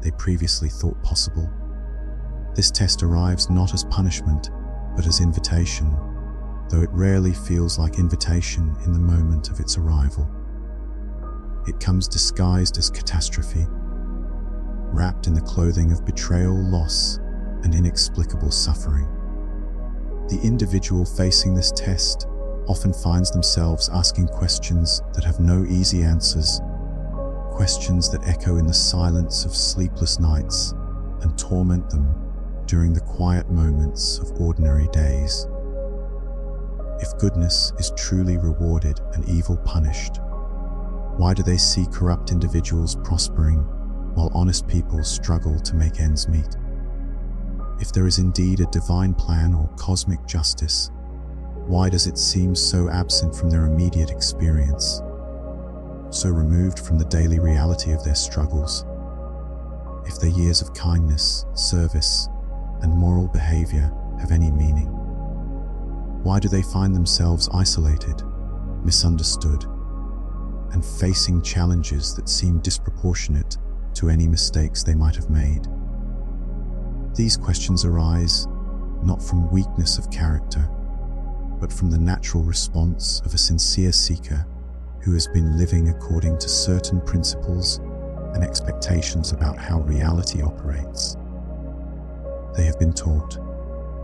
S1: they previously thought possible. This test arrives not as punishment, but as invitation, though it rarely feels like invitation in the moment of its arrival. It comes disguised as catastrophe, wrapped in the clothing of betrayal, loss, and inexplicable suffering. The individual facing this test often finds themselves asking questions that have no easy answers, questions that echo in the silence of sleepless nights and torment them during the quiet moments of ordinary days. If goodness is truly rewarded and evil punished, why do they see corrupt individuals prospering while honest people struggle to make ends meet? If there is indeed a divine plan or cosmic justice, why does it seem so absent from their immediate experience, so removed from the daily reality of their struggles? If their years of kindness, service, and moral behavior have any meaning, why do they find themselves isolated, misunderstood, and facing challenges that seem disproportionate to any mistakes they might have made? These questions arise not from weakness of character, but from the natural response of a sincere seeker who has been living according to certain principles and expectations about how reality operates. They have been taught,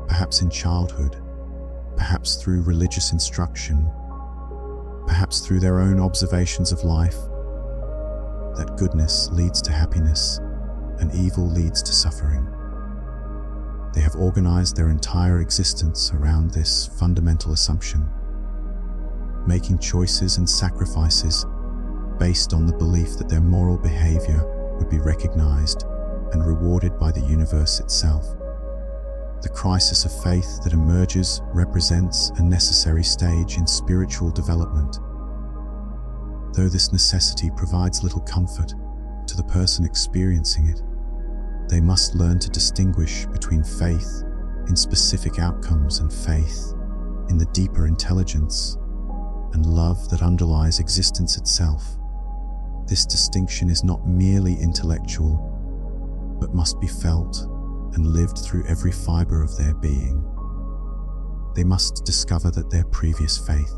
S1: perhaps in childhood, perhaps through religious instruction, perhaps through their own observations of life, that goodness leads to happiness and evil leads to suffering. They have organized their entire existence around this fundamental assumption, making choices and sacrifices based on the belief that their moral behavior would be recognized and rewarded by the universe itself. The crisis of faith that emerges represents a necessary stage in spiritual development. Though this necessity provides little comfort to the person experiencing it, they must learn to distinguish between faith in specific outcomes and faith in the deeper intelligence and love that underlies existence itself. This distinction is not merely intellectual, but must be felt and lived through every fiber of their being. They must discover that their previous faith,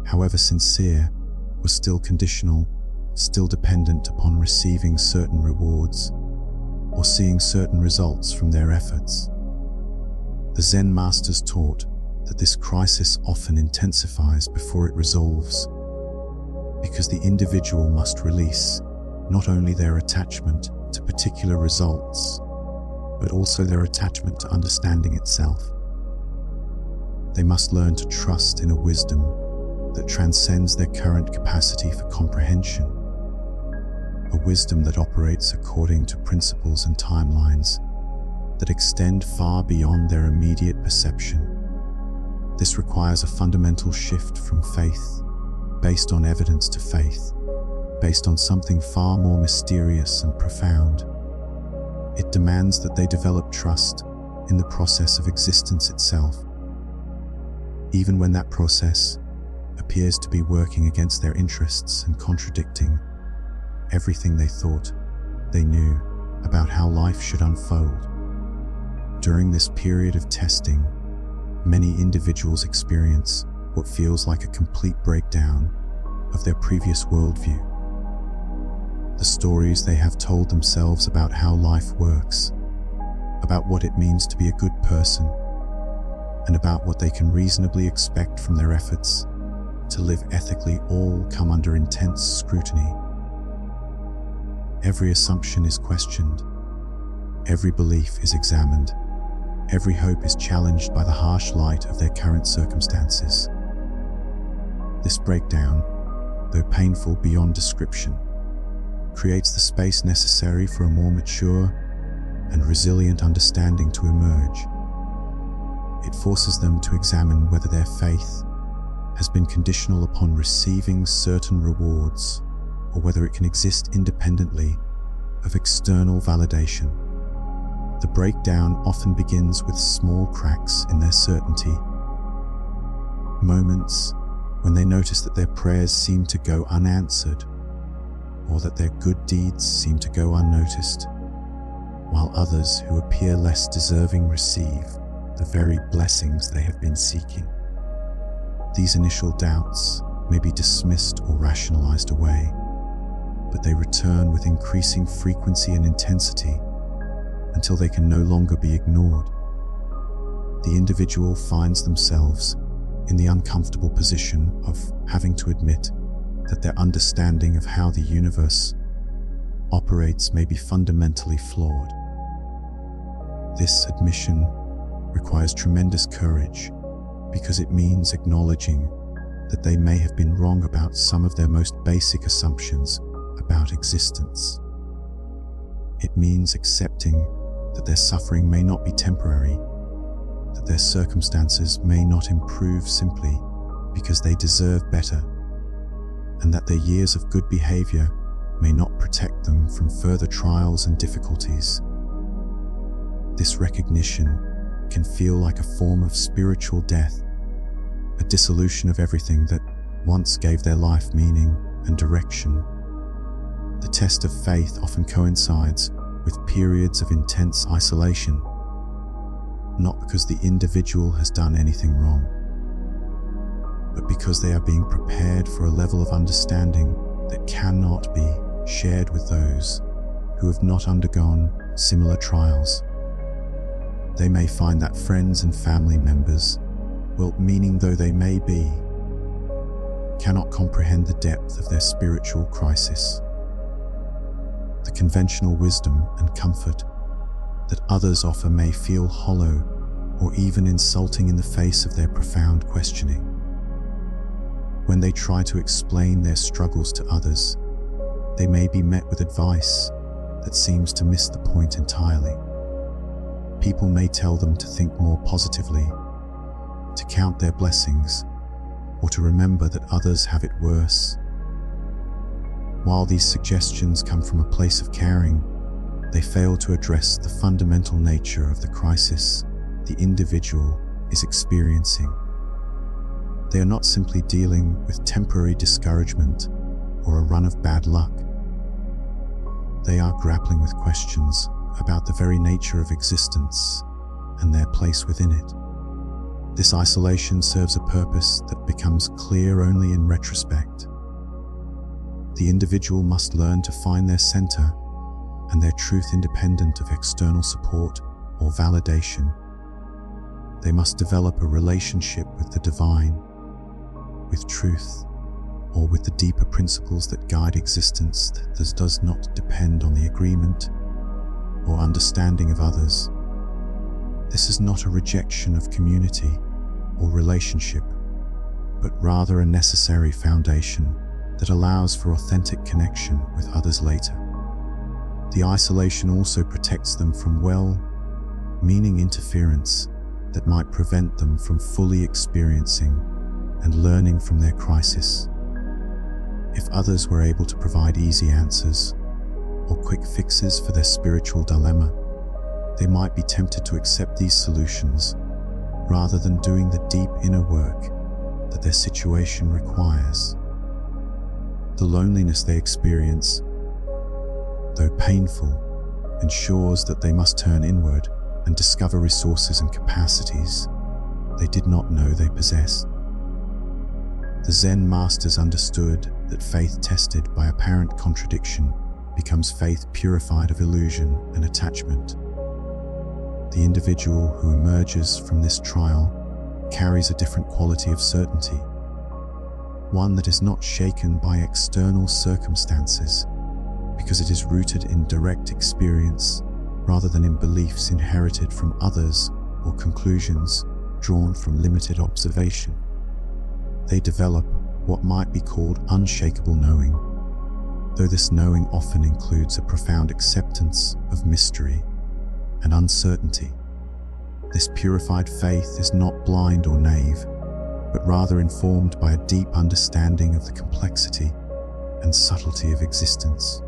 S1: however sincere, was still conditional, still dependent upon receiving certain rewards or seeing certain results from their efforts. The Zen masters taught that this crisis often intensifies before it resolves, because the individual must release not only their attachment to particular results, but also their attachment to understanding itself. They must learn to trust in a wisdom that transcends their current capacity for comprehension, a wisdom that operates according to principles and timelines that extend far beyond their immediate perception. This requires a fundamental shift from faith based on evidence to faith, based on something far more mysterious and profound. It demands that they develop trust in the process of existence itself, even when that process appears to be working against their interests and contradicting everything they thought they knew about how life should unfold. During this period of testing, many individuals experience what feels like a complete breakdown of their previous worldview. The stories they have told themselves about how life works, about what it means to be a good person, and about what they can reasonably expect from their efforts to live ethically all come under intense scrutiny. Every assumption is questioned, every belief is examined, every hope is challenged by the harsh light of their current circumstances. This breakdown, though painful beyond description, creates the space necessary for a more mature and resilient understanding to emerge. It forces them to examine whether their faith has been conditional upon receiving certain rewards, or whether it can exist independently of external validation. The breakdown often begins with small cracks in their certainty, moments when they notice that their prayers seem to go unanswered, or that their good deeds seem to go unnoticed, while others who appear less deserving receive the very blessings they have been seeking. These initial doubts may be dismissed or rationalized away, but they return with increasing frequency and intensity until they can no longer be ignored. The individual finds themselves in the uncomfortable position of having to admit that their understanding of how the universe operates may be fundamentally flawed. This admission requires tremendous courage because it means acknowledging that they may have been wrong about some of their most basic assumptions about existence. It means accepting that their suffering may not be temporary, that their circumstances may not improve simply because they deserve better, and that their years of good behavior may not protect them from further trials and difficulties. This recognition can feel like a form of spiritual death, a dissolution of everything that once gave their life meaning and direction. The test of faith often coincides with periods of intense isolation, not because the individual has done anything wrong, but because they are being prepared for a level of understanding that cannot be shared with those who have not undergone similar trials. They may find that friends and family members, well-meaning though they may be, cannot comprehend the depth of their spiritual crisis. The conventional wisdom and comfort that others offer may feel hollow or even insulting in the face of their profound questioning. When they try to explain their struggles to others, they may be met with advice that seems to miss the point entirely. People may tell them to think more positively, to count their blessings, or to remember that others have it worse. While these suggestions come from a place of caring, they fail to address the fundamental nature of the crisis the individual is experiencing. They are not simply dealing with temporary discouragement or a run of bad luck. They are grappling with questions about the very nature of existence and their place within it. This isolation serves a purpose that becomes clear only in retrospect. The individual must learn to find their center and their truth independent of external support or validation. They must develop a relationship with the divine, with truth, or with the deeper principles that guide existence that does not depend on the agreement or understanding of others. This is not a rejection of community or relationship, but rather a necessary foundation that allows for authentic connection with others later. The isolation also protects them from well-meaning interference that might prevent them from fully experiencing and learning from their crisis. If others were able to provide easy answers or quick fixes for their spiritual dilemma, they might be tempted to accept these solutions rather than doing the deep inner work that their situation requires. The loneliness they experience, though painful, ensures that they must turn inward and discover resources and capacities they did not know they possessed. The Zen masters understood that faith tested by apparent contradiction becomes faith purified of illusion and attachment. The individual who emerges from this trial carries a different quality of certainty, one that is not shaken by external circumstances, because it is rooted in direct experience rather than in beliefs inherited from others or conclusions drawn from limited observation. They develop what might be called unshakable knowing, though this knowing often includes a profound acceptance of mystery and uncertainty. This purified faith is not blind or naive, but rather informed by a deep understanding of the complexity and subtlety of existence.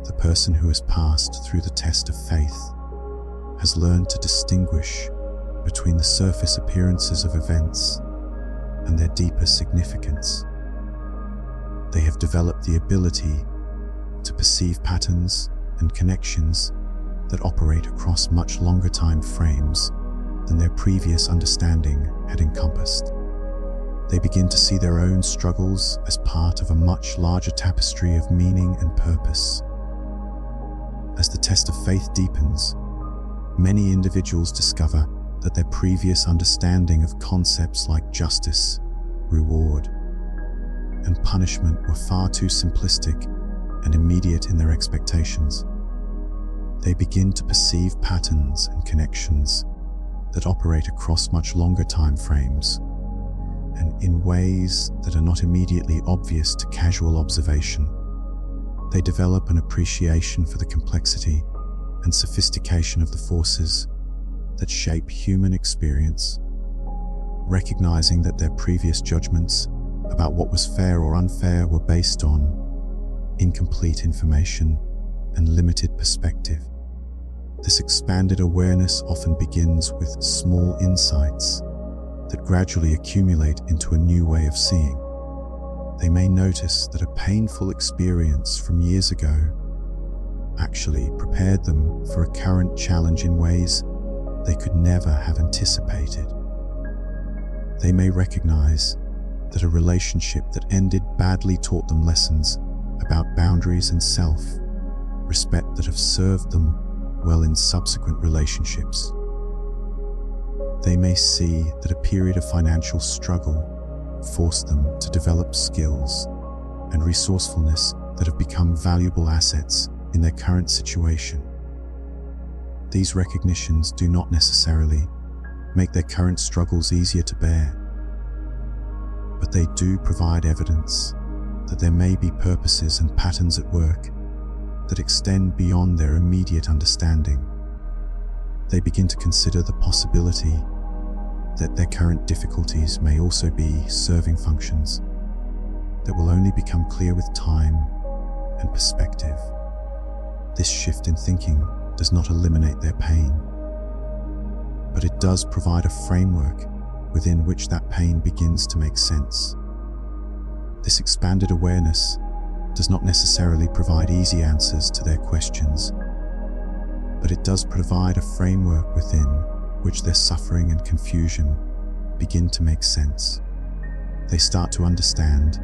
S1: The person who has passed through the test of faith has learned to distinguish between the surface appearances of events and their deeper significance. They have developed the ability to perceive patterns and connections that operate across much longer time frames than their previous understanding had encompassed. They begin to see their own struggles as part of a much larger tapestry of meaning and purpose. As the test of faith deepens, many individuals discover that their previous understanding of concepts like justice, reward, and punishment were far too simplistic and immediate in their expectations. They begin to perceive patterns and connections that operate across much longer time frames and in ways that are not immediately obvious to casual observation. They develop an appreciation for the complexity and sophistication of the forces that shape human experience, recognizing that their previous judgments about what was fair or unfair were based on incomplete information and limited perspective. This expanded awareness often begins with small insights that gradually accumulate into a new way of seeing. They may notice that a painful experience from years ago actually prepared them for a current challenge in ways they could never have anticipated. They may recognize that a relationship that ended badly taught them lessons about boundaries and self-respect that have served them well in subsequent relationships. They may see that a period of financial struggle forced them to develop skills and resourcefulness that have become valuable assets in their current situation. These recognitions do not necessarily make their current struggles easier to bear, but they do provide evidence that there may be purposes and patterns at work that extend beyond their immediate understanding. They begin to consider the possibility that their current difficulties may also be serving functions that will only become clear with time and perspective. This shift in thinking does not eliminate their pain, but it does provide a framework within which that pain begins to make sense. This expanded awareness does not necessarily provide easy answers to their questions, but it does provide a framework within which their suffering and confusion begin to make sense. They start to understand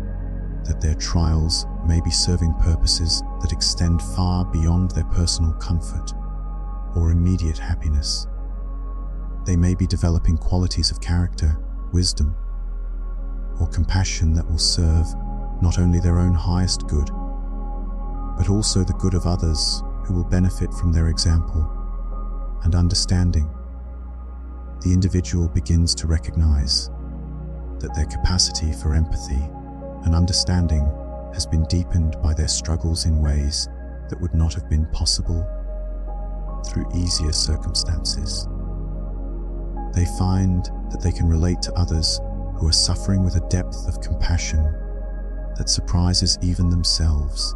S1: that their trials may be serving purposes that extend far beyond their personal comfort or immediate happiness. They may be developing qualities of character, wisdom, or compassion that will serve not only their own highest good, but also the good of others who will benefit from their example and understanding. The individual begins to recognize that their capacity for empathy and understanding has been deepened by their struggles in ways that would not have been possible through easier circumstances. They find that they can relate to others who are suffering with a depth of compassion that surprises even themselves.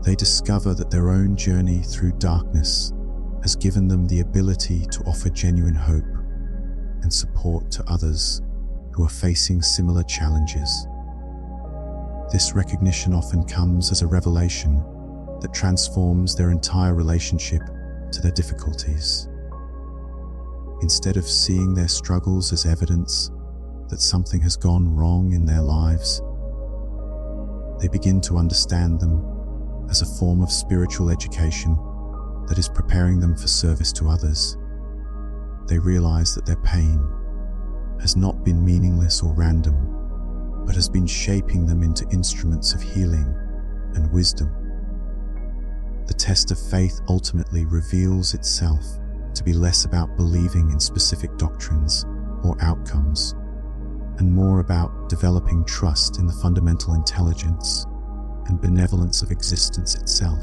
S1: They discover that their own journey through darkness has given them the ability to offer genuine hope and support to others who are facing similar challenges. This recognition often comes as a revelation that transforms their entire relationship to their difficulties. Instead of seeing their struggles as evidence that something has gone wrong in their lives, they begin to understand them as a form of spiritual education that is preparing them for service to others. they realize that their pain has not been meaningless or random, but has been shaping them into instruments of healing and wisdom. The test of faith ultimately reveals itself to be less about believing in specific doctrines or outcomes, and more about developing trust in the fundamental intelligence and benevolence of existence itself.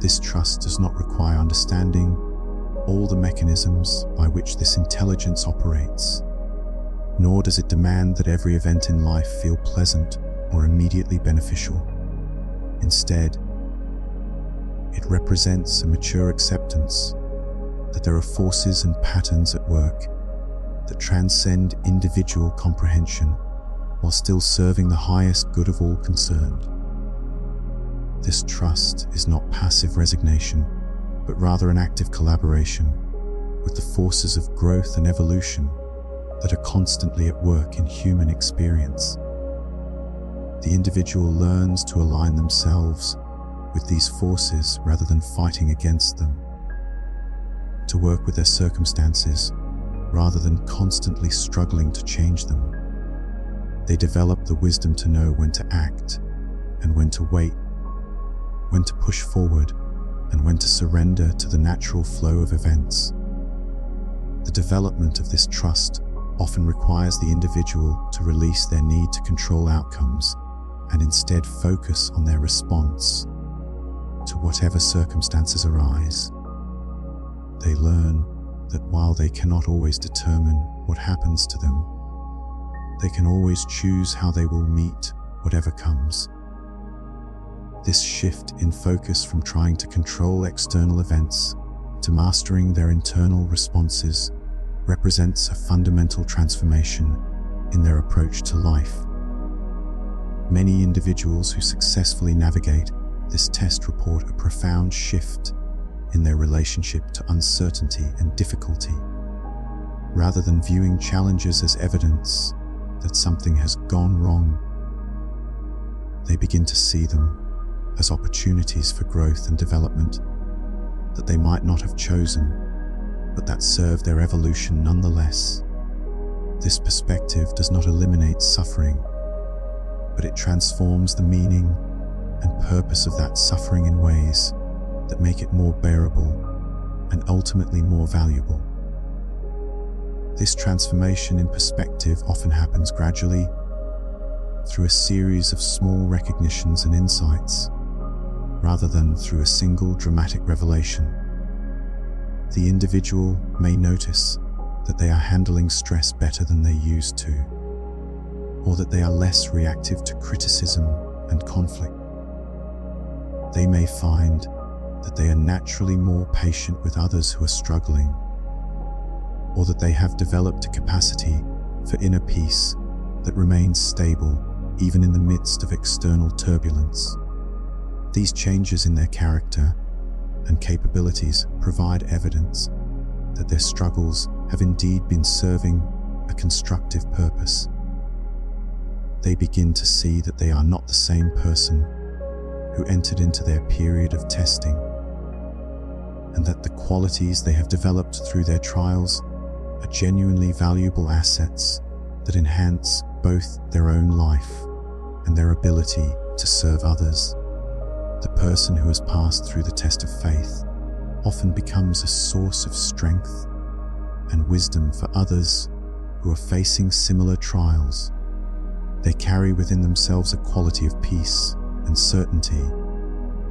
S1: This trust does not require understanding all the mechanisms by which this intelligence operates, nor does it demand that every event in life feel pleasant or immediately beneficial. Instead, it represents a mature acceptance that there are forces and patterns at work that transcend individual comprehension while still serving the highest good of all concerned. This trust is not passive resignation, but rather an active collaboration with the forces of growth and evolution that are constantly at work in human experience. The individual learns to align themselves with these forces rather than fighting against them, to work with their circumstances rather than constantly struggling to change them. They develop the wisdom to know when to act and when to wait, when to push forward and when to surrender to the natural flow of events. The development of this trust often requires the individual to release their need to control outcomes and instead focus on their response to whatever circumstances arise. They learn that while they cannot always determine what happens to them, they can always choose how they will meet whatever comes. This shift in focus from trying to control external events to mastering their internal responses represents a fundamental transformation in their approach to life. Many individuals who successfully navigate this test report a profound shift in their relationship to uncertainty and difficulty. Rather than viewing challenges as evidence that something has gone wrong, they begin to see them as opportunities for growth and development that they might not have chosen, but that serve their evolution nonetheless. This perspective does not eliminate suffering, but it transforms the meaning and purpose of that suffering in ways that make it more bearable and ultimately more valuable. This transformation in perspective often happens gradually through a series of small recognitions and insights, rather than through a single dramatic revelation. The individual may notice that they are handling stress better than they used to, or that they are less reactive to criticism and conflict. They may find that they are naturally more patient with others who are struggling, or that they have developed a capacity for inner peace that remains stable even in the midst of external turbulence. These changes in their character and capabilities provide evidence that their struggles have indeed been serving a constructive purpose. They begin to see that they are not the same person who entered into their period of testing, and that the qualities they have developed through their trials are genuinely valuable assets that enhance both their own life and their ability to serve others. The person who has passed through the test of faith often becomes a source of strength and wisdom for others who are facing similar trials. They carry within themselves a quality of peace and certainty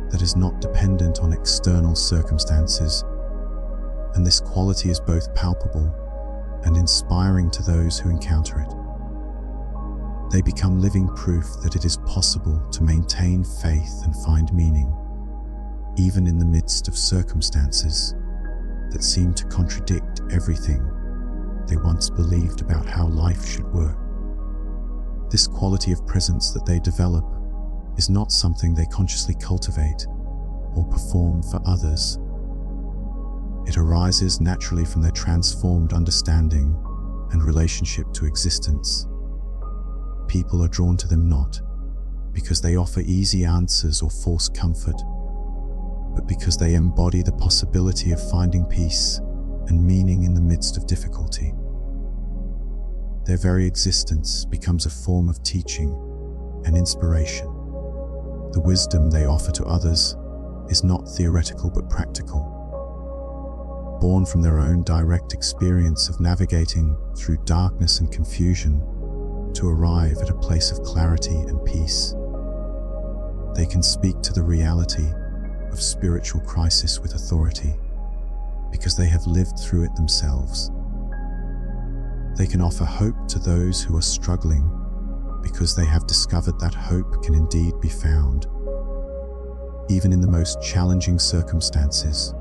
S1: that is not dependent on external circumstances, and this quality is both palpable and inspiring to those who encounter it. They become living proof that it is possible to maintain faith and find meaning, even in the midst of circumstances that seem to contradict everything they once believed about how life should work. This quality of presence that they develop is not something they consciously cultivate or perform for others. It arises naturally from their transformed understanding and relationship to existence. People are drawn to them not because they offer easy answers or force comfort, but because they embody the possibility of finding peace and meaning in the midst of difficulty. Their very existence becomes a form of teaching and inspiration. The wisdom they offer to others is not theoretical but practical, born from their own direct experience of navigating through darkness and confusion to arrive at a place of clarity and peace. They can speak to the reality of spiritual crisis with authority because they have lived through it themselves. They can offer hope to those who are struggling because they have discovered that hope can indeed be found, even in the most challenging circumstances.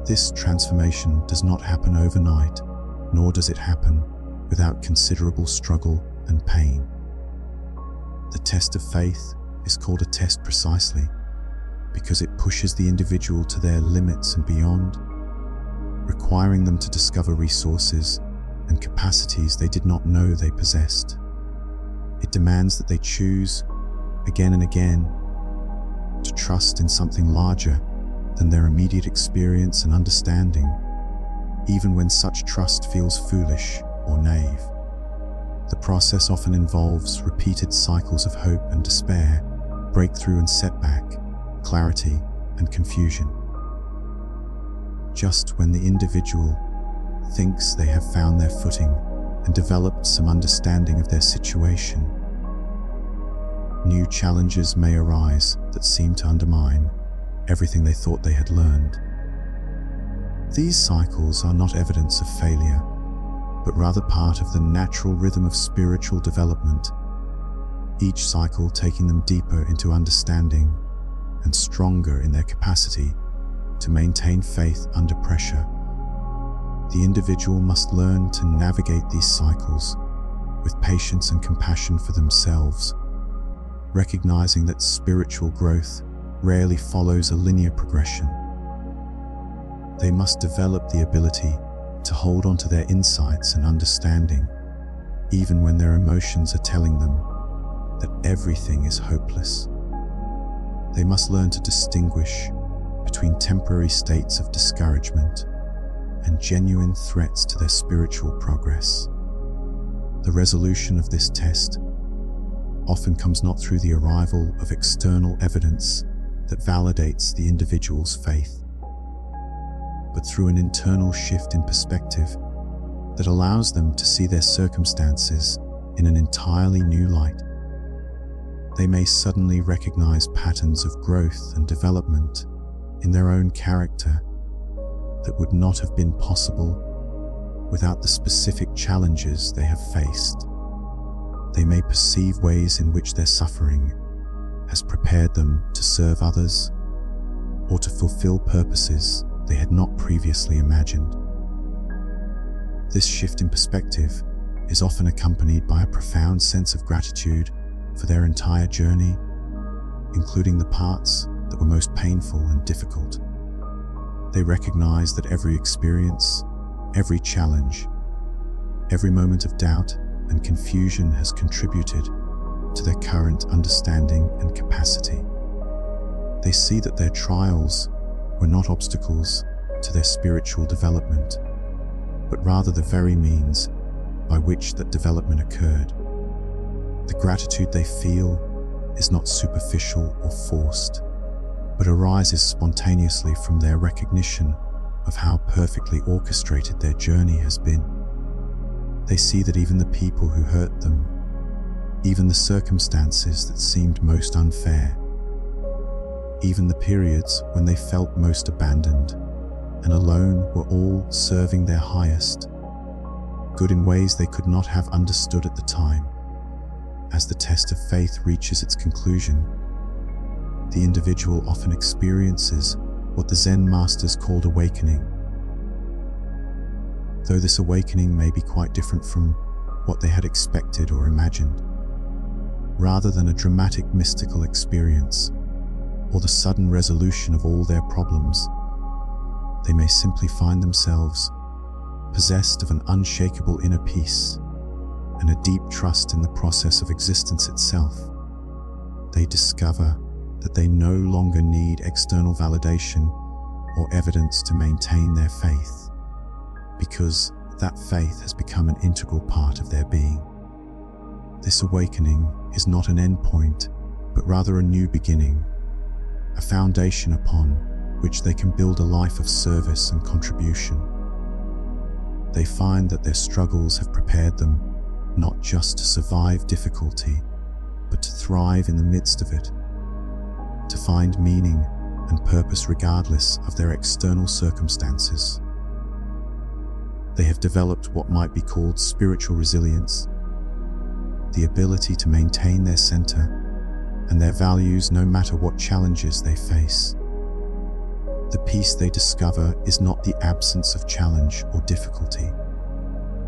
S1: This transformation does not happen overnight, nor does it happen without considerable struggle and pain. The test of faith is called a test precisely because it pushes the individual to their limits and beyond, requiring them to discover resources and capacities they did not know they possessed. It demands that they choose, again and again, to trust in something larger than their immediate experience and understanding, even when such trust feels foolish or naive. The process often involves repeated cycles of hope and despair, breakthrough and setback, clarity and confusion. Just when the individual thinks they have found their footing and developed some understanding of their situation, new challenges may arise that seem to undermine everything they thought they had learned. These cycles are not evidence of failure, but rather part of the natural rhythm of spiritual development, each cycle taking them deeper into understanding and stronger in their capacity to maintain faith under pressure. The individual must learn to navigate these cycles with patience and compassion for themselves, recognizing that spiritual growth rarely follows a linear progression. They must develop the ability to hold on to their insights and understanding, even when their emotions are telling them that everything is hopeless. They must learn to distinguish between temporary states of discouragement and genuine threats to their spiritual progress. The resolution of this test often comes not through the arrival of external evidence that validates the individual's faith, but through an internal shift in perspective that allows them to see their circumstances in an entirely new light. They may suddenly recognize patterns of growth and development in their own character that would not have been possible without the specific challenges they have faced. They may perceive ways in which their suffering has prepared them to serve others or to fulfill purposes they had not previously imagined. This shift in perspective is often accompanied by a profound sense of gratitude for their entire journey, including the parts that were most painful and difficult. They recognize that every experience, every challenge, every moment of doubt and confusion has contributed to their current understanding and capacity. They see that their trials were not obstacles to their spiritual development, but rather the very means by which that development occurred. The gratitude they feel is not superficial or forced, but arises spontaneously from their recognition of how perfectly orchestrated their journey has been. They see that even the people who hurt them, even the circumstances that seemed most unfair, even the periods when they felt most abandoned and alone, were all serving their highest good in ways they could not have understood at the time. As the test of faith reaches its conclusion, the individual often experiences what the Zen masters called awakening. Though this awakening may be quite different from what they had expected or imagined, rather than a dramatic mystical experience or the sudden resolution of all their problems, they may simply find themselves possessed of an unshakable inner peace and a deep trust in the process of existence itself. They discover that they no longer need external validation or evidence to maintain their faith. because that faith has become an integral part of their being. This awakening is not an end point, but rather a new beginning, a foundation upon which they can build a life of service and contribution. They find that their struggles have prepared them not just to survive difficulty, but to thrive in the midst of it, to find meaning and purpose regardless of their external circumstances. They have developed what might be called spiritual resilience, the ability to maintain their center and their values no matter what challenges they face. The peace they discover is not the absence of challenge or difficulty,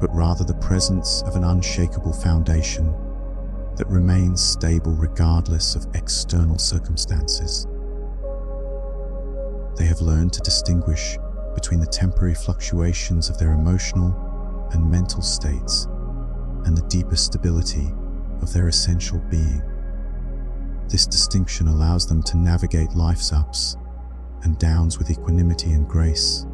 S1: but rather the presence of an unshakable foundation that remains stable regardless of external circumstances. They have learned to distinguish between the temporary fluctuations of their emotional and mental states and the deeper stability of their essential being. This distinction allows them to navigate life's ups and downs with equanimity and grace.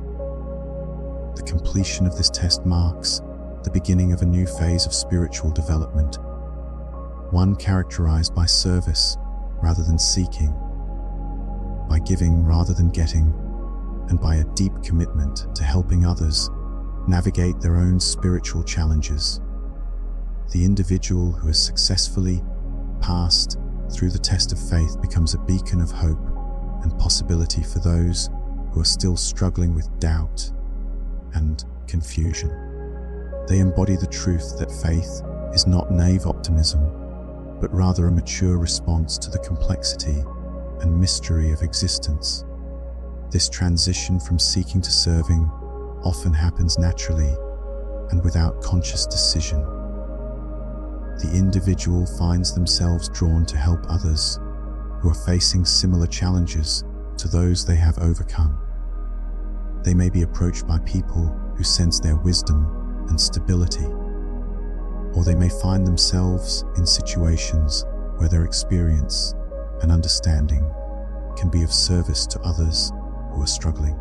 S1: The completion of this test marks the beginning of a new phase of spiritual development, one characterized by service rather than seeking, by giving rather than getting, and by a deep commitment to helping others navigate their own spiritual challenges. The individual who has successfully passed through the test of faith becomes a beacon of hope and possibility for those who are still struggling with doubt and confusion. They embody the truth that faith is not naive optimism, but rather a mature response to the complexity and mystery of existence. This transition from seeking to serving often happens naturally and without conscious decision. The individual finds themselves drawn to help others who are facing similar challenges to those they have overcome. They may be approached by people who sense their wisdom and stability, or they may find themselves in situations where their experience and understanding can be of service to others who are struggling.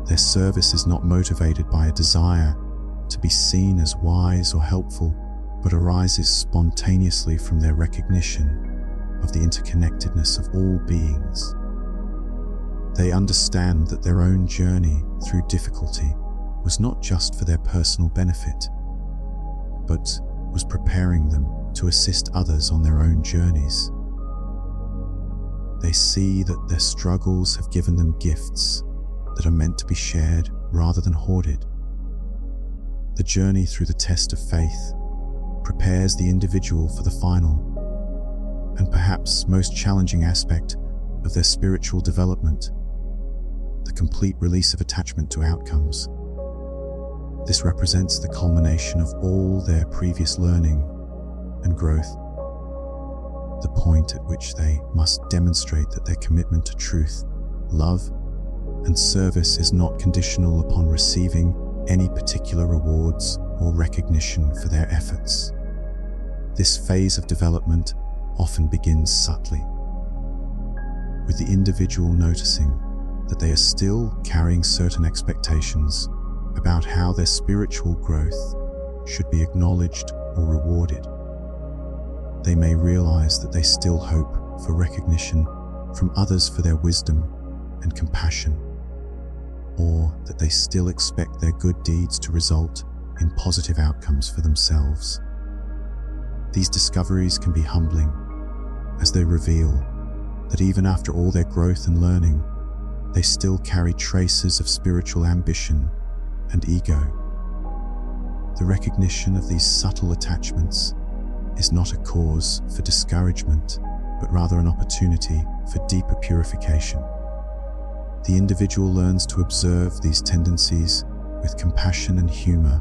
S1: Their service is not motivated by a desire to be seen as wise or helpful, but arises spontaneously from their recognition of the interconnectedness of all beings. They understand that their own journey through difficulty was not just for their personal benefit, but was preparing them to assist others on their own journeys. They see that their struggles have given them gifts that are meant to be shared rather than hoarded. The journey through the test of faith prepares the individual for the final and perhaps most challenging aspect of their spiritual development, the complete release of attachment to outcomes. This represents the culmination of all their previous learning and growth, the point at which they must demonstrate that their commitment to truth, love, and service is not conditional upon receiving any particular rewards or recognition for their efforts. This phase of development often begins subtly, with the individual noticing that they are still carrying certain expectations about how their spiritual growth should be acknowledged or rewarded. They may realize that they still hope for recognition from others for their wisdom and compassion, or that they still expect their good deeds to result in positive outcomes for themselves. These discoveries can be humbling, as they reveal that even after all their growth and learning, they still carry traces of spiritual ambition and ego. The recognition of these subtle attachments is not a cause for discouragement, but rather an opportunity for deeper purification. The individual learns to observe these tendencies with compassion and humor,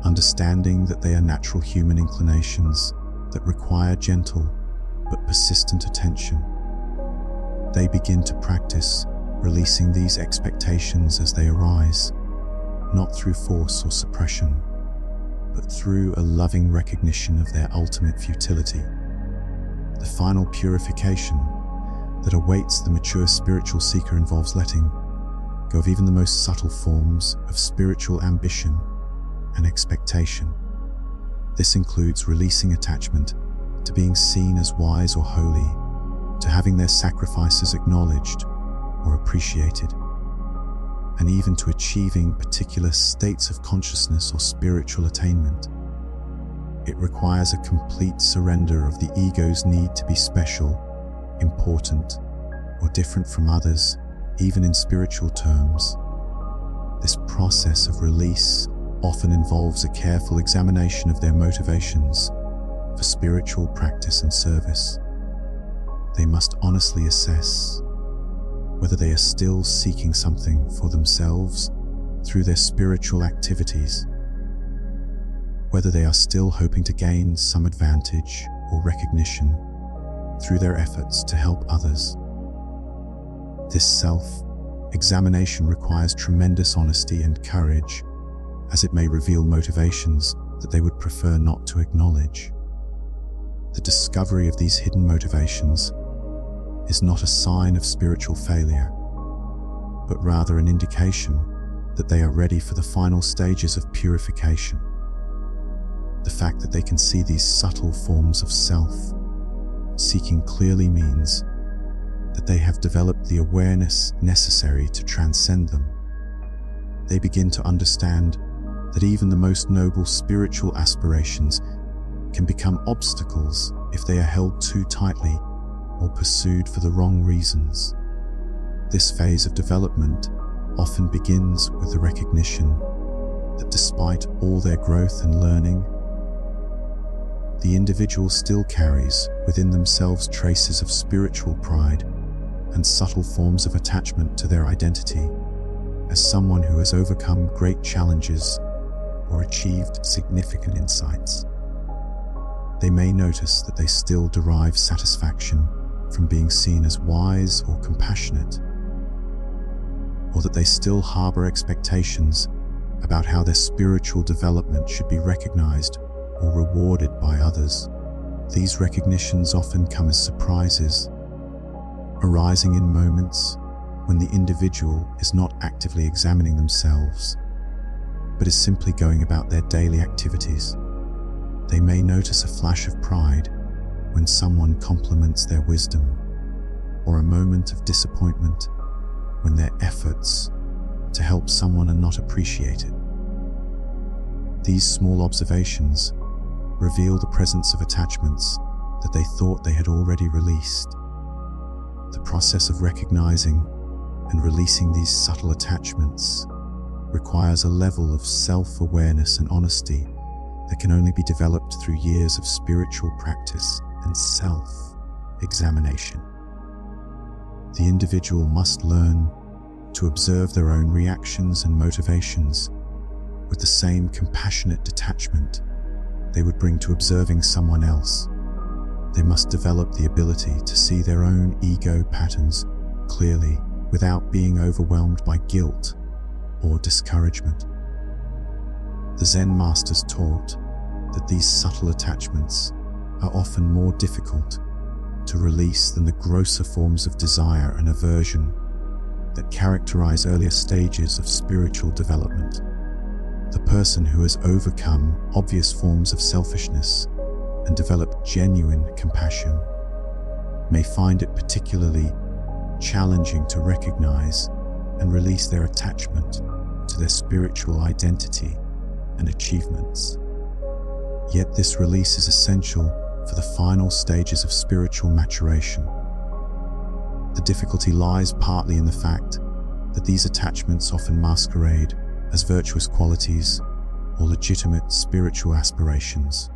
S1: understanding that they are natural human inclinations that require gentle but persistent attention. They begin to practice releasing these expectations as they arise, not through force or suppression, but through a loving recognition of their ultimate futility. The final purification that awaits the mature spiritual seeker involves letting go of even the most subtle forms of spiritual ambition and expectation. This includes releasing attachment to being seen as wise or holy, to having their sacrifices acknowledged or appreciated, and even to achieving particular states of consciousness or spiritual attainment. It requires a complete surrender of the ego's need to be special, important, or different from others, even in spiritual terms. This process of release often involves a careful examination of their motivations for spiritual practice and service. They must honestly assess whether they are still seeking something for themselves through their spiritual activities, whether they are still hoping to gain some advantage or recognition through their efforts to help others. This self-examination requires tremendous honesty and courage, as it may reveal motivations that they would prefer not to acknowledge. The discovery of these hidden motivations is not a sign of spiritual failure, but rather an indication that they are ready for the final stages of purification. The fact that they can see these subtle forms of self-seeking clearly means that they have developed the awareness necessary to transcend them. They begin to understand that even the most noble spiritual aspirations can become obstacles if they are held too tightly or pursued for the wrong reasons. This phase of development often begins with the recognition that despite all their growth and learning, the individual still carries within themselves traces of spiritual pride and subtle forms of attachment to their identity as someone who has overcome great challenges or achieved significant insights. They may notice that they still derive satisfaction from being seen as wise or compassionate, or that they still harbor expectations about how their spiritual development should be recognized or rewarded by others. These recognitions often come as surprises, arising in moments when the individual is not actively examining themselves, but is simply going about their daily activities. They may notice a flash of pride when someone compliments their wisdom, or a moment of disappointment when their efforts to help someone are not appreciated. These small observations reveal the presence of attachments that they thought they had already released. The process of recognizing and releasing these subtle attachments requires a level of self-awareness and honesty that can only be developed through years of spiritual practice and self-examination. The individual must learn to observe their own reactions and motivations with the same compassionate detachment they would bring to observing someone else. They must develop the ability to see their own ego patterns clearly without being overwhelmed by guilt or discouragement. The Zen masters taught that these subtle attachments are often more difficult to release than the grosser forms of desire and aversion that characterize earlier stages of spiritual development. The person who has overcome obvious forms of selfishness and developed genuine compassion may find it particularly challenging to recognize and release their attachment to their spiritual identity and achievements. Yet this release is essential for the final stages of spiritual maturation. The difficulty lies partly in the fact that these attachments often masquerade as virtuous qualities or legitimate spiritual aspirations.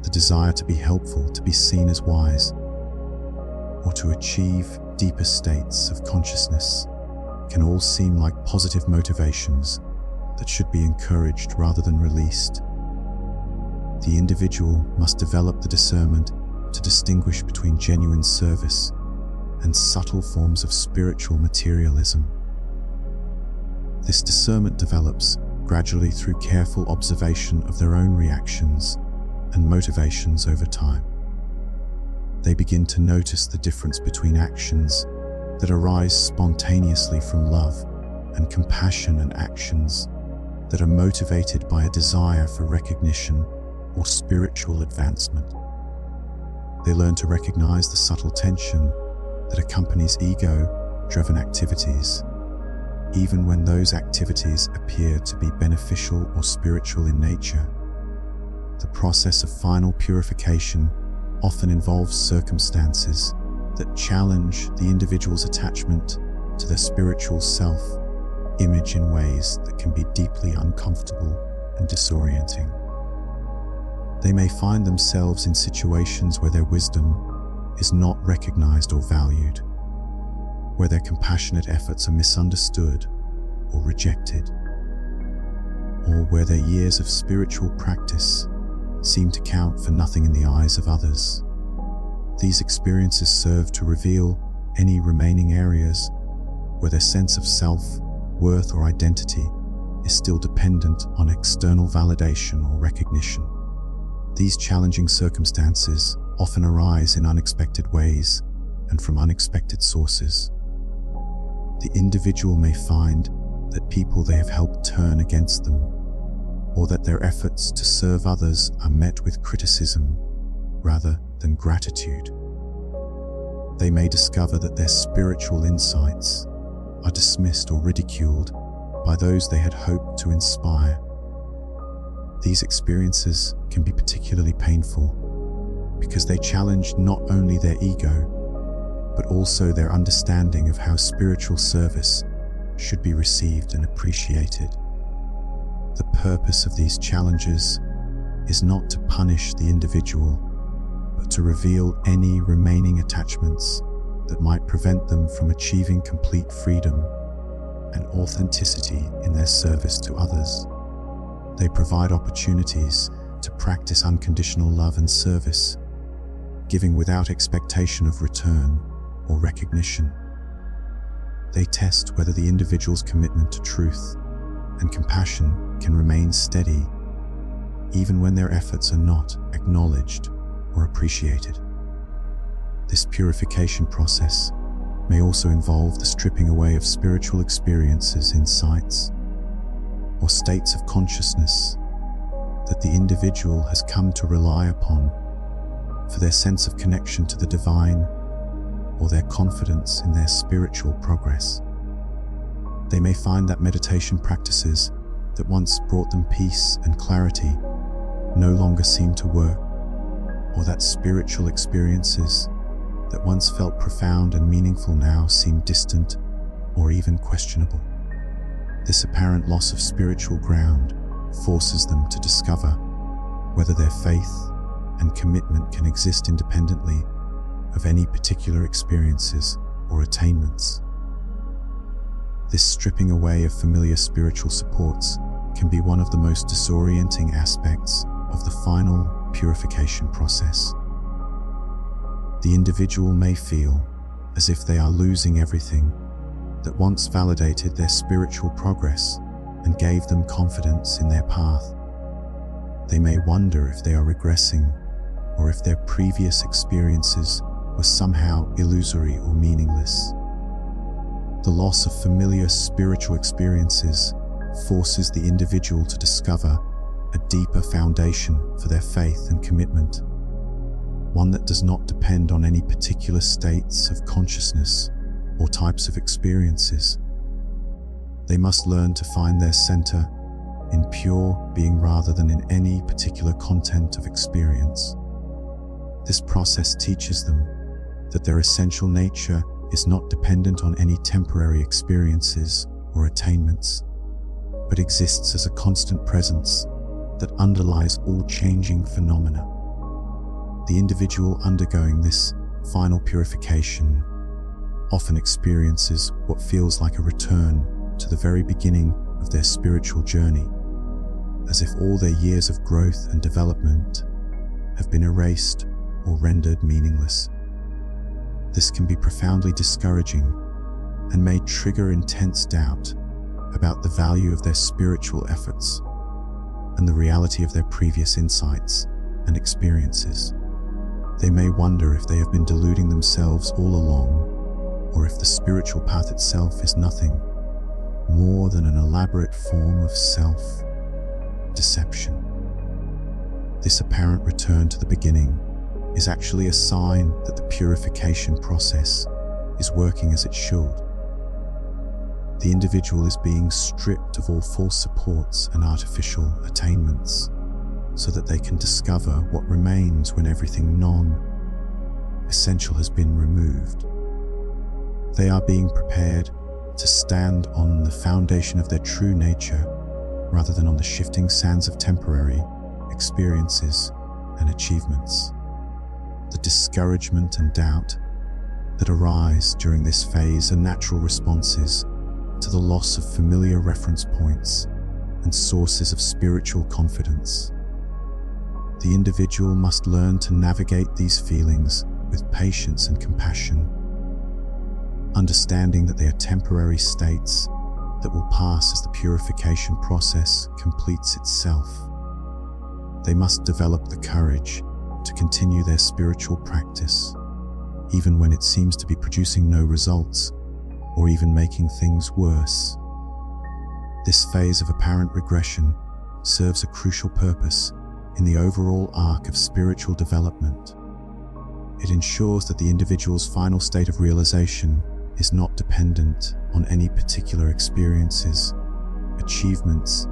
S1: The desire to be helpful, to be seen as wise, or to achieve deeper states of consciousness can all seem like positive motivations that should be encouraged rather than released. The individual must develop the discernment to distinguish between genuine service and subtle forms of spiritual materialism. This discernment develops gradually through careful observation of their own reactions and motivations over time. They begin to notice the difference between actions that arise spontaneously from love and compassion and actions that are motivated by a desire for recognition or spiritual advancement. They learn to recognize the subtle tension that accompanies ego-driven activities, even when those activities appear to be beneficial or spiritual in nature. The process of final purification often involves circumstances that challenge the individual's attachment to their spiritual self-image in ways that can be deeply uncomfortable and disorienting. They may find themselves in situations where their wisdom is not recognized or valued, where their compassionate efforts are misunderstood or rejected, or where their years of spiritual practice seem to count for nothing in the eyes of others. These experiences serve to reveal any remaining areas where their sense of self-worth or identity is still dependent on external validation or recognition. These challenging circumstances often arise in unexpected ways and from unexpected sources. The individual may find that people they have helped turn against them, or that their efforts to serve others are met with criticism rather than gratitude. They may discover that their spiritual insights are dismissed or ridiculed by those they had hoped to inspire. These experiences can be particularly painful because they challenge not only their ego, but also their understanding of how spiritual service should be received and appreciated. The purpose of these challenges is not to punish the individual, but to reveal any remaining attachments that might prevent them from achieving complete freedom and authenticity in their service to others. They provide opportunities to practice unconditional love and service, giving without expectation of return or recognition. They test whether the individual's commitment to truth and compassion can remain steady, even when their efforts are not acknowledged or appreciated. This purification process may also involve the stripping away of spiritual experiences, insights, or states of consciousness that the individual has come to rely upon for their sense of connection to the divine or their confidence in their spiritual progress. They may find that meditation practices that once brought them peace and clarity no longer seem to work, or that spiritual experiences that once felt profound and meaningful now seem distant or even questionable. This apparent loss of spiritual ground forces them to discover whether their faith and commitment can exist independently of any particular experiences or attainments. This stripping away of familiar spiritual supports can be one of the most disorienting aspects of the final purification process. The individual may feel as if they are losing everything that once validated their spiritual progress and gave them confidence in their path. They may wonder if they are regressing, or if their previous experiences were somehow illusory or meaningless. The loss of familiar spiritual experiences forces the individual to discover a deeper foundation for their faith and commitment, one that does not depend on any particular states of consciousness or types of experiences. They must learn to find their center in pure being rather than in any particular content of experience. This process teaches them that their essential nature is not dependent on any temporary experiences or attainments, but exists as a constant presence that underlies all changing phenomena. The individual undergoing this final purification often experiences what feels like a return to the very beginning of their spiritual journey, as if all their years of growth and development have been erased or rendered meaningless. This can be profoundly discouraging and may trigger intense doubt about the value of their spiritual efforts and the reality of their previous insights and experiences. They may wonder if they have been deluding themselves all along, or if the spiritual path itself is nothing more than an elaborate form of self-deception. This apparent return to the beginning is actually a sign that the purification process is working as it should. The individual is being stripped of all false supports and artificial attainments so that they can discover what remains when everything non-essential has been removed. They are being prepared to stand on the foundation of their true nature rather than on the shifting sands of temporary experiences and achievements. The discouragement and doubt that arise during this phase are natural responses to the loss of familiar reference points and sources of spiritual confidence. The individual must learn to navigate these feelings with patience and compassion, understanding that they are temporary states that will pass as the purification process completes itself. They must develop the courage to continue their spiritual practice, even when it seems to be producing no results or even making things worse. This phase of apparent regression serves a crucial purpose in the overall arc of spiritual development. It ensures that the individual's final state of realization is not dependent on any particular experiences, achievements,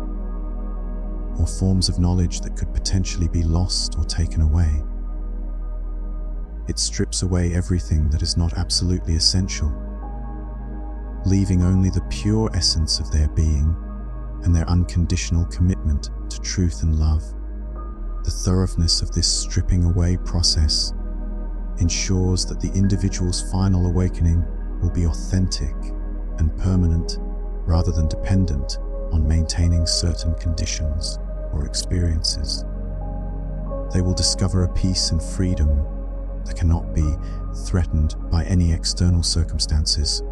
S1: or forms of knowledge that could potentially be lost or taken away. It strips away everything that is not absolutely essential, leaving only the pure essence of their being and their unconditional commitment to truth and love. The thoroughness of this stripping away process ensures that the individual's final awakening will be authentic and permanent rather than dependent on maintaining certain conditions or experiences. They will discover a peace and freedom that cannot be threatened by any external circumstances,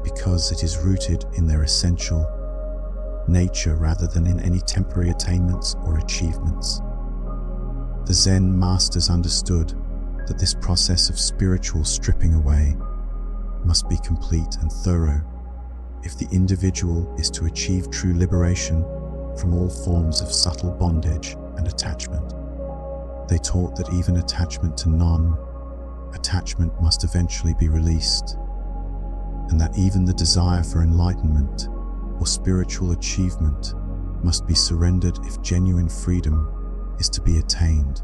S1: because it is rooted in their essential nature rather than in any temporary attainments or achievements. The Zen masters understood that this process of spiritual stripping away must be complete and thorough if the individual is to achieve true liberation from all forms of subtle bondage and attachment. They taught that even attachment to non-attachment must eventually be released, and that even the desire for enlightenment or spiritual achievement must be surrendered if genuine freedom is to be attained.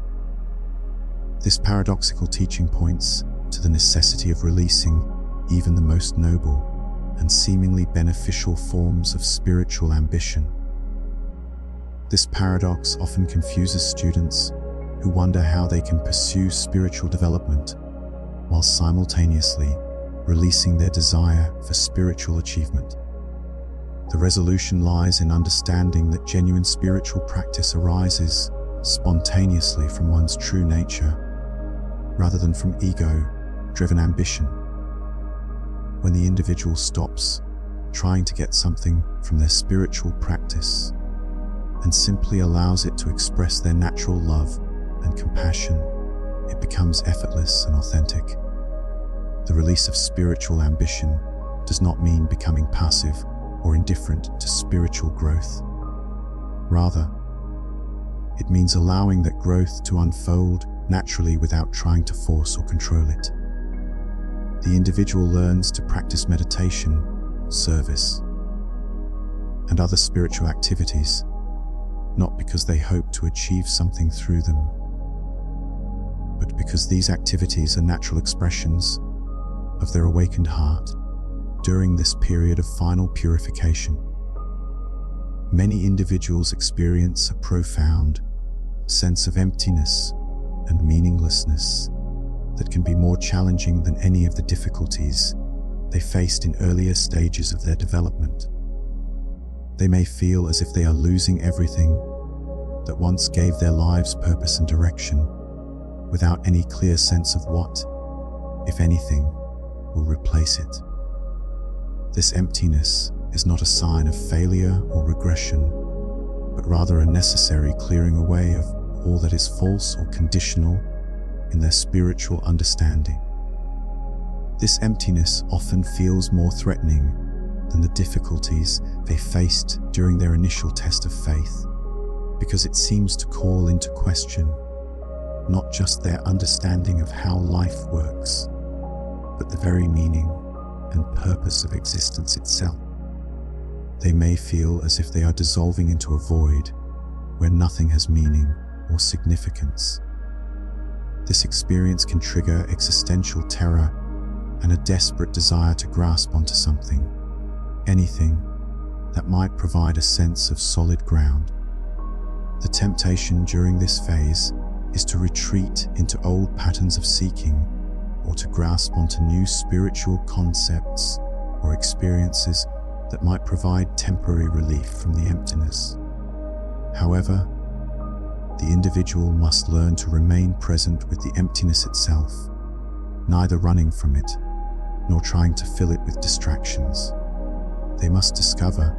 S1: This paradoxical teaching points to the necessity of releasing even the most noble and seemingly beneficial forms of spiritual ambition. This paradox often confuses students who wonder how they can pursue spiritual development while simultaneously releasing their desire for spiritual achievement. The resolution lies in understanding that genuine spiritual practice arises spontaneously from one's true nature, rather than from ego-driven ambition. When the individual stops trying to get something from their spiritual practice and simply allows it to express their natural love and compassion, it becomes effortless and authentic. The release of spiritual ambition does not mean becoming passive or indifferent to spiritual growth. Rather, it means allowing that growth to unfold naturally without trying to force or control it. The individual learns to practice meditation, service, and other spiritual activities, not because they hope to achieve something through them, but because these activities are natural expressions of their awakened heart during this period of final purification. Many individuals experience a profound sense of emptiness and meaninglessness that can be more challenging than any of the difficulties they faced in earlier stages of their development. They may feel as if they are losing everything that once gave their lives purpose and direction, without any clear sense of what, if anything, will replace it. This emptiness is not a sign of failure or regression, but rather a necessary clearing away of all that is false or conditional in their spiritual understanding. This emptiness often feels more threatening than the difficulties they faced during their initial test of faith, because it seems to call into question not just their understanding of how life works, but the very meaning and purpose of existence itself. They may feel as if they are dissolving into a void where nothing has meaning or significance. This experience can trigger existential terror and a desperate desire to grasp onto something, anything that might provide a sense of solid ground. The temptation during this phase is to retreat into old patterns of seeking or to grasp onto new spiritual concepts or experiences that might provide temporary relief from the emptiness. However, the individual must learn to remain present with the emptiness itself, neither running from it nor trying to fill it with distractions. They must discover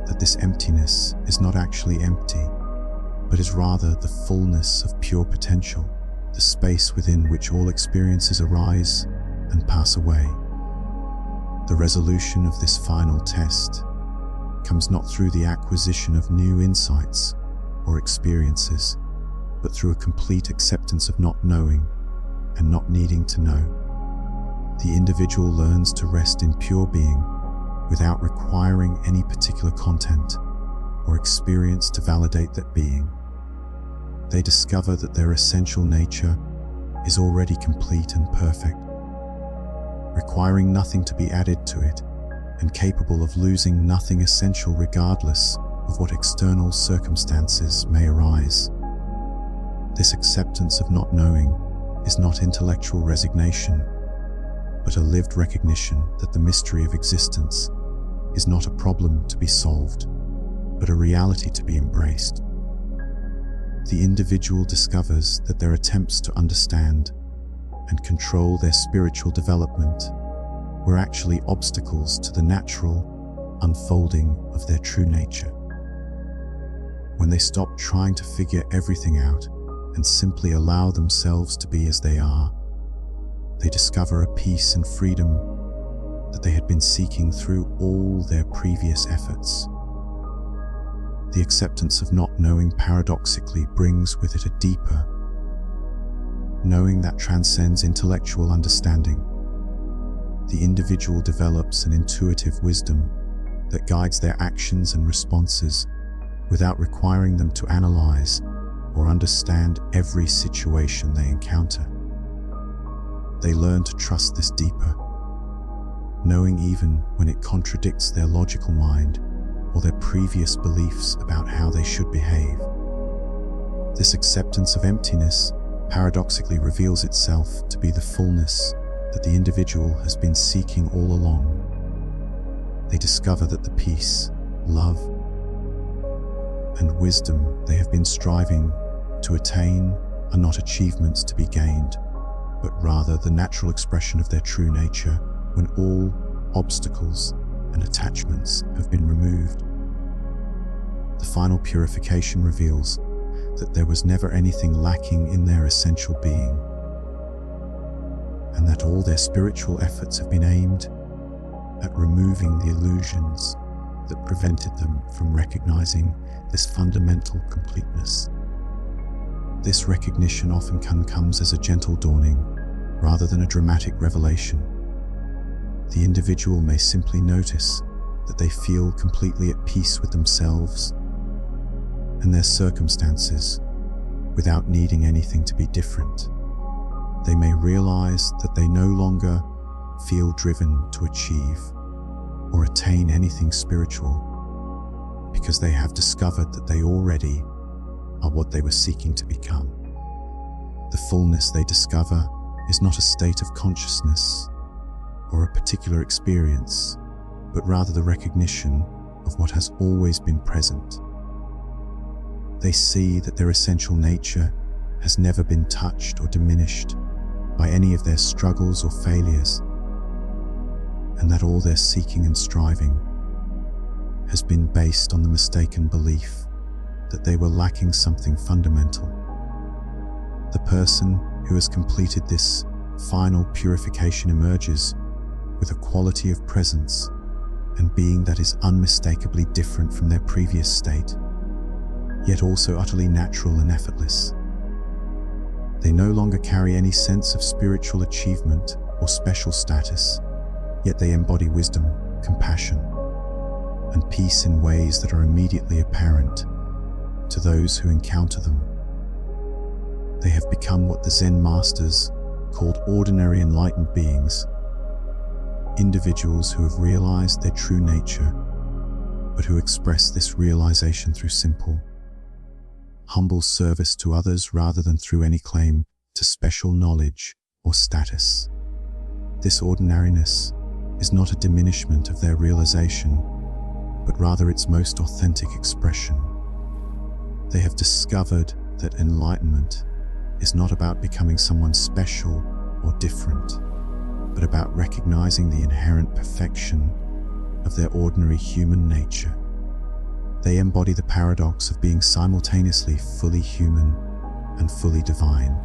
S1: that this emptiness is not actually empty, but is rather the fullness of pure potential, the space within which all experiences arise and pass away. The resolution of this final test comes not through the acquisition of new insights or experiences, but through a complete acceptance of not knowing and not needing to know. The individual learns to rest in pure being without requiring any particular content or experience to validate that being. They discover that their essential nature is already complete and perfect, requiring nothing to be added to it and capable of losing nothing essential regardless of what external circumstances may arise. This acceptance of not knowing is not intellectual resignation, but a lived recognition that the mystery of existence is not a problem to be solved, but a reality to be embraced. The individual discovers that their attempts to understand and control their spiritual development were actually obstacles to the natural unfolding of their true nature. When they stop trying to figure everything out and simply allow themselves to be as they are, they discover a peace and freedom that they had been seeking through all their previous efforts. The acceptance of not knowing paradoxically brings with it a deeper knowing that transcends intellectual understanding. The individual develops an intuitive wisdom that guides their actions and responses without requiring them to analyze or understand every situation they encounter. They learn to trust this deeper, knowing even when it contradicts their logical mind or their previous beliefs about how they should behave. This acceptance of emptiness paradoxically reveals itself to be the fullness that the individual has been seeking all along. They discover that the peace, love, and wisdom they have been striving to attain are not achievements to be gained, but rather the natural expression of their true nature when all obstacles and attachments have been removed. The final purification reveals that there was never anything lacking in their essential being, and that all their spiritual efforts have been aimed at removing the illusions that prevented them from recognizing this fundamental completeness. This recognition often comes as a gentle dawning rather than a dramatic revelation. The individual may simply notice that they feel completely at peace with themselves and their circumstances without needing anything to be different. They may realize that they no longer feel driven to achieve or attain anything spiritual because they have discovered that they already are what they were seeking to become. The fullness they discover is not a state of consciousness or a particular experience, but rather the recognition of what has always been present. They see that their essential nature has never been touched or diminished by any of their struggles or failures, and that all their seeking and striving has been based on the mistaken belief that they were lacking something fundamental. The person who has completed this final purification emerges with a quality of presence and being that is unmistakably different from their previous state, yet also utterly natural and effortless. They no longer carry any sense of spiritual achievement or special status, yet they embody wisdom, compassion, and peace in ways that are immediately apparent to those who encounter them. They have become what the Zen masters called ordinary enlightened beings, individuals who have realized their true nature, but who express this realization through simple, humble service to others rather than through any claim to special knowledge or status. This ordinariness is not a diminishment of their realization, but rather its most authentic expression. They have discovered that enlightenment is not about becoming someone special or different, but about recognizing the inherent perfection of their ordinary human nature. They embody the paradox of being simultaneously fully human and fully divine,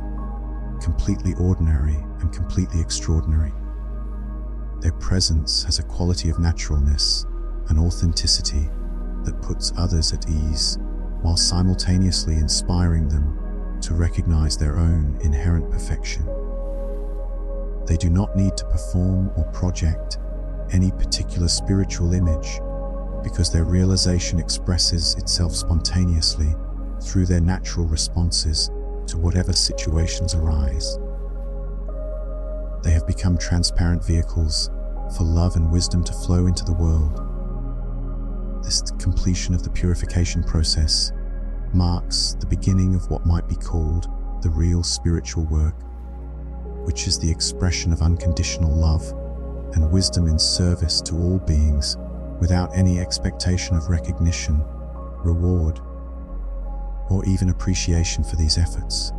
S1: completely ordinary and completely extraordinary. Their presence has a quality of naturalness and authenticity that puts others at ease, while simultaneously inspiring them to recognize their own inherent perfection. They do not need to perform or project any particular spiritual image, because their realization expresses itself spontaneously through their natural responses to whatever situations arise. They have become transparent vehicles for love and wisdom to flow into the world. This completion of the purification process marks the beginning of what might be called the real spiritual work, which is the expression of unconditional love and wisdom in service to all beings without any expectation of recognition, reward, or even appreciation for these efforts.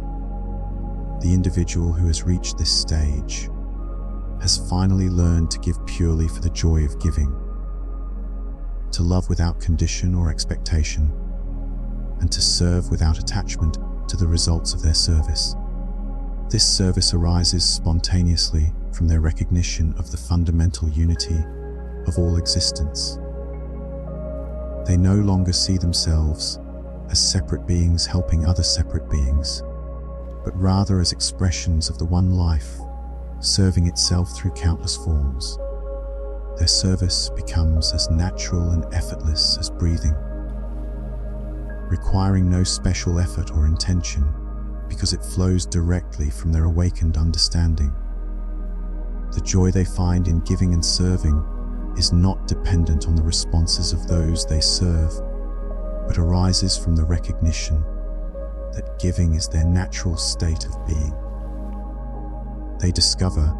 S1: The individual who has reached this stage has finally learned to give purely for the joy of giving, to love without condition or expectation, and to serve without attachment to the results of their service. This service arises spontaneously from their recognition of the fundamental unity of all existence. They no longer see themselves as separate beings helping other separate beings, but rather as expressions of the one life, serving itself through countless forms. Their service becomes as natural and effortless as breathing, requiring no special effort or intention, because it flows directly from their awakened understanding. The joy they find in giving and serving is not dependent on the responses of those they serve, but arises from the recognition that giving is their natural state of being. They discover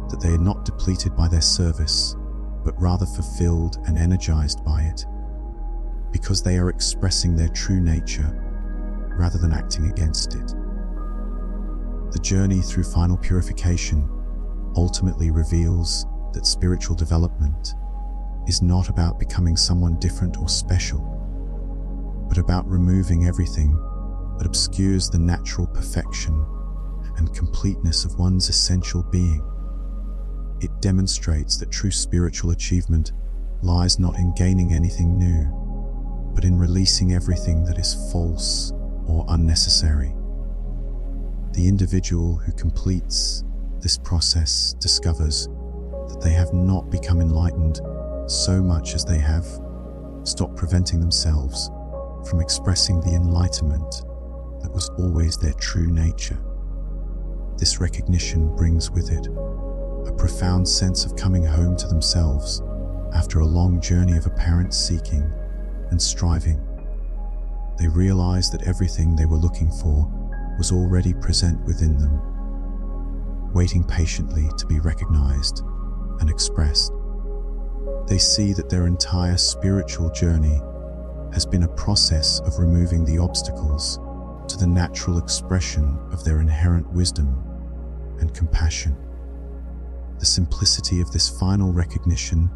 S1: that they are not depleted by their service, but rather fulfilled and energized by it, because they are expressing their true nature rather than acting against it. The journey through final purification ultimately reveals that spiritual development is not about becoming someone different or special, but about removing everything that obscures the natural perfection and completeness of one's essential being. It demonstrates that true spiritual achievement lies not in gaining anything new, but in releasing everything that is false or unnecessary. The individual who completes this process discovers that they have not become enlightened so much as they have stopped preventing themselves from expressing the enlightenment that was always their true nature. This recognition brings with it a profound sense of coming home to themselves after a long journey of apparent seeking and striving. They realize that everything they were looking for was already present within them, waiting patiently to be recognized and expressed. They see that their entire spiritual journey has been a process of removing the obstacles to the natural expression of their inherent wisdom and compassion. The simplicity of this final recognition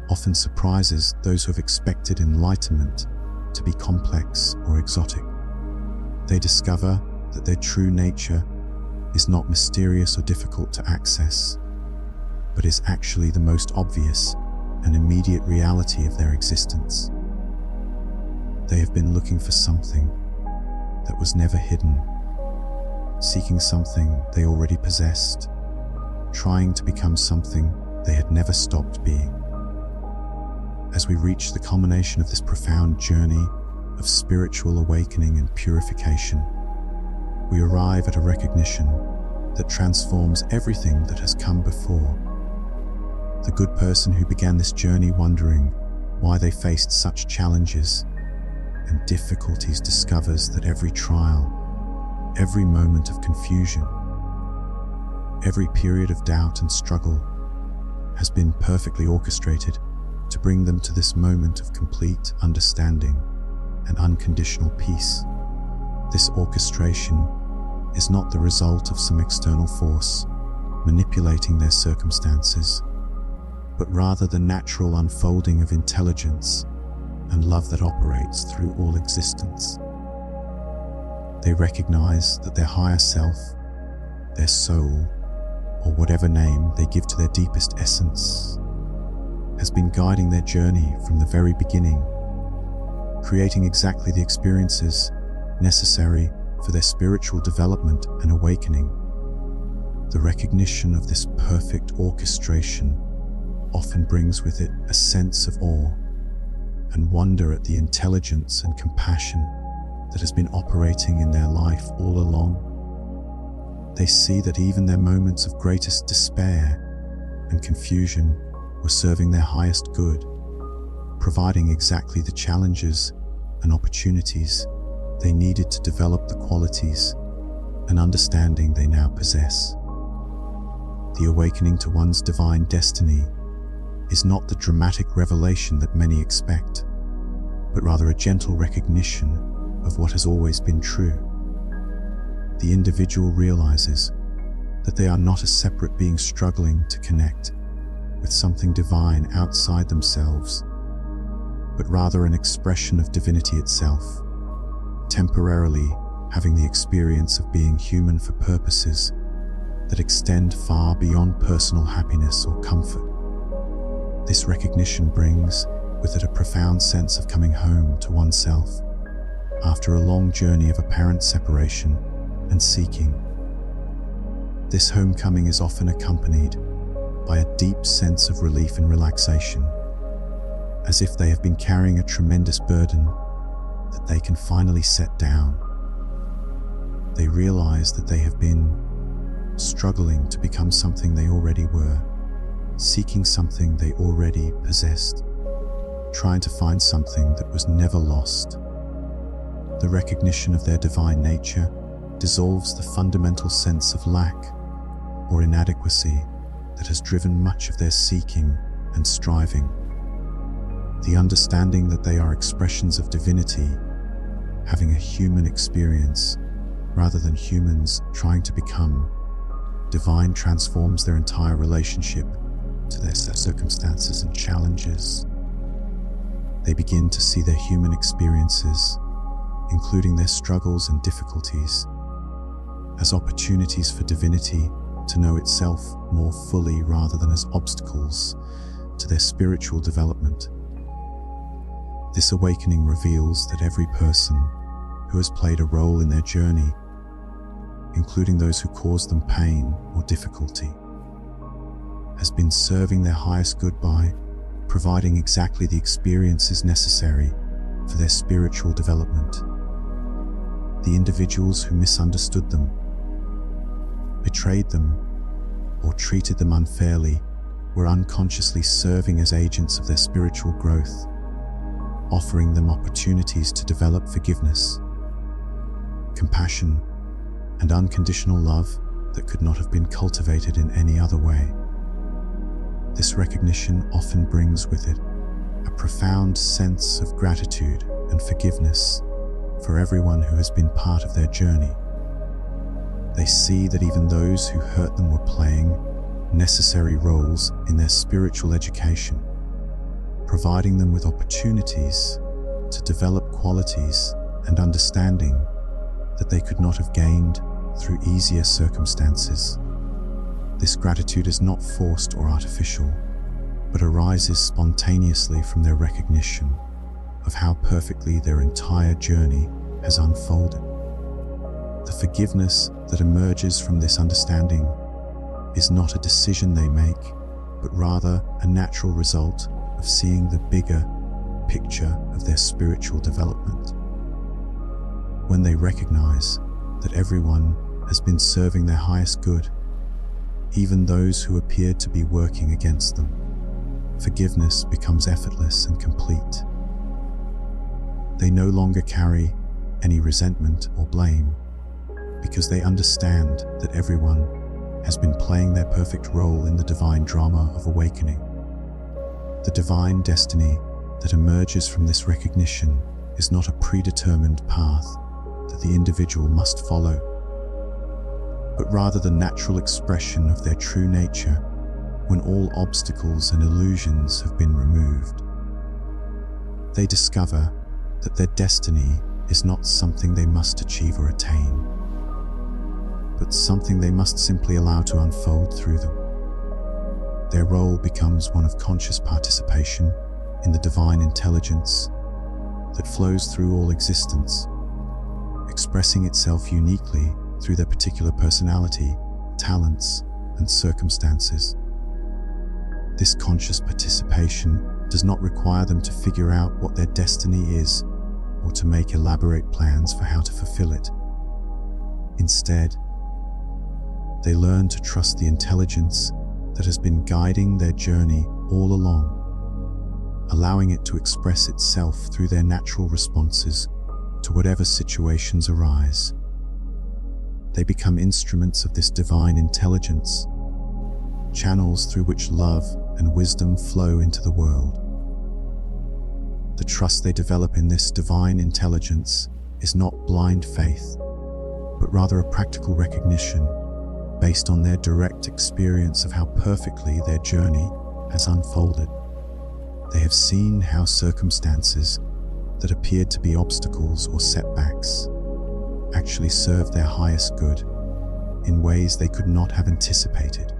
S1: often surprises those who have expected enlightenment to be complex or exotic. They discover that their true nature is not mysterious or difficult to access, but is actually the most obvious an immediate reality of their existence. They have been looking for something that was never hidden, seeking something they already possessed, trying to become something they had never stopped being. As we reach the culmination of this profound journey of spiritual awakening and purification, we arrive at a recognition that transforms everything that has come before. The good person who began this journey wondering why they faced such challenges and difficulties discovers that every trial, every moment of confusion, every period of doubt and struggle has been perfectly orchestrated to bring them to this moment of complete understanding and unconditional peace. This orchestration is not the result of some external force manipulating their circumstances, but rather the natural unfolding of intelligence and love that operates through all existence. They recognize that their higher self, their soul, or whatever name they give to their deepest essence, has been guiding their journey from the very beginning, creating exactly the experiences necessary for their spiritual development and awakening. The recognition of this perfect orchestration often brings with it a sense of awe and wonder at the intelligence and compassion that has been operating in their life all along. They see that even their moments of greatest despair and confusion were serving their highest good, providing exactly the challenges and opportunities they needed to develop the qualities and understanding they now possess. The awakening to one's divine destiny is not the dramatic revelation that many expect, but rather a gentle recognition of what has always been true. The individual realizes that they are not a separate being struggling to connect with something divine outside themselves, but rather an expression of divinity itself, temporarily having the experience of being human for purposes that extend far beyond personal happiness or comfort. This recognition brings with it a profound sense of coming home to oneself after a long journey of apparent separation and seeking. This homecoming is often accompanied by a deep sense of relief and relaxation, as if they have been carrying a tremendous burden that they can finally set down. They realize that they have been struggling to become something they already were, seeking something they already possessed, trying to find something that was never lost. The recognition of their divine nature dissolves the fundamental sense of lack or inadequacy that has driven much of their seeking and striving. The understanding that they are expressions of divinity, having a human experience rather than humans trying to become divine, transforms their entire relationship to their circumstances and challenges. They begin to see their human experiences, including their struggles and difficulties, as opportunities for divinity to know itself more fully rather than as obstacles to their spiritual development. This awakening reveals that every person who has played a role in their journey, including those who caused them pain or difficulty, has been serving their highest good by providing exactly the experiences necessary for their spiritual development. The individuals who misunderstood them, betrayed them, or treated them unfairly were unconsciously serving as agents of their spiritual growth, offering them opportunities to develop forgiveness, compassion, and unconditional love that could not have been cultivated in any other way. This recognition often brings with it a profound sense of gratitude and forgiveness for everyone who has been part of their journey. They see that even those who hurt them were playing necessary roles in their spiritual education, providing them with opportunities to develop qualities and understanding that they could not have gained through easier circumstances. This gratitude is not forced or artificial, but arises spontaneously from their recognition of how perfectly their entire journey has unfolded. The forgiveness that emerges from this understanding is not a decision they make, but rather a natural result of seeing the bigger picture of their spiritual development. When they recognize that everyone has been serving their highest good, even those who appeared to be working against them, forgiveness becomes effortless and complete. They no longer carry any resentment or blame because they understand that everyone has been playing their perfect role in the divine drama of awakening. The divine destiny that emerges from this recognition is not a predetermined path that the individual must follow, but rather the natural expression of their true nature when all obstacles and illusions have been removed. They discover that their destiny is not something they must achieve or attain, but something they must simply allow to unfold through them. Their role becomes one of conscious participation in the divine intelligence that flows through all existence, expressing itself uniquely through their particular personality, talents, and circumstances. This conscious participation does not require them to figure out what their destiny is or to make elaborate plans for how to fulfill it. Instead, they learn to trust the intelligence that has been guiding their journey all along, allowing it to express itself through their natural responses to whatever situations arise. They become instruments of this divine intelligence, channels through which love and wisdom flow into the world. The trust they develop in this divine intelligence is not blind faith, but rather a practical recognition based on their direct experience of how perfectly their journey has unfolded. They have seen how circumstances that appeared to be obstacles or setbacks actually served their highest good in ways they could not have anticipated.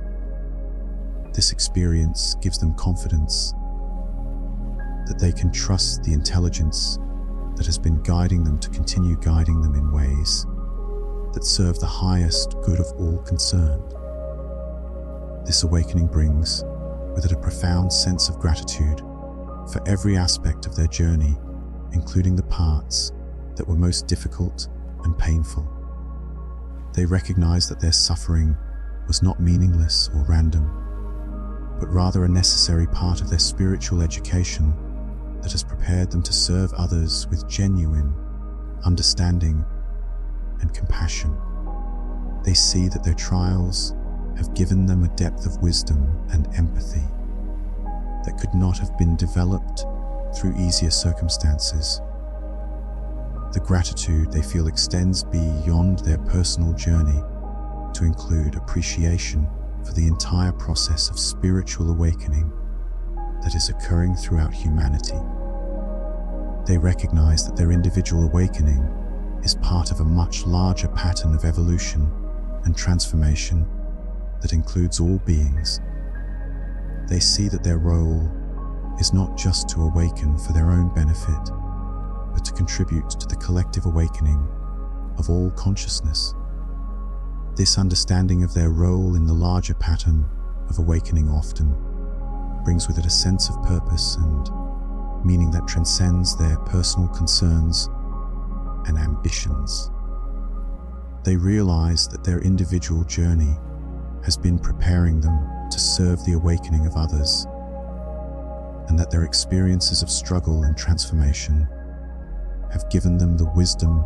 S1: This experience gives them confidence that they can trust the intelligence that has been guiding them to continue guiding them in ways that serve the highest good of all concerned. This awakening brings with it a profound sense of gratitude for every aspect of their journey, including the parts that were most difficult and painful. They recognize that their suffering was not meaningless or random, but rather a necessary part of their spiritual education that has prepared them to serve others with genuine understanding and compassion. They see that their trials have given them a depth of wisdom and empathy that could not have been developed through easier circumstances. The gratitude they feel extends beyond their personal journey to include appreciation for the entire process of spiritual awakening that is occurring throughout humanity. They recognize that their individual awakening is part of a much larger pattern of evolution and transformation that includes all beings. They see that their role is not just to awaken for their own benefit, but to contribute to the collective awakening of all consciousness. This understanding of their role in the larger pattern of awakening often brings with it a sense of purpose and meaning that transcends their personal concerns and ambitions. They realize that their individual journey has been preparing them to serve the awakening of others, and that their experiences of struggle and transformation have given them the wisdom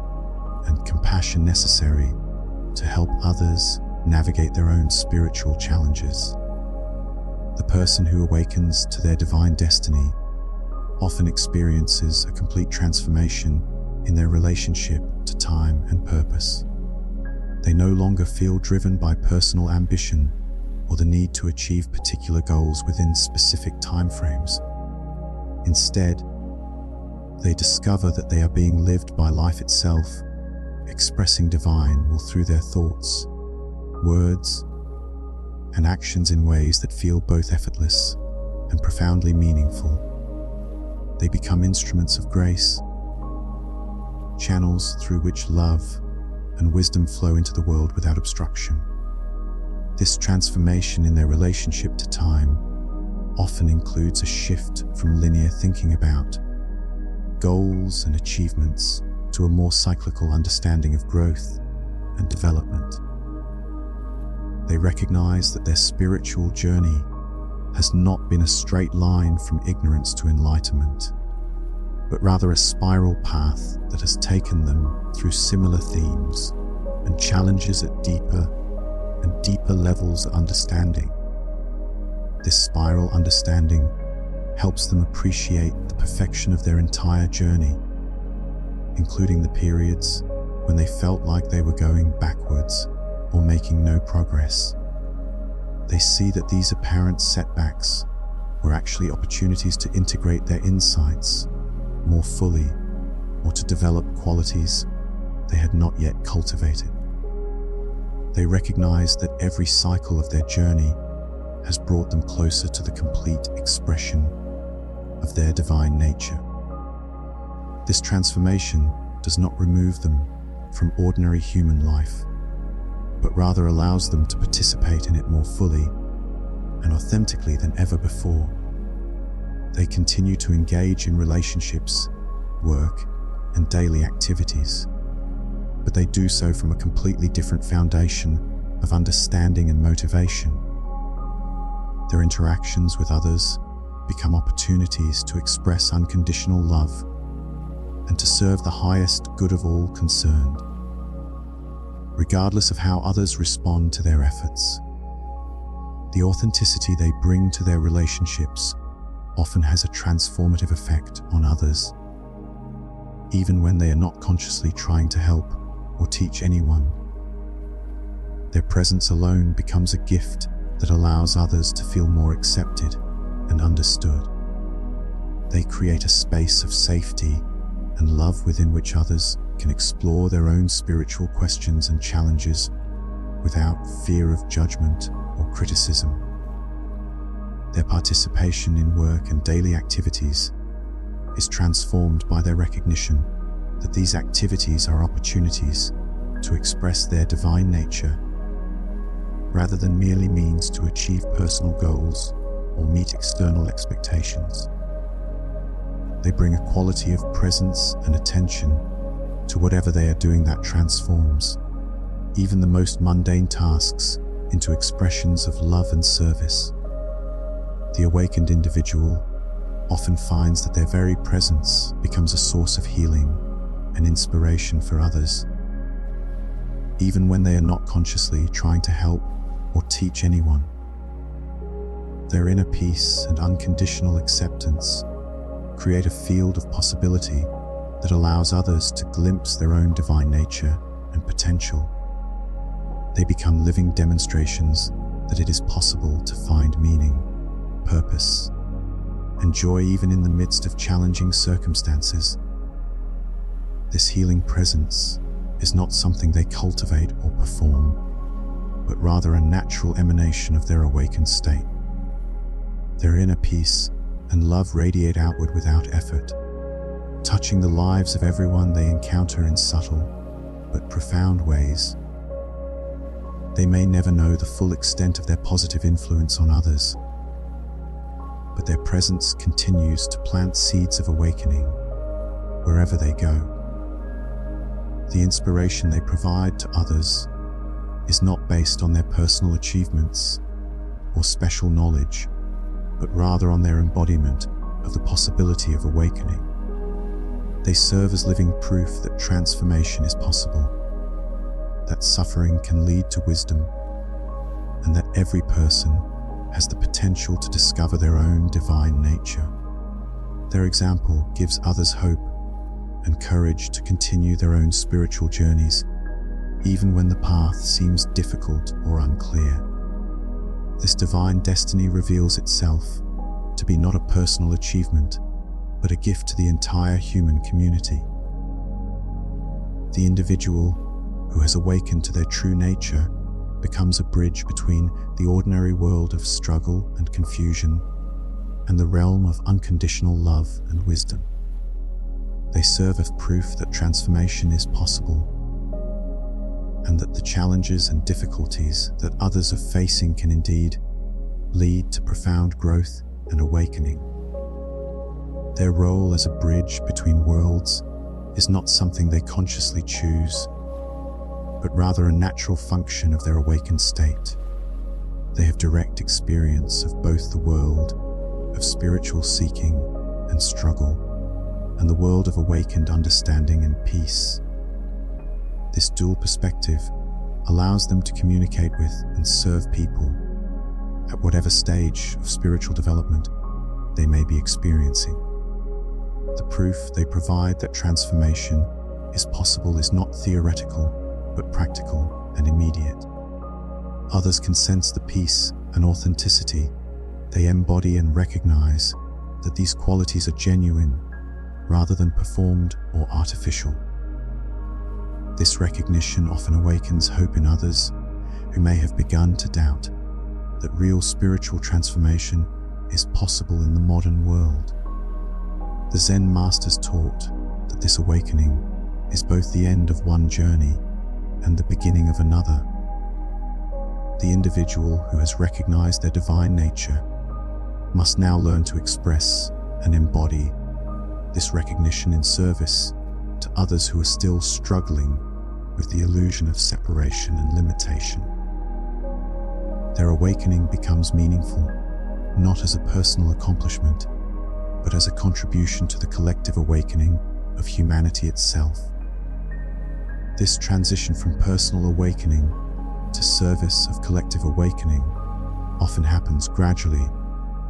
S1: and compassion necessary to help others navigate their own spiritual challenges. The person who awakens to their divine destiny often experiences a complete transformation in their relationship to time and purpose. They no longer feel driven by personal ambition or the need to achieve particular goals within specific timeframes. Instead, they discover that they are being lived by life itself, expressing divine will through their thoughts, words, and actions in ways that feel both effortless and profoundly meaningful. They become instruments of grace, channels through which love and wisdom flow into the world without obstruction. This transformation in their relationship to time often includes a shift from linear thinking about goals and achievements to a more cyclical understanding of growth and development. They recognize that their spiritual journey has not been a straight line from ignorance to enlightenment, but rather a spiral path that has taken them through similar themes and challenges at deeper and deeper levels of understanding. This spiral understanding helps them appreciate the perfection of their entire journey, including the periods when they felt like they were going backwards or making no progress. They see that these apparent setbacks were actually opportunities to integrate their insights more fully or to develop qualities they had not yet cultivated. They recognize that every cycle of their journey has brought them closer to the complete expression of their divine nature. This transformation does not remove them from ordinary human life, but rather allows them to participate in it more fully and authentically than ever before. They continue to engage in relationships, work, and daily activities, but they do so from a completely different foundation of understanding and motivation. Their interactions with others become opportunities to express unconditional love and to serve the highest good of all concerned, regardless of how others respond to their efforts. The authenticity they bring to their relationships often has a transformative effect on others, even when they are not consciously trying to help or teach anyone. Their presence alone becomes a gift that allows others to feel more accepted and understood. They create a space of safety and love within which others can explore their own spiritual questions and challenges without fear of judgment or criticism. Their participation in work and daily activities is transformed by their recognition that these activities are opportunities to express their divine nature rather than merely means to achieve personal goals or meet external expectations. They bring a quality of presence and attention to whatever they are doing that transforms even the most mundane tasks into expressions of love and service. The awakened individual often finds that their very presence becomes a source of healing and inspiration for others, even when they are not consciously trying to help or teach anyone. Their inner peace and unconditional acceptance create a field of possibility that allows others to glimpse their own divine nature and potential. They become living demonstrations that it is possible to find meaning, purpose, and joy even in the midst of challenging circumstances. This healing presence is not something they cultivate or perform, but rather a natural emanation of their awakened state. Their inner peace and love radiate outward without effort, touching the lives of everyone they encounter in subtle but profound ways. They may never know the full extent of their positive influence on others, but their presence continues to plant seeds of awakening wherever they go. The inspiration they provide to others is not based on their personal achievements or special knowledge, but rather on their embodiment of the possibility of awakening. They serve as living proof that transformation is possible, that suffering can lead to wisdom, and that every person has the potential to discover their own divine nature. Their example gives others hope and courage to continue their own spiritual journeys, even when the path seems difficult or unclear. This divine destiny reveals itself to be not a personal achievement, but a gift to the entire human community. The individual who has awakened to their true nature becomes a bridge between the ordinary world of struggle and confusion and the realm of unconditional love and wisdom. They serve as proof that transformation is possible, and that the challenges and difficulties that others are facing can indeed lead to profound growth and awakening. Their role as a bridge between worlds is not something they consciously choose, but rather a natural function of their awakened state. They have direct experience of both the world of spiritual seeking and struggle, and the world of awakened understanding and peace. This dual perspective allows them to communicate with and serve people at whatever stage of spiritual development they may be experiencing. The proof they provide that transformation is possible is not theoretical, but practical and immediate. Others can sense the peace and authenticity they embody and recognize that these qualities are genuine rather than performed or artificial. This recognition often awakens hope in others who may have begun to doubt that real spiritual transformation is possible in the modern world. The Zen masters taught that this awakening is both the end of one journey and the beginning of another. The individual who has recognized their divine nature must now learn to express and embody this recognition in service to others who are still struggling with the illusion of separation and limitation. Their awakening becomes meaningful, not as a personal accomplishment, but as a contribution to the collective awakening of humanity itself. This transition from personal awakening to service of collective awakening often happens gradually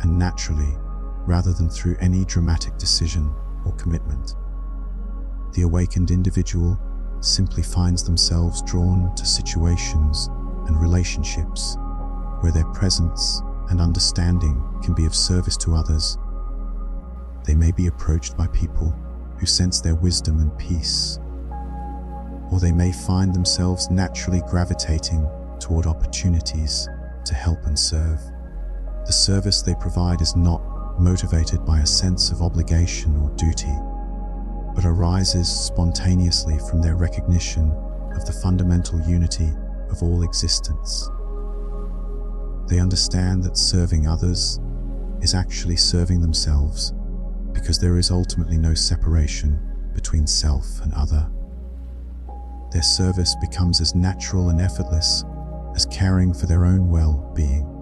S1: and naturally, rather than through any dramatic decision or commitment. The awakened individual simply finds themselves drawn to situations and relationships where their presence and understanding can be of service to others. They may be approached by people who sense their wisdom and peace, or they may find themselves naturally gravitating toward opportunities to help and serve. The service they provide is not motivated by a sense of obligation or duty, but arises spontaneously from their recognition of the fundamental unity of all existence. They understand that serving others is actually serving themselves, because there is ultimately no separation between self and other. Their service becomes as natural and effortless as caring for their own well-being.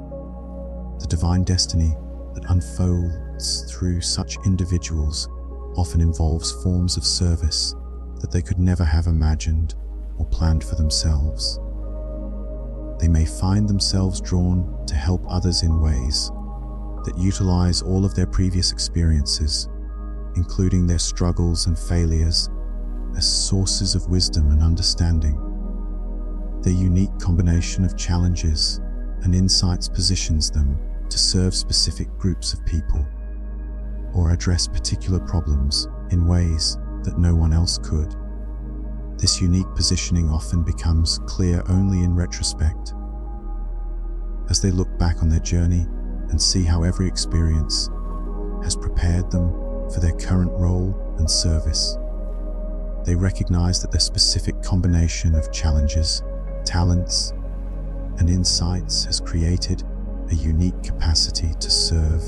S1: The divine destiny that unfolds through such individuals often involves forms of service that they could never have imagined or planned for themselves. They may find themselves drawn to help others in ways that utilize all of their previous experiences, including their struggles and failures, as sources of wisdom and understanding. Their unique combination of challenges and insights positions them to serve specific groups of people or address particular problems in ways that no one else could. This unique positioning often becomes clear only in retrospect, as they look back on their journey and see how every experience has prepared them for their current role and service. They recognize that their specific combination of challenges, talents, and insights has created a unique capacity to serve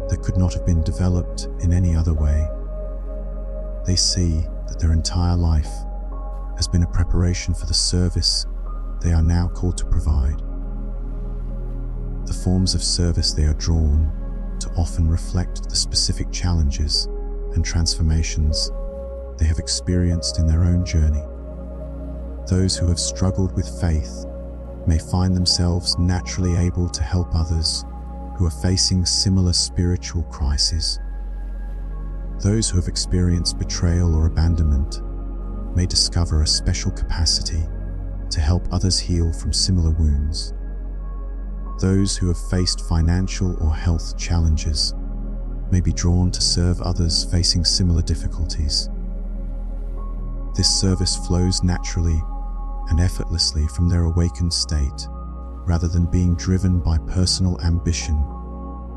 S1: that could not have been developed in any other way. They see that their entire life has been a preparation for the service they are now called to provide. The forms of service they are drawn to often reflect the specific challenges and transformations they have experienced in their own journey. Those who have struggled with faith may find themselves naturally able to help others who are facing similar spiritual crises. Those who have experienced betrayal or abandonment may discover a special capacity to help others heal from similar wounds. Those who have faced financial or health challenges may be drawn to serve others facing similar difficulties. This service flows naturally and effortlessly from their awakened state, rather than being driven by personal ambition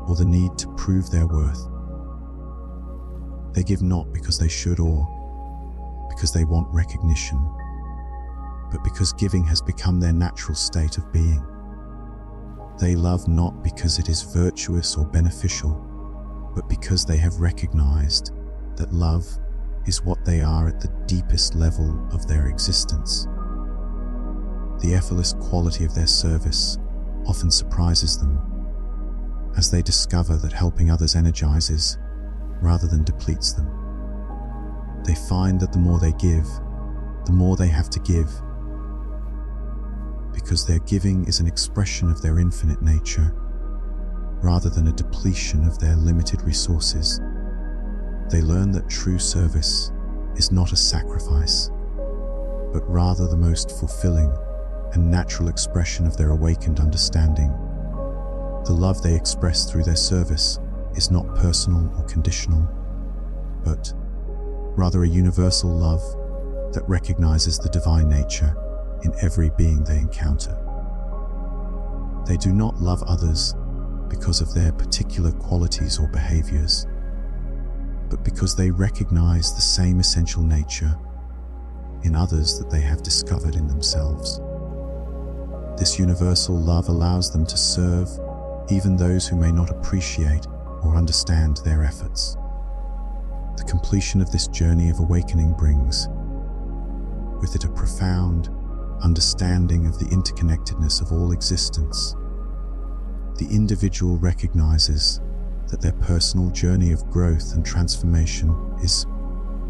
S1: or the need to prove their worth. They give not because they should or because they want recognition, but because giving has become their natural state of being. They love not because it is virtuous or beneficial, but because they have recognized that love is what they are at the deepest level of their existence. The effortless quality of their service often surprises them, as they discover that helping others energizes rather than depletes them. They find that the more they give, the more they have to give, because their giving is an expression of their infinite nature, rather than a depletion of their limited resources. They learn that true service is not a sacrifice, but rather the most fulfilling and natural expression of their awakened understanding. The love they express through their service is not personal or conditional, but rather a universal love that recognizes the divine nature in every being they encounter. They do not love others because of their particular qualities or behaviors, but because they recognize the same essential nature in others that they have discovered in themselves. This universal love allows them to serve even those who may not appreciate or understand their efforts. The completion of this journey of awakening brings with it a profound understanding of the interconnectedness of all existence. The individual recognizes that their personal journey of growth and transformation is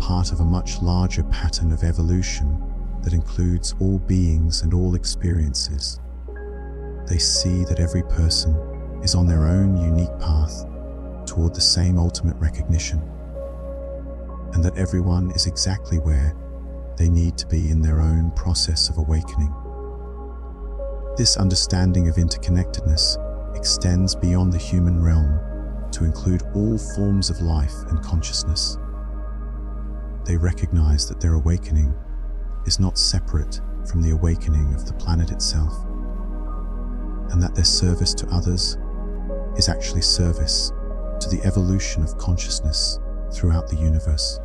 S1: part of a much larger pattern of evolution that includes all beings and all experiences. They see that every person is on their own unique path toward the same ultimate recognition, and that everyone is exactly where they need to be in their own process of awakening. This understanding of interconnectedness extends beyond the human realm to include all forms of life and consciousness. They recognize that their awakening is not separate from the awakening of the planet itself, and that their service to others is actually service to the evolution of consciousness throughout the universe.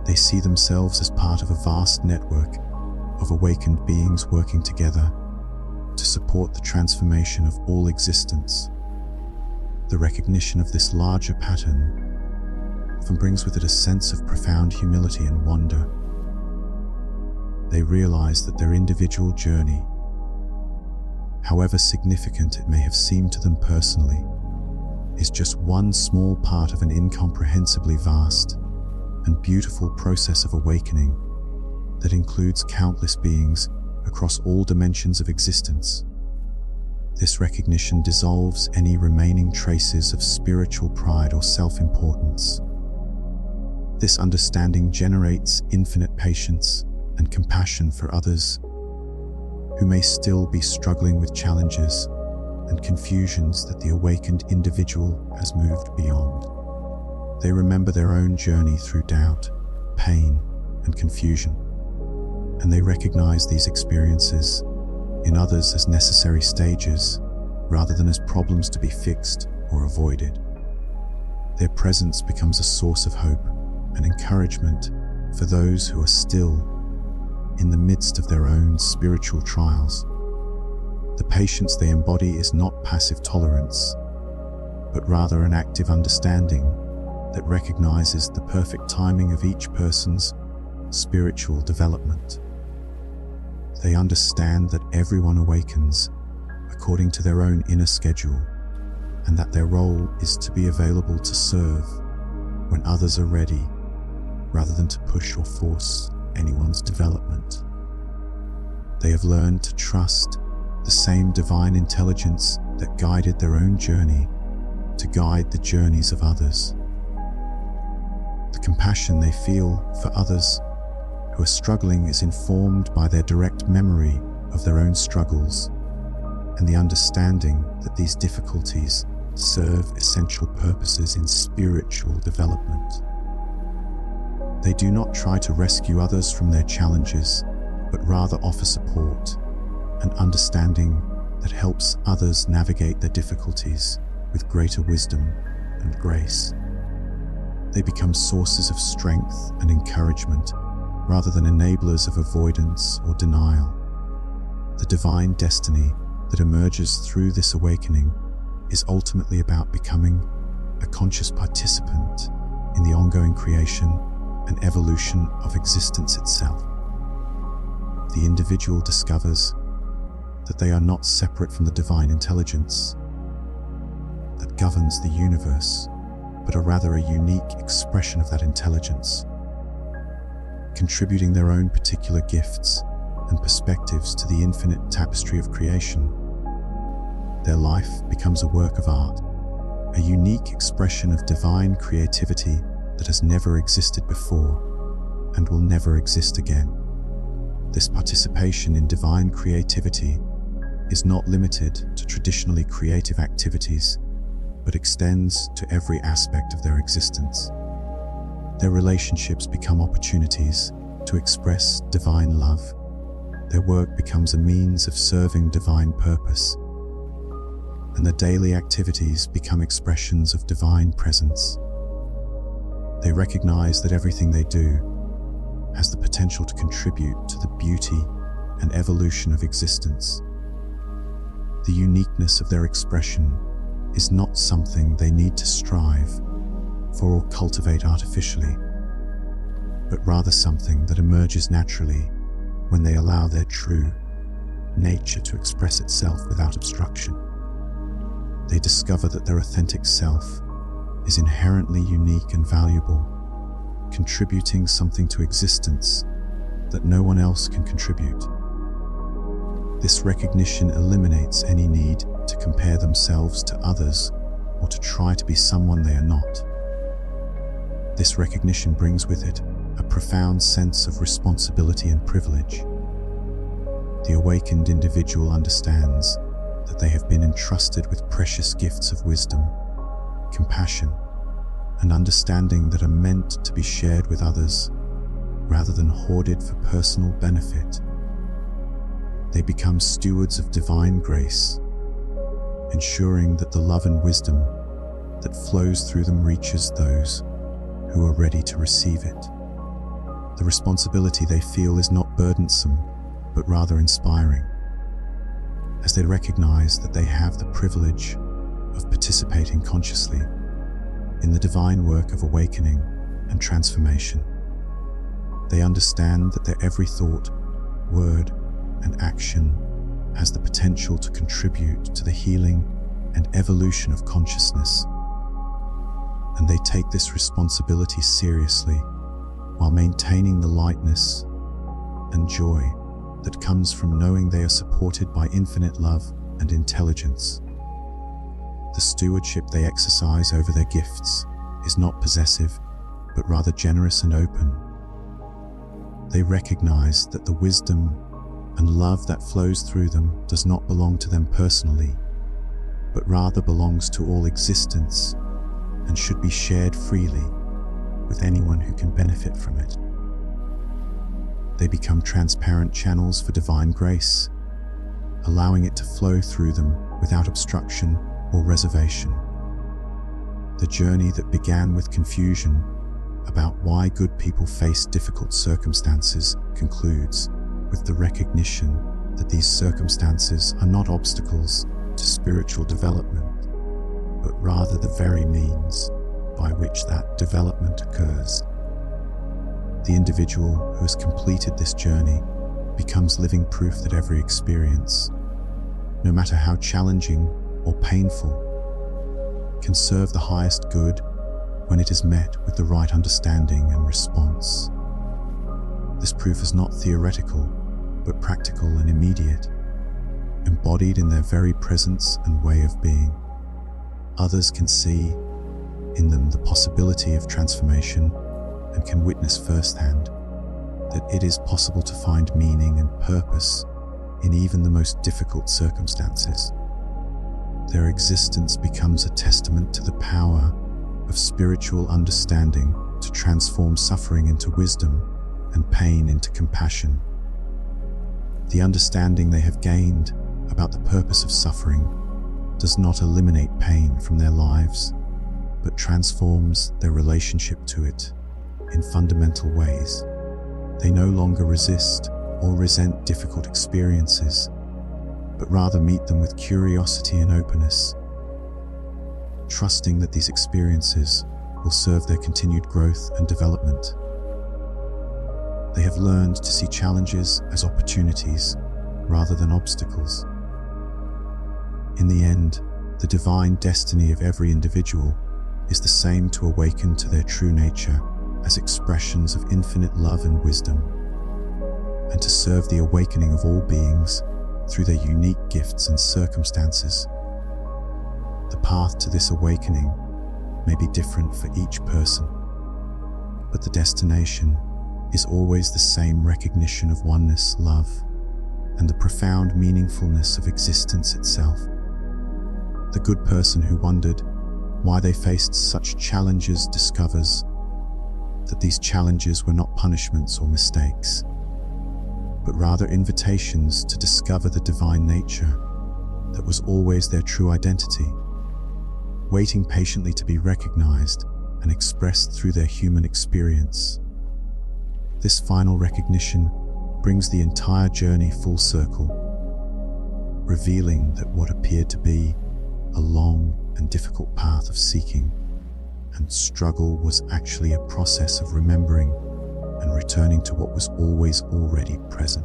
S1: They see themselves as part of a vast network of awakened beings working together to support the transformation of all existence. The recognition of this larger pattern often brings with it a sense of profound humility and wonder. They realize that their individual journey, however significant it may have seemed to them personally, is just one small part of an incomprehensibly vast and beautiful process of awakening that includes countless beings across all dimensions of existence. This recognition dissolves any remaining traces of spiritual pride or self-importance. This understanding generates infinite patience and compassion for others who may still be struggling with challenges and confusions that the awakened individual has moved beyond. They remember their own journey through doubt, pain, and confusion, and they recognize these experiences in others as necessary stages rather than as problems to be fixed or avoided. Their presence becomes a source of hope and encouragement for those who are still in the midst of their own spiritual trials. The patience they embody is not passive tolerance, but rather an active understanding that recognizes the perfect timing of each person's spiritual development. They understand that everyone awakens according to their own inner schedule, and that their role is to be available to serve when others are ready, rather than to push or force anyone's development. They have learned to trust the same divine intelligence that guided their own journey to guide the journeys of others. The compassion they feel for others who are struggling is informed by their direct memory of their own struggles and the understanding that these difficulties serve essential purposes in spiritual development. They do not try to rescue others from their challenges, but rather offer support and understanding that helps others navigate their difficulties with greater wisdom and grace. They become sources of strength and encouragement rather than enablers of avoidance or denial. The divine destiny that emerges through this awakening is ultimately about becoming a conscious participant in the ongoing creation and evolution of existence itself. The individual discovers that they are not separate from the divine intelligence that governs the universe, but are rather a unique expression of that intelligence, contributing their own particular gifts and perspectives to the infinite tapestry of creation. Their life becomes a work of art, a unique expression of divine creativity that has never existed before and will never exist again. This participation in divine creativity is not limited to traditionally creative activities, but extends to every aspect of their existence. Their relationships become opportunities to express divine love. Their work becomes a means of serving divine purpose, and their daily activities become expressions of divine presence. They recognize that everything they do has the potential to contribute to the beauty and evolution of existence. The uniqueness of their expression is not something they need to strive for or cultivate artificially, but rather something that emerges naturally when they allow their true nature to express itself without obstruction. They discover that their authentic self is inherently unique and valuable, contributing something to existence that no one else can contribute. This recognition eliminates any need to compare themselves to others or to try to be someone they are not. This recognition brings with it a profound sense of responsibility and privilege. The awakened individual understands that they have been entrusted with precious gifts of wisdom, compassion, and understanding that are meant to be shared with others rather than hoarded for personal benefit. They become stewards of divine grace, ensuring that the love and wisdom that flows through them reaches those who are ready to receive it. The responsibility they feel is not burdensome, but rather inspiring, as they recognize that they have the privilege of participating consciously in the divine work of awakening and transformation. They understand that their every thought, word, and action has the potential to contribute to the healing and evolution of consciousness, and they take this responsibility seriously while maintaining the lightness and joy that comes from knowing they are supported by infinite love and intelligence. The stewardship they exercise over their gifts is not possessive, but rather generous and open. They recognize that the wisdom and love that flows through them does not belong to them personally, but rather belongs to all existence and should be shared freely with anyone who can benefit from it. They become transparent channels for divine grace, allowing it to flow through them without obstruction or reservation. The journey that began with confusion about why good people face difficult circumstances concludes with the recognition that these circumstances are not obstacles to spiritual development, but rather the very means by which that development occurs. The individual who has completed this journey becomes living proof that every experience, no matter how challenging or painful, can serve the highest good when it is met with the right understanding and response. This proof is not theoretical, but practical and immediate, embodied in their very presence and way of being. Others can see in them the possibility of transformation and can witness firsthand that it is possible to find meaning and purpose in even the most difficult circumstances. Their existence becomes a testament to the power of spiritual understanding to transform suffering into wisdom and pain into compassion. The understanding they have gained about the purpose of suffering does not eliminate pain from their lives, but transforms their relationship to it in fundamental ways. They no longer resist or resent difficult experiences, but rather meet them with curiosity and openness, trusting that these experiences will serve their continued growth and development. They have learned to see challenges as opportunities rather than obstacles. In the end, the divine destiny of every individual is the same: to awaken to their true nature as expressions of infinite love and wisdom, and to serve the awakening of all beings through their unique gifts and circumstances. The path to this awakening may be different for each person, but the destination is always the same: recognition of oneness, love, and the profound meaningfulness of existence itself. The good person who wondered why they faced such challenges discovers that these challenges were not punishments or mistakes, but rather invitations to discover the divine nature that was always their true identity, waiting patiently to be recognized and expressed through their human experience. This final recognition brings the entire journey full circle, revealing that what appeared to be a long and difficult path of seeking and struggle was actually a process of remembering and returning to what was always already present.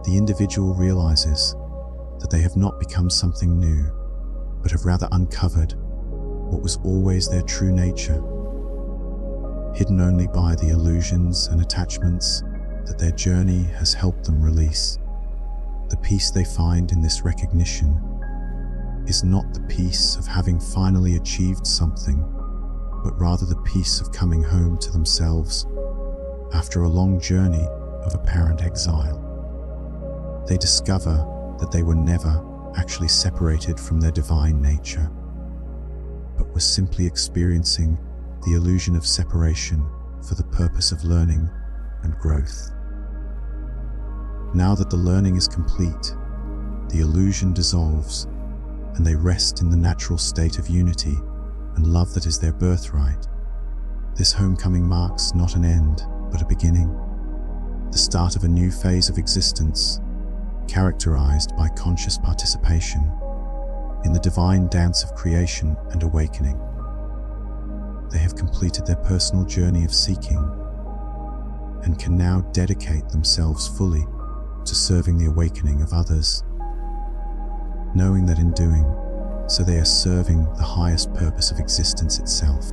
S1: The individual realizes that they have not become something new, but have rather uncovered what was always their true nature, hidden only by the illusions and attachments that their journey has helped them release. The peace they find in this recognition is not the peace of having finally achieved something, but rather the peace of coming home to themselves after a long journey of apparent exile. They discover that they were never actually separated from their divine nature, but were simply experiencing the illusion of separation for the purpose of learning and growth. Now that the learning is complete, the illusion dissolves, and they rest in the natural state of unity and love that is their birthright. This homecoming marks not an end, but a beginning, the start of a new phase of existence, characterized by conscious participation in the divine dance of creation and awakening. They have completed their personal journey of seeking and can now dedicate themselves fully to serving the awakening of others, knowing that in doing so they are serving the highest purpose of existence itself.